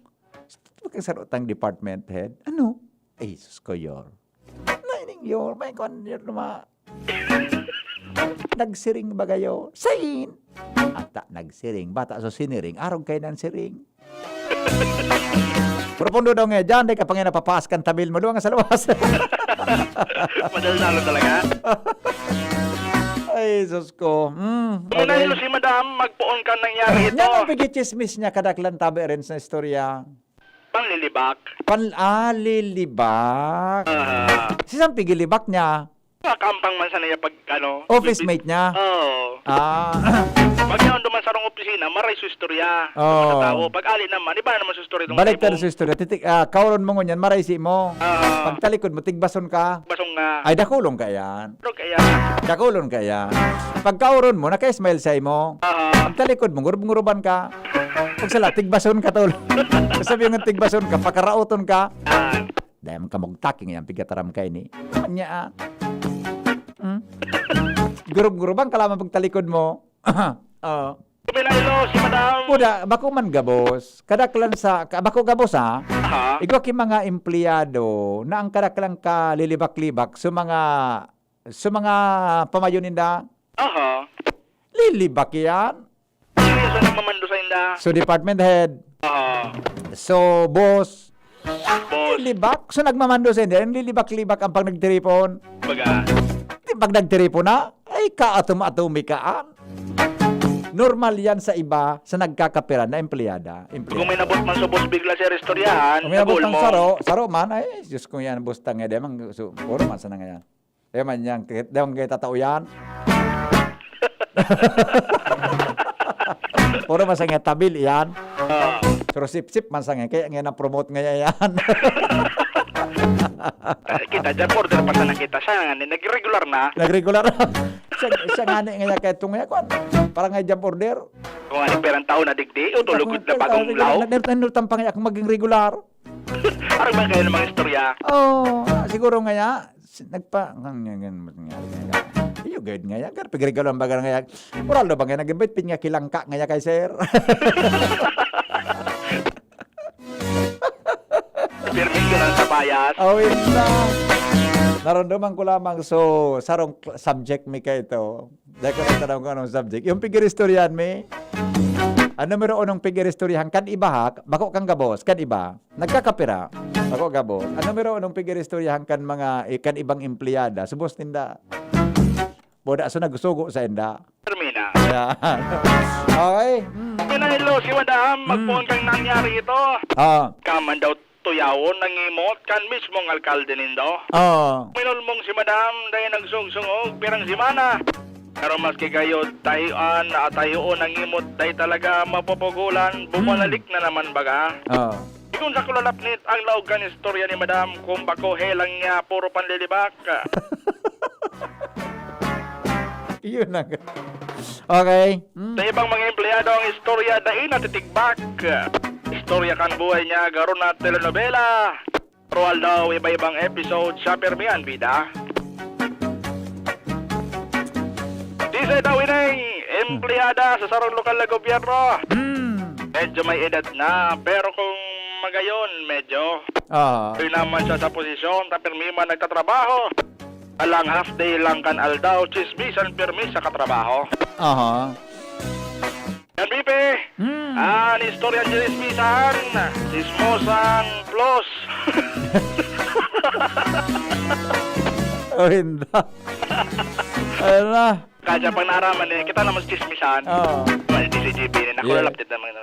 Bakit sarotang department head? Ano? Ay, sus ko, Yor. Naining Yor, may kon Yor naman. Nagsiring ba kayo? Sain! Ata, nagsiring. Bata so siniring. Arog kayo ng siring. Profundo daw nga dyan. Di ka pa nga napapaas kan tabil mo doon sa luwas. Madal-dalo talaga. Ay, sus ko. Okay. Si Madam, magpuon ka nangyari ito. Yan ang pagkichismis niya kadaklan tabi rin sa istorya. Panlilibak. Lilibak. Sisang pigilibak niya? Kampang man sa niya pag ano. Office mate niya? Oo. Pag yaon duman sa rong opisina, maray sa istorya. Oo. Sa tao. Pag ali naman, iba naman sa istorya. Balik tayo sa istorya. Kauron mo ngunyan, maray si mo. Pag talikod mo, tigbason ka. Basong nga. Ay, dakulong ka yan. Kaya. Dakulong ka yan. Pag kauron mo, naka-smile sa mo. Pag talikod mo, ngurub-nguruban ka. Pag sala, tigbason ka tol. Sabi yung tigbason ka, pakarauton ka. Dahil ka magtaking yan, pigataram ka ini. Anya Gurub-guruban ka lamang pagtalikod mo. Pinaylo si Madam. Puda, bako man gabos. Kadaklan sa, bako gabos ha. Igwa ki mga empleyado na ang kadaklan ka lilibak-libak sa mga pamayon ninda. Lilibak yan. Sa nagmamando sa inda. So department head. So boss. Lilibak. So nagmamando sa inda. Lilibak-libak ang pag nagtiripon. Baga. Pag nagtiripon na, ay ka-atum-atumi kaan. Normal yan sa iba sa nagkakapira na empleyada. Kung may nabot man sa boss bigla sa restoryahan, kung may nabot ng saro man, ay, Diyos ko yan, boss tanga, demang, puro man sa nga yan. Demang yan, demang kayo tatao yan. Puro man sa nga tabil yan. Pero sip-sip man sa nga, kaya nga na-promote nga yan. Kita dyan, order pa sa nakita siya. Nag-regular na. Nag-regular na. Siya nga nga kaya itong nga, parang nga jump order. Kung ano perang tao na digdi, o tulugod na bagong lao. Nanutang pa nga akong maging regular. Parang may kayo ng mga istorya. Siguro nga iyo guide nga ya, kaya pigregalo ang baga nga ya. Moral ba nga nag-invite, pin nga kilangka nga ya kay sir. Pirming yun ang sabayas. Ina. Naramdaman ko lamang, sarong subject mi kayo ito. Dahil ko nagtanong ko anong subject. Yung pigiristoryan mi, ano meron unong pigiristoryahan, kan iba ha, bako kang gabos, kan iba, nagkakapira, bako gabos. Ano meron unong pigiristoryahan kan ibang empleyada, subos tinda. Boda, so nagsugo sa inda. Termina. Okay. Pinahilo si Madam, magpuon kang nangyari ito. Kaman daw tuyawon nang imot kan mismong alkalde nindo. Minulmong si Madam dahil nagsungsungog pirang simana. Pero maski kayo tayoan at tayoon ang imot dahil talaga mapupugulan, bumalik na naman baga. Ikon sa kulalapnit ang laog kan istorya ni Madam kung bako helang niya puro panlilibak. Yun na. Okay. Sa ibang mga empleyado ang istorya dahil natitigbak. Istorya kan buhay niya garon na telenovela. Rual daw iba-ibang episode sa permian bida. Disay daw ineng empleyada sa sarong lokal na gobyerno. Medyo may edad na, pero kung magayon medyo. Doon naman siya sa posisyon ta permi man nagtatrabaho. Alang half day lang kan aldaw, chismisan permi sa katrabaho. Yan, Bipe. Ang istorya ng chismisan, chismosan plus. Hindi. Ayun na. Kaya pang naraman eh, kita naman chismisan. Di si JB, nakulalapit naman.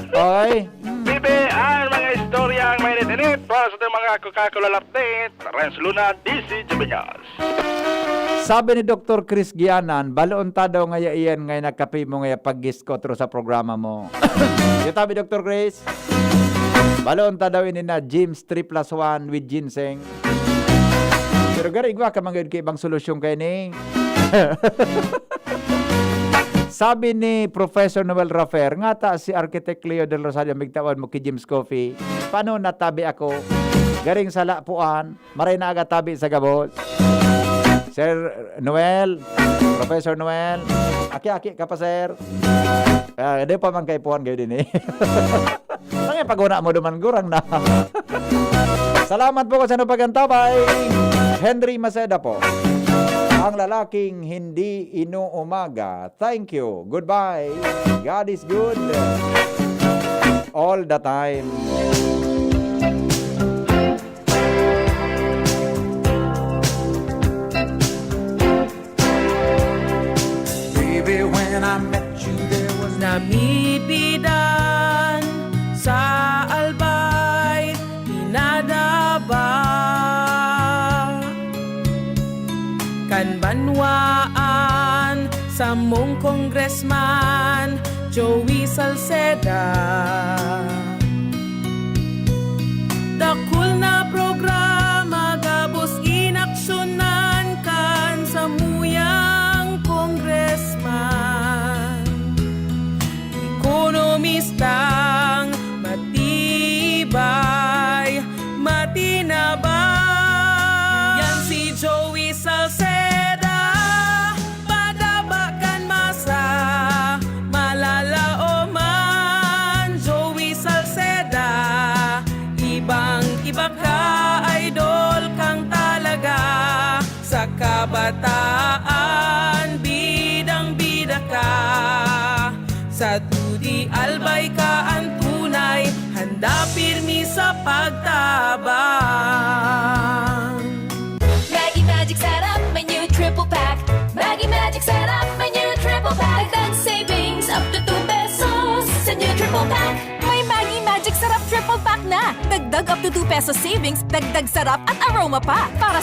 Okay. Bipe, ang mga istorya ang may nitinit para sa mga kakulalapit. Renz Luna, DC Jimenez. Sabi ni Dr. Chris Gianan, baloon ta daw nga iyan ngay nagkape mo ngay pag-guest ko through sa programa mo. Yung tabi Dr. Chris, baloon ta daw ini na James 3+1 with ginseng. Pero gari igwa ka mangyod ka ibang solusyon kay ning. Sabi ni Professor Noel Rafer, nga ta si Architect Leo Del Rosario migtawan mo ki James Coffee. Paano natabi ako? Garing sa lapuan, maray na aga tabi sa gabos. Sir Noel, Professor Noel, aki-aki ka pa, sir. Hindi pa man kay puhan kayo din eh. Ang pag-una mo duman gurang na. Salamat po sa napagantabay. Henry Maceda po. Ang lalaking hindi inuumaga. Thank you. Goodbye. God is good. All the time. Baby, when I met you, there was Namibidan Congressman Joey Salceda. Dakul na programa gabos inaksyonan kan sa muyang congressman. Ekonomistang matibay, matinabay. Yan si Joey Salceda, padabakan masa, malala o man. Joey Salceda, ibang-iba ka, idol kang talaga. Sa kabataan, bidang-bida ka. Sa tudi albay ka ang tunay, handa pirmi sa pagtabang. Maggie Magic Sarap, my new triple pack. Maggie Magic Sarap, my new triple pack. Dagdag savings up to 2 pesos sa new triple pack. May Maggie Magic Sarap Triple Pack na! Dagdag up to 2 pesos savings, dagdag sarap at aroma pa! Para